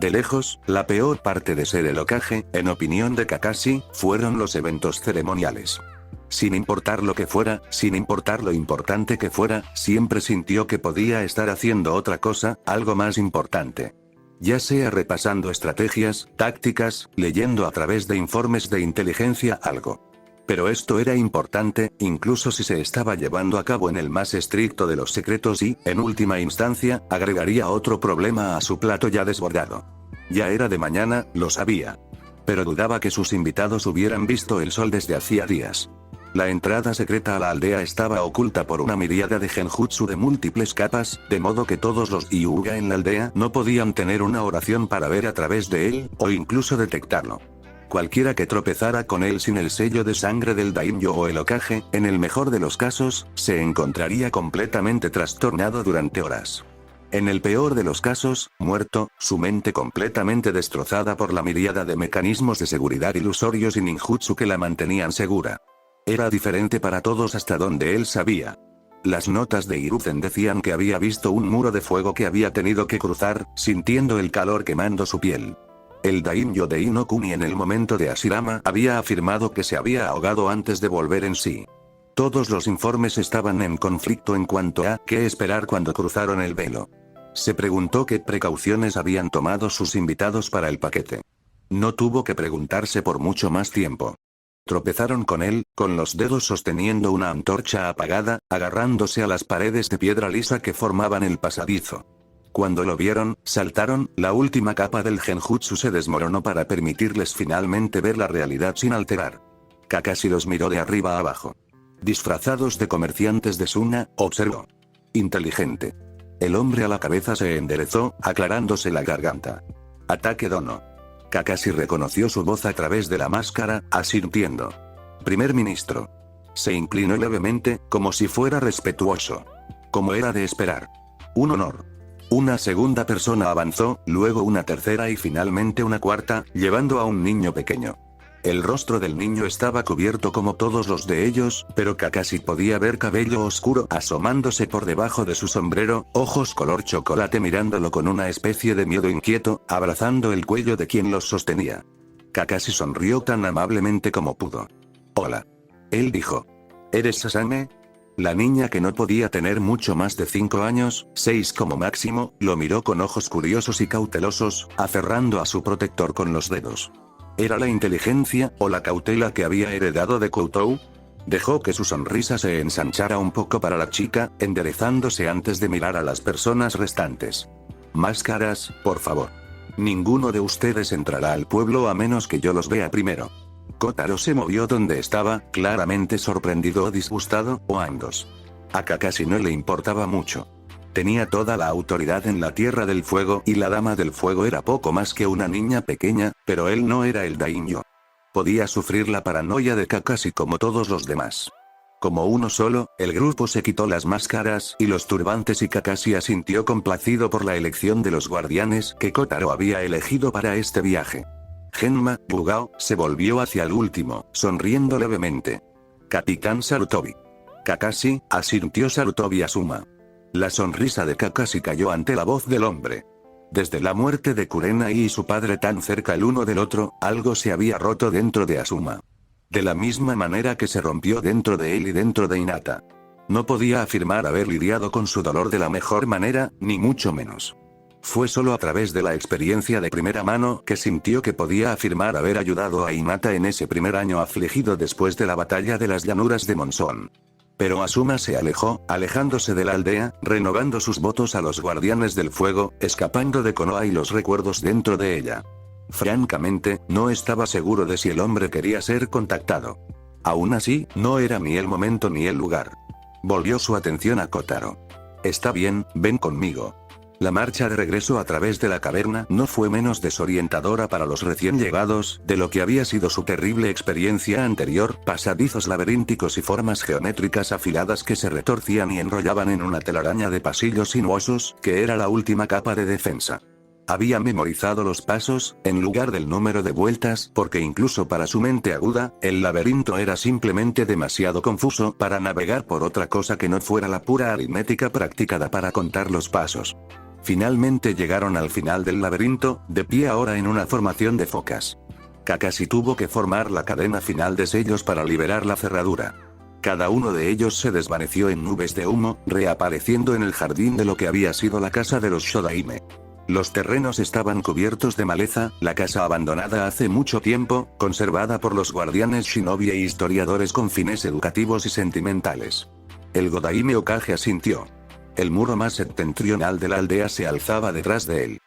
De lejos, la peor parte de ser el Hokage, en opinión de Kakashi, fueron los eventos ceremoniales. Sin importar lo que fuera, sin importar lo importante que fuera, siempre sintió que podía estar haciendo otra cosa, algo más importante. Ya sea repasando estrategias, tácticas, leyendo a través de informes de inteligencia algo. Pero esto era importante, incluso si se estaba llevando a cabo en el más estricto de los secretos y, en última instancia, agregaría otro problema a su plato ya desbordado. Ya era de mañana, lo sabía. Pero dudaba que sus invitados hubieran visto el sol desde hacía días. La entrada secreta a la aldea estaba oculta por una miríada de genjutsu de múltiples capas, de modo que todos los Hyuga en la aldea no podían tener una oración para ver a través de él, o incluso detectarlo. Cualquiera que tropezara con él sin el sello de sangre del daimyo o el Hokage, en el mejor de los casos, se encontraría completamente trastornado durante horas. En el peor de los casos, muerto, su mente completamente destrozada por la miríada de mecanismos de seguridad ilusorios y ninjutsu que la mantenían segura. Era diferente para todos hasta donde él sabía. Las notas de Hiruzen decían que había visto un muro de fuego que había tenido que cruzar, sintiendo el calor quemando su piel. El daimyo de Inokuni en el momento de Ashirama había afirmado que se había ahogado antes de volver en sí. Todos los informes estaban en conflicto en cuanto a qué esperar cuando cruzaron el velo. Se preguntó qué precauciones habían tomado sus invitados para el paquete. No tuvo que preguntarse por mucho más tiempo. Tropezaron con él, con los dedos sosteniendo una antorcha apagada, agarrándose a las paredes de piedra lisa que formaban el pasadizo. Cuando lo vieron, saltaron, la última capa del genjutsu se desmoronó para permitirles finalmente ver la realidad sin alterar. Kakashi los miró de arriba a abajo. Disfrazados de comerciantes de Suna, observó. Inteligente. El hombre a la cabeza se enderezó, aclarándose la garganta. Ataque Dono. Kakashi reconoció su voz a través de la máscara, asintiendo. Primer ministro. Se inclinó levemente, como si fuera respetuoso. Como era de esperar. Un honor. Una segunda persona avanzó, luego una tercera y finalmente una cuarta, llevando a un niño pequeño. El rostro del niño estaba cubierto como todos los de ellos, pero Kakashi podía ver cabello oscuro asomándose por debajo de su sombrero, ojos color chocolate mirándolo con una especie de miedo inquieto, abrazando el cuello de quien los sostenía. Kakashi sonrió tan amablemente como pudo. Hola. Él dijo. ¿Eres Sasame? La niña, que no podía tener mucho más de 5 años, 6 como máximo, lo miró con ojos curiosos y cautelosos, aferrando a su protector con los dedos. ¿Era la inteligencia, o la cautela que había heredado de Koutou? Dejó que su sonrisa se ensanchara un poco para la chica, enderezándose antes de mirar a las personas restantes. Máscaras, por favor. Ninguno de ustedes entrará al pueblo a menos que yo los vea primero. Kotaro se movió donde estaba, claramente sorprendido o disgustado, o ambos. A Kakashi no le importaba mucho. Tenía toda la autoridad en la Tierra del Fuego y la Dama del Fuego era poco más que una niña pequeña, pero él no era el daimyo. Podía sufrir la paranoia de Kakashi como todos los demás. Como uno solo, el grupo se quitó las máscaras y los turbantes y Kakashi asintió complacido por la elección de los guardianes que Kotaro había elegido para este viaje. Genma, Bugao, se volvió hacia el último, sonriendo levemente. Capitán Sarutobi. Kakashi, asintió Sarutobi Asuma. La sonrisa de Kakashi cayó ante la voz del hombre. Desde la muerte de Kurenai y su padre tan cerca el uno del otro, algo se había roto dentro de Asuma. De la misma manera que se rompió dentro de él y dentro de Hinata. No podía afirmar haber lidiado con su dolor de la mejor manera, ni mucho menos. Fue solo a través de la experiencia de primera mano que sintió que podía afirmar haber ayudado a Hinata en ese primer año afligido después de la batalla de las llanuras de Monzón. Pero Asuma se alejó, alejándose de la aldea, renovando sus votos a los guardianes del fuego, escapando de Konoha y los recuerdos dentro de ella. Francamente, no estaba seguro de si el hombre quería ser contactado. Aún así, no era ni el momento ni el lugar. Volvió su atención a Kotaro. Está bien, ven conmigo. La marcha de regreso a través de la caverna no fue menos desorientadora para los recién llegados de lo que había sido su terrible experiencia anterior, pasadizos laberínticos y formas geométricas afiladas que se retorcían y enrollaban en una telaraña de pasillos sinuosos, que era la última capa de defensa. Había memorizado los pasos, en lugar del número de vueltas, porque incluso para su mente aguda, el laberinto era simplemente demasiado confuso para navegar por otra cosa que no fuera la pura aritmética practicada para contar los pasos. Finalmente llegaron al final del laberinto, de pie ahora en una formación de focas. Kakashi tuvo que formar la cadena final de sellos para liberar la cerradura. Cada uno de ellos se desvaneció en nubes de humo, reapareciendo en el jardín de lo que había sido la casa de los Shodaime. Los terrenos estaban cubiertos de maleza, la casa abandonada hace mucho tiempo, conservada por los guardianes shinobi e historiadores con fines educativos y sentimentales. El Godaime Hokage asintió. El muro más septentrional de la aldea se alzaba detrás de él.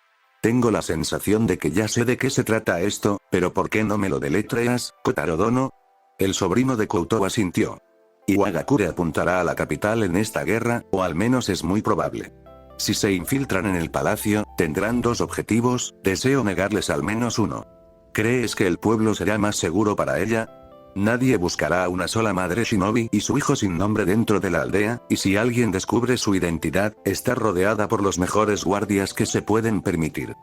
Tengo la sensación de que ya sé de qué se trata esto, pero ¿por qué no me lo deletreas, Kotaro Dono? El sobrino de Koutou asintió. Iwagakure apuntará a la capital en esta guerra, o al menos es muy probable. Si se infiltran en el palacio, tendrán dos objetivos, deseo negarles al menos uno. ¿Crees que el pueblo será más seguro para ella? Nadie buscará a una sola madre shinobi y su hijo sin nombre dentro de la aldea, y si alguien descubre su identidad, está rodeada por los mejores guardias que se pueden permitir.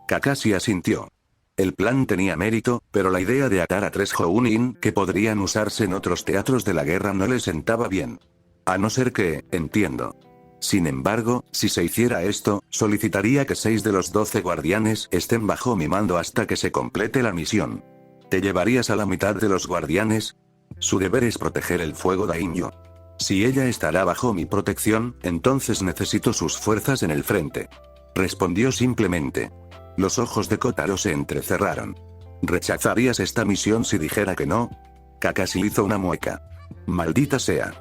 Kakashi asintió. El plan tenía mérito, pero la idea de atar a 3 Jounin que podrían usarse en otros teatros de la guerra no le sentaba bien. A no ser que, entiendo. Sin embargo, si se hiciera esto, solicitaría que 6 de los 12 guardianes estén bajo mi mando hasta que se complete la misión. ¿Te llevarías a la mitad de los guardianes? Su deber es proteger el fuego daimyo. Si ella estará bajo mi protección, entonces necesito sus fuerzas en el frente. Respondió simplemente. Los ojos de Kotaro se entrecerraron. ¿Rechazarías esta misión si dijera que no? Kakashi hizo una mueca. Maldita sea.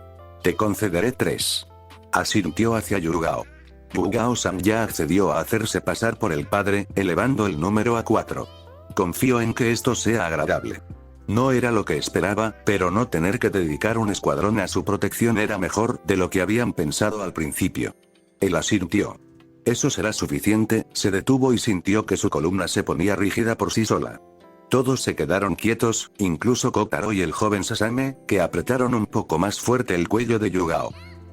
Te concederé 3. Asintió hacia Yugao. Yugao-san ya accedió a hacerse pasar por el padre, elevando el número a 4. Confío en que esto sea agradable. No era lo que esperaba, pero no tener que dedicar un escuadrón a su protección era mejor de lo que habían pensado al principio. Él asintió. Eso será suficiente, se detuvo y sintió que su columna se ponía rígida por sí sola. Todos se quedaron quietos, incluso Kotaro y el joven Sasame, que apretaron un poco más fuerte el cuello de Yugao.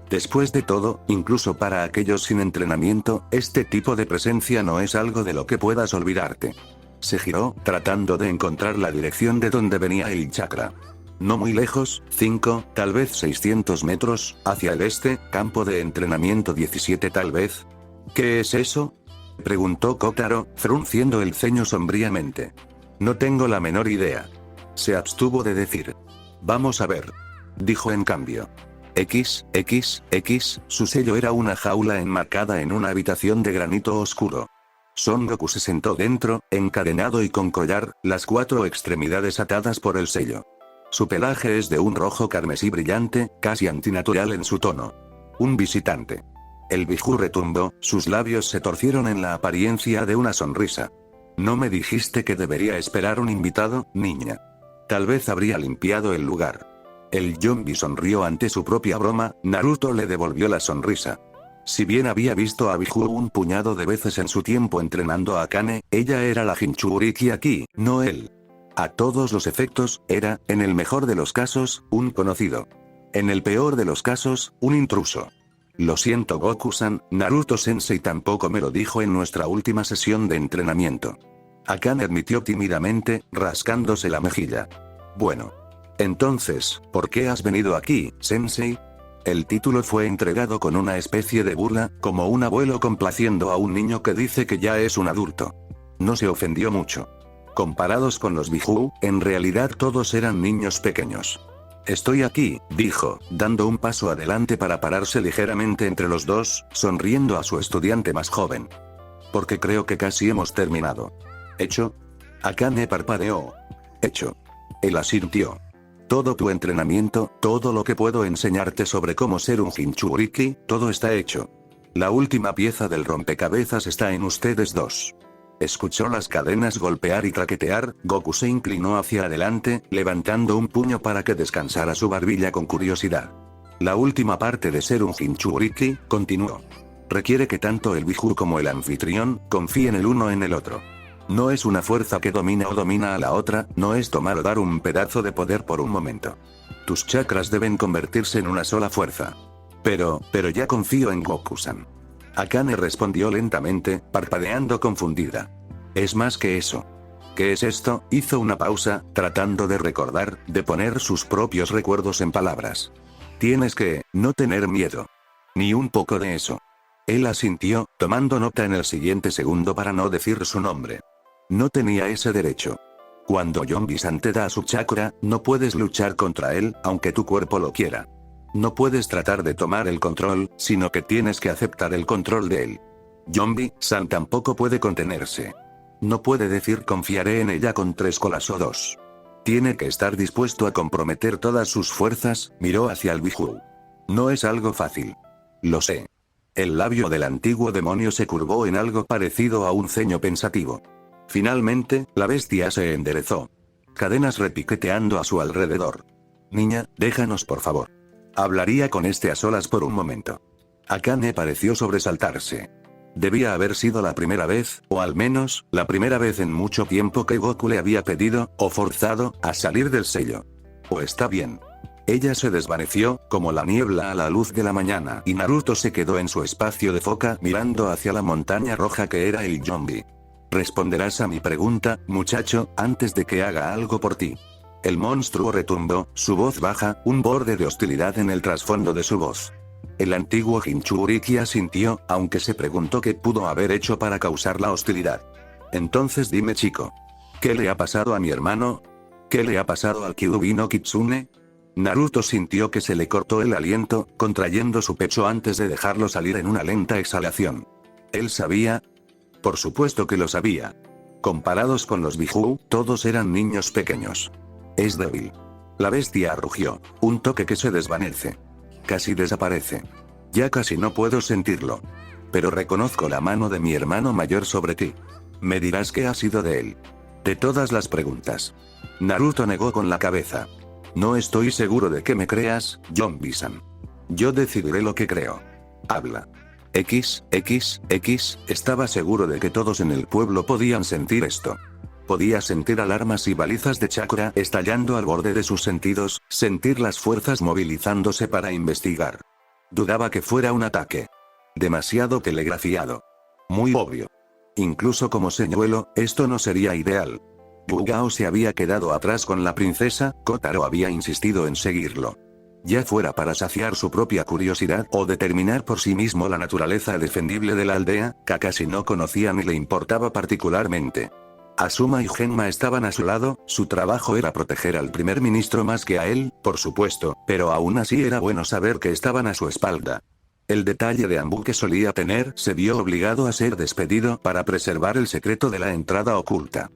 Después de todo, incluso para aquellos sin entrenamiento, este tipo de presencia no es algo de lo que puedas olvidarte. Se giró, tratando de encontrar la dirección de donde venía el chakra. No muy lejos, 5, tal vez 600 metros, hacia el este, campo de entrenamiento 17 tal vez. ¿Qué es eso? Preguntó Kotaro, frunciendo el ceño sombríamente. No tengo la menor idea. Se abstuvo de decir. Vamos a ver. Dijo en cambio. Su sello era una jaula enmarcada en una habitación de granito oscuro. Son Goku se sentó dentro, encadenado y con collar, las 4 extremidades atadas por el sello. Su pelaje es de un rojo carmesí brillante, casi antinatural en su tono. Un visitante. El Biju retumbó, sus labios se torcieron en la apariencia de una sonrisa. ¿No me dijiste que debería esperar un invitado, niña? Tal vez habría limpiado el lugar. El Yonbi sonrió ante su propia broma, Naruto le devolvió la sonrisa. Si bien había visto a Biju un puñado de veces en su tiempo entrenando a Akane, ella era la Jinchuriki aquí, no él. A todos los efectos, era, en el mejor de los casos, un conocido. En el peor de los casos, un intruso. Lo siento Goku-san, Naruto-sensei tampoco me lo dijo en nuestra última sesión de entrenamiento. Akane admitió tímidamente, rascándose la mejilla. Bueno. Entonces, ¿por qué has venido aquí, sensei? El título fue entregado con una especie de burla, como un abuelo complaciendo a un niño que dice que ya es un adulto. No se ofendió mucho. Comparados con los Biju, en realidad todos eran niños pequeños. Estoy aquí, dijo, dando un paso adelante para pararse ligeramente entre los dos, sonriendo a su estudiante más joven. Porque creo que casi hemos terminado. ¿Hecho? Akane parpadeó. Hecho. Él asintió. Todo tu entrenamiento, todo lo que puedo enseñarte sobre cómo ser un Jinchuriki, todo está hecho. La última pieza del rompecabezas está en ustedes dos. Escuchó las cadenas golpear y traquetear, Goku se inclinó hacia adelante, levantando un puño para que descansara su barbilla con curiosidad. La última parte de ser un Jinchuriki, continuó. Requiere que tanto el Biju como el anfitrión confíen el uno en el otro. No es una fuerza que domina o domina a la otra, no es tomar o dar un pedazo de poder por un momento. Tus chakras deben convertirse en una sola fuerza. Pero ya confío en Goku-san. Akane respondió lentamente, parpadeando confundida. Es más que eso. ¿Qué es esto? Hizo una pausa, tratando de recordar, de poner sus propios recuerdos en palabras. Tienes que, no tener miedo. Ni un poco de eso. Él asintió, tomando nota en el siguiente segundo para no decir su nombre. No tenía ese derecho. Cuando Yombi-san te da su chakra, no puedes luchar contra él, aunque tu cuerpo lo quiera. No puedes tratar de tomar el control, sino que tienes que aceptar el control de él. Yombi-san tampoco puede contenerse. No puede decir confiaré en ella con 3 colas o 2. Tiene que estar dispuesto a comprometer todas sus fuerzas, miró hacia el Biju. No es algo fácil. Lo sé. El labio del antiguo demonio se curvó en algo parecido a un ceño pensativo. Finalmente, la bestia se enderezó. Cadenas repiqueteando a su alrededor. Niña, déjanos por favor. Hablaría con este a solas por un momento. Akane pareció sobresaltarse. Debía haber sido la primera vez, o al menos, la primera vez en mucho tiempo que Goku le había pedido, o forzado, a salir del sello. O está bien. Ella se desvaneció, como la niebla a la luz de la mañana, y Naruto se quedó en su espacio de foca mirando hacia la montaña roja que era el Yombi. Responderás a mi pregunta, muchacho, antes de que haga algo por ti. El monstruo retumbó, su voz baja, un borde de hostilidad en el trasfondo de su voz. El antiguo Jinchuriki asintió, aunque se preguntó qué pudo haber hecho para causar la hostilidad. Entonces dime chico. ¿Qué le ha pasado a mi hermano? ¿Qué le ha pasado al Kyuubi no Kitsune? Naruto sintió que se le cortó el aliento, contrayendo su pecho antes de dejarlo salir en una lenta exhalación. ¿Él sabía? Por supuesto que lo sabía. Comparados con los Biju, todos eran niños pequeños. Es débil. La bestia rugió, un toque que se desvanece. Casi desaparece. Ya casi no puedo sentirlo. Pero reconozco la mano de mi hermano mayor sobre ti. Me dirás qué ha sido de él. De todas las preguntas. Naruto negó con la cabeza. No estoy seguro de que me creas, Yombi-san. Yo decidiré lo que creo. Habla. Estaba seguro de que todos en el pueblo podían sentir esto. Podía sentir alarmas y balizas de chakra estallando al borde de sus sentidos, sentir las fuerzas movilizándose para investigar. Dudaba que fuera un ataque. Demasiado telegrafiado. Muy obvio. Incluso como señuelo, esto no sería ideal. Bugao se había quedado atrás con la princesa, Kotaro había insistido en seguirlo. Ya fuera para saciar su propia curiosidad o determinar por sí mismo la naturaleza defendible de la aldea, Kakashi no conocía ni le importaba particularmente. Asuma y Genma estaban a su lado, su trabajo era proteger al primer ministro más que a él, por supuesto, pero aún así era bueno saber que estaban a su espalda. El detalle de Anbu que solía tener se vio obligado a ser despedido para preservar el secreto de la entrada oculta.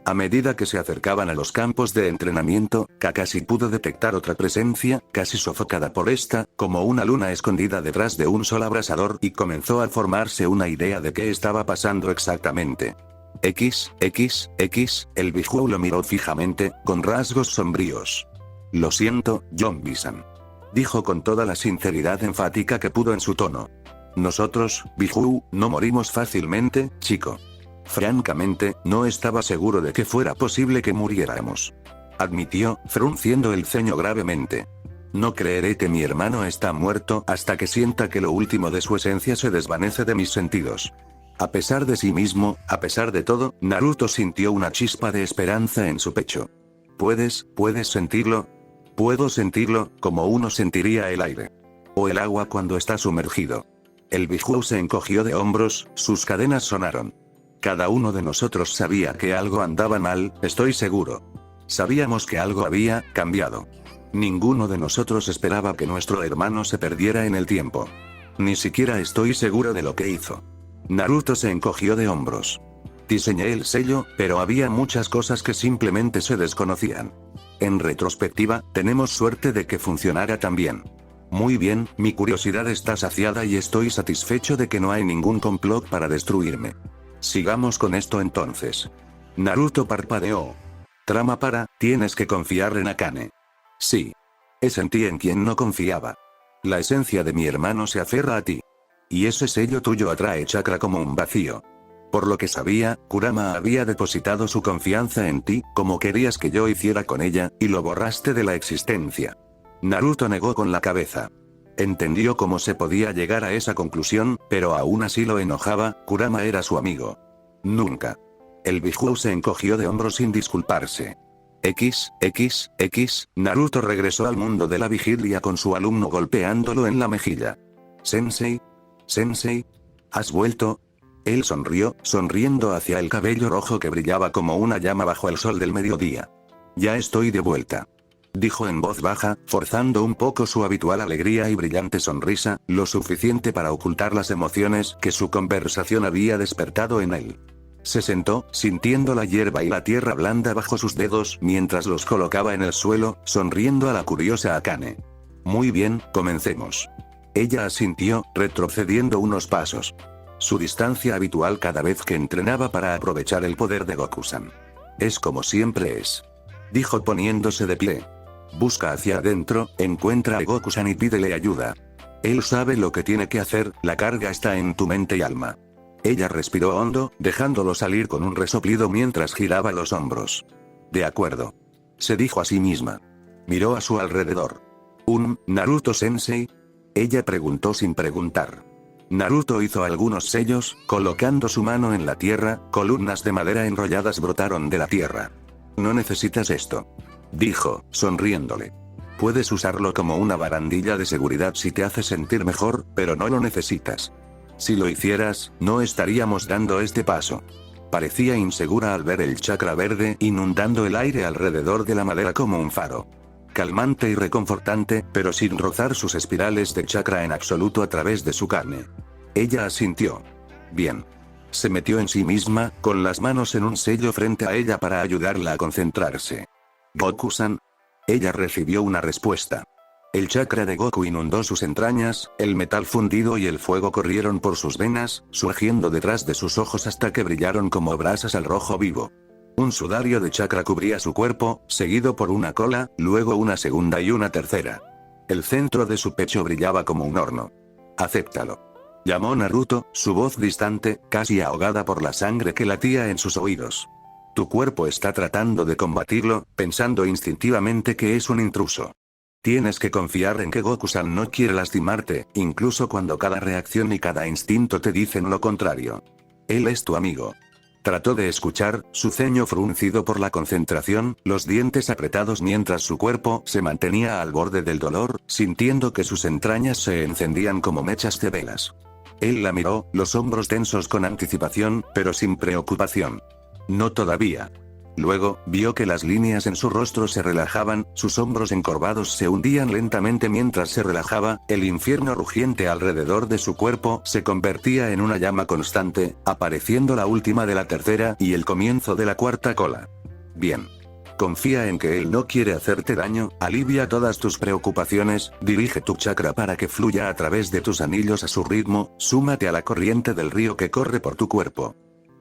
A medida que se acercaban a los campos de entrenamiento, Kakashi pudo detectar otra presencia, casi sofocada por esta, como una luna escondida detrás de un sol abrasador, y comenzó a formarse una idea de qué estaba pasando exactamente. El Biju lo miró fijamente, con rasgos sombríos. Lo siento, Yombi-san. Dijo con toda la sinceridad enfática que pudo en su tono. Nosotros, Biju, no morimos fácilmente, chico. Francamente, no estaba seguro de que fuera posible que muriéramos. Admitió, frunciendo el ceño gravemente. No creeré que mi hermano está muerto hasta que sienta que lo último de su esencia se desvanece de mis sentidos. A pesar de sí mismo, a pesar de todo, Naruto sintió una chispa de esperanza en su pecho. ¿Puedes sentirlo? Puedo sentirlo, como uno sentiría el aire. O el agua cuando está sumergido. El Biju se encogió de hombros, sus cadenas sonaron. Cada uno de nosotros sabía que algo andaba mal, estoy seguro. Sabíamos que algo había cambiado. Ninguno de nosotros esperaba que nuestro hermano se perdiera en el tiempo. Ni siquiera estoy seguro de lo que hizo. Naruto se encogió de hombros. Diseñé el sello, pero había muchas cosas que simplemente se desconocían. En retrospectiva, tenemos suerte de que funcionara tan bien. Muy bien, mi curiosidad está saciada y estoy satisfecho de que no hay ningún complot para destruirme. Sigamos con esto entonces. Naruto parpadeó. Trama para, tienes que confiar en Akane. Sí. Es en ti en quien no confiaba. La esencia de mi hermano se aferra a ti. Y ese sello tuyo atrae chakra como un vacío. Por lo que sabía, Kurama había depositado su confianza en ti, como querías que yo hiciera con ella, y lo borraste de la existencia. Naruto negó con la cabeza. Entendió cómo se podía llegar a esa conclusión, pero aún así lo enojaba, Kurama era su amigo. Nunca. El Biju se encogió de hombros sin disculparse. Naruto regresó al mundo de la vigilia con su alumno golpeándolo en la mejilla. Sensei. ¿Has vuelto? Él sonrió, sonriendo hacia el cabello rojo que brillaba como una llama bajo el sol del mediodía. Ya estoy de vuelta. Dijo en voz baja, forzando un poco su habitual alegría y brillante sonrisa, lo suficiente para ocultar las emociones que su conversación había despertado en él. Se sentó, sintiendo la hierba y la tierra blanda bajo sus dedos mientras los colocaba en el suelo, sonriendo a la curiosa Akane. Muy bien, comencemos. Ella asintió, retrocediendo unos pasos. Su distancia habitual cada vez que entrenaba para aprovechar el poder de Goku-san. Es como siempre es. Dijo poniéndose de pie. Busca hacia adentro, encuentra a Goku-san y pídele ayuda. Él sabe lo que tiene que hacer, la carga está en tu mente y alma. Ella respiró hondo, dejándolo salir con un resoplido mientras giraba los hombros. De acuerdo. Se dijo a sí misma. Miró a su alrededor. ¿Naruto-sensei? Ella preguntó sin preguntar. Naruto hizo algunos sellos, colocando su mano en la tierra, columnas de madera enrolladas brotaron de la tierra. No necesitas esto. Dijo, sonriéndole. Puedes usarlo como una barandilla de seguridad si te hace sentir mejor, pero no lo necesitas. Si lo hicieras, no estaríamos dando este paso. Parecía insegura al ver el chakra verde inundando el aire alrededor de la madera como un faro. Calmante y reconfortante, pero sin rozar sus espirales de chakra en absoluto a través de su carne. Ella asintió. Bien. Se metió en sí misma, con las manos en un sello frente a ella para ayudarla a concentrarse. Goku-san. Ella recibió una respuesta. El chakra de Goku inundó sus entrañas, el metal fundido y el fuego corrieron por sus venas, surgiendo detrás de sus ojos hasta que brillaron como brasas al rojo vivo. Un sudario de chakra cubría su cuerpo, seguido por una cola, luego una segunda y una tercera. El centro de su pecho brillaba como un horno. Acéptalo. Llamó Naruto, su voz distante, casi ahogada por la sangre que latía en sus oídos. Tu cuerpo está tratando de combatirlo, pensando instintivamente que es un intruso. Tienes que confiar en que Goku-san no quiere lastimarte, incluso cuando cada reacción y cada instinto te dicen lo contrario. Él es tu amigo. Trató de escuchar, su ceño fruncido por la concentración, los dientes apretados mientras su cuerpo se mantenía al borde del dolor, sintiendo que sus entrañas se encendían como mechas de velas. Él la miró, los hombros tensos con anticipación, pero sin preocupación. No todavía. Luego, vio que las líneas en su rostro se relajaban, sus hombros encorvados se hundían lentamente mientras se relajaba, el infierno rugiente alrededor de su cuerpo se convertía en una llama constante, apareciendo la última de la tercera y el comienzo de la cuarta cola. Bien. Confía en que él no quiere hacerte daño, alivia todas tus preocupaciones, dirige tu chakra para que fluya a través de tus anillos a su ritmo, súmate a la corriente del río que corre por tu cuerpo.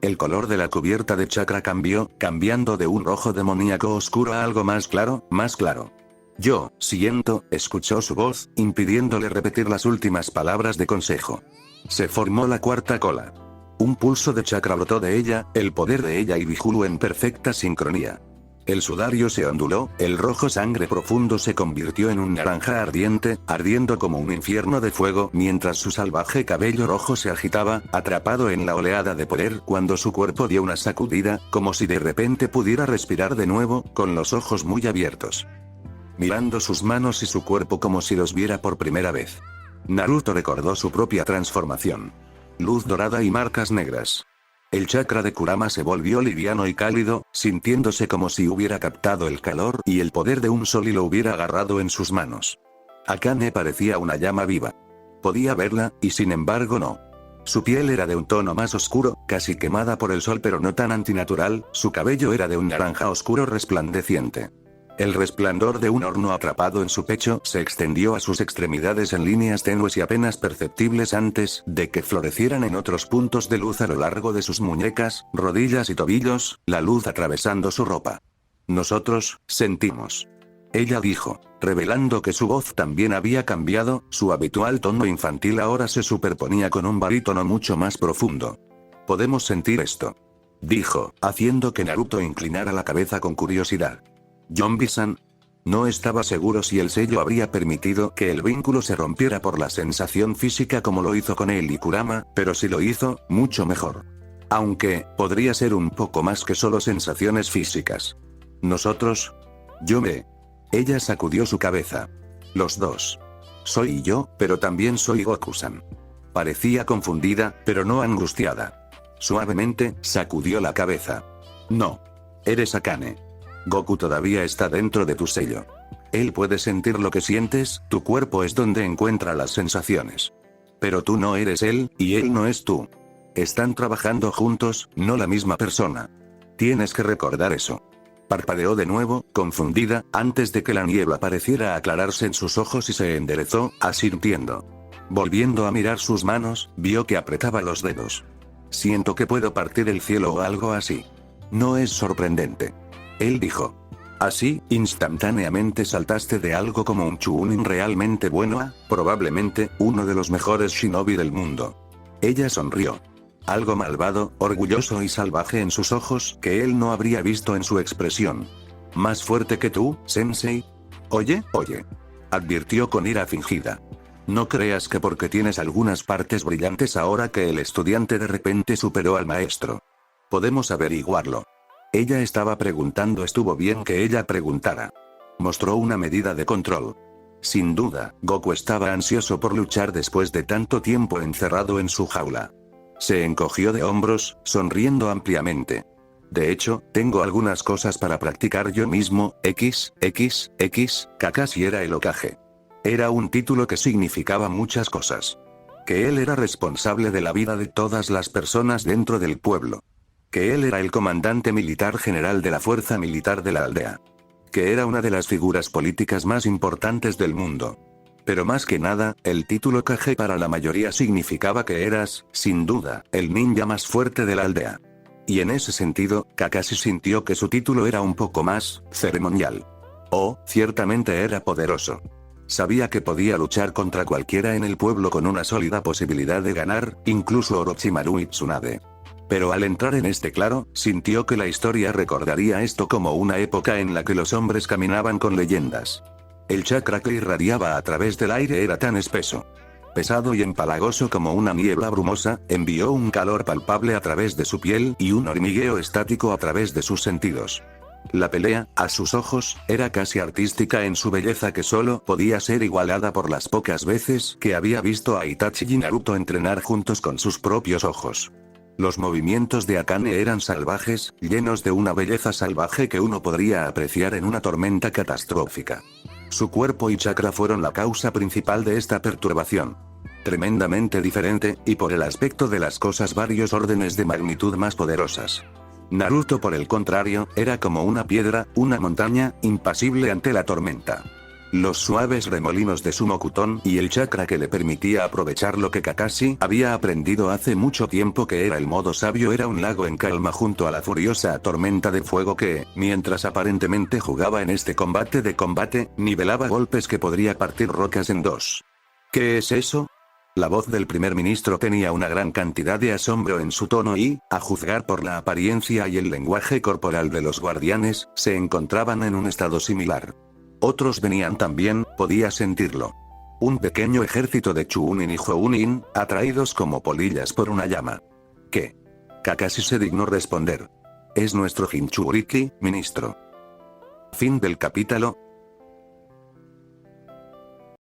El color de la cubierta de chakra cambió, cambiando de un rojo demoníaco oscuro a algo más claro, más claro. Yo, siento, escuchó su voz, impidiéndole repetir las últimas palabras de consejo. Se formó la cuarta cola. Un pulso de chakra brotó de ella, el poder de ella y Biju en perfecta sincronía. El sudario se onduló, el rojo sangre profundo se convirtió en un naranja ardiente, ardiendo como un infierno de fuego mientras su salvaje cabello rojo se agitaba, atrapado en la oleada de poder cuando su cuerpo dio una sacudida, como si de repente pudiera respirar de nuevo, con los ojos muy abiertos. Mirando sus manos y su cuerpo como si los viera por primera vez. Naruto recordó su propia transformación. Luz dorada y marcas negras. El chakra de Kurama se volvió liviano y cálido, sintiéndose como si hubiera captado el calor y el poder de un sol y lo hubiera agarrado en sus manos. Akane parecía una llama viva. Podía verla, y sin embargo no. Su piel era de un tono más oscuro, casi quemada por el sol pero no tan antinatural, su cabello era de un naranja oscuro resplandeciente. El resplandor de un horno atrapado en su pecho se extendió a sus extremidades en líneas tenues y apenas perceptibles antes de que florecieran en otros puntos de luz a lo largo de sus muñecas, rodillas y tobillos, la luz atravesando su ropa. Nosotros, sentimos. Ella dijo, revelando que su voz también había cambiado, su habitual tono infantil ahora se superponía con un barítono mucho más profundo. Podemos sentir esto, dijo, haciendo que Naruto inclinara la cabeza con curiosidad. Yombi-san. No estaba seguro si el sello habría permitido que el vínculo se rompiera por la sensación física como lo hizo con él y Kurama, pero si lo hizo, mucho mejor. Aunque, podría ser un poco más que solo sensaciones físicas. Nosotros. Ella sacudió su cabeza. Los dos. Soy yo, pero también soy Goku-san. Parecía confundida, pero no angustiada. Suavemente, sacudió la cabeza. No. Eres Akane. Goku todavía está dentro de tu sello. Él puede sentir lo que sientes, tu cuerpo es donde encuentra las sensaciones. Pero tú no eres él, y él no es tú. Están trabajando juntos, no la misma persona. Tienes que recordar eso. Parpadeó de nuevo, confundida, antes de que la niebla pareciera aclararse en sus ojos y se enderezó, asintiendo. Volviendo a mirar sus manos, vio que apretaba los dedos. Siento que puedo partir el cielo o algo así. No es sorprendente. Él dijo. Así, instantáneamente saltaste de algo como un Chunin realmente bueno a, probablemente, uno de los mejores shinobi del mundo. Ella sonrió. Algo malvado, orgulloso y salvaje en sus ojos que él no habría visto en su expresión. ¿Más fuerte que tú, sensei? Oye, advirtió con ira fingida. No creas que porque tienes algunas partes brillantes ahora que el estudiante de repente superó al maestro. Podemos averiguarlo. Ella estaba preguntando, estuvo bien que ella preguntara. Mostró una medida de control. Sin duda, Goku estaba ansioso por luchar después de tanto tiempo encerrado en su jaula. Se encogió de hombros, sonriendo ampliamente. De hecho, tengo algunas cosas para practicar yo mismo, Kakashi era el Hokage. Era un título que significaba muchas cosas. Que él era responsable de la vida de todas las personas dentro del pueblo. Que él era el comandante militar general de la fuerza militar de la aldea. Que era una de las figuras políticas más importantes del mundo. Pero más que nada, el título Kage para la mayoría significaba que eras, sin duda, el ninja más fuerte de la aldea. Y en ese sentido, Kakashi sintió que su título era un poco más ceremonial. Ciertamente era poderoso. Sabía que podía luchar contra cualquiera en el pueblo con una sólida posibilidad de ganar, incluso Orochimaru y Tsunade. Pero al entrar en este claro, sintió que la historia recordaría esto como una época en la que los hombres caminaban con leyendas. El chakra que irradiaba a través del aire era tan espeso, pesado y empalagoso como una niebla brumosa, envió un calor palpable a través de su piel y un hormigueo estático a través de sus sentidos. La pelea, a sus ojos, era casi artística en su belleza que solo podía ser igualada por las pocas veces que había visto a Itachi y Naruto entrenar juntos con sus propios ojos. Los movimientos de Akane eran salvajes, llenos de una belleza salvaje que uno podría apreciar en una tormenta catastrófica. Su cuerpo y chakra fueron la causa principal de esta perturbación. Tremendamente diferente, y por el aspecto de las cosas varios órdenes de magnitud más poderosas. Naruto por el contrario, era como una piedra, una montaña, impasible ante la tormenta. Los suaves remolinos de su Mokuton y el chakra que le permitía aprovechar lo que Kakashi había aprendido hace mucho tiempo que era el modo sabio era un lago en calma junto a la furiosa tormenta de fuego que, mientras aparentemente jugaba en este combate de combate, nivelaba golpes que podría partir rocas en dos. ¿Qué es eso? La voz del primer ministro tenía una gran cantidad de asombro en su tono y, a juzgar por la apariencia y el lenguaje corporal de los guardianes, se encontraban en un estado similar. Otros venían también, podía sentirlo. Un pequeño ejército de Chunin y Jounin, atraídos como polillas por una llama. ¿Qué? Kakashi se dignó responder. Es nuestro Jinchuriki, ministro. Fin del capítulo.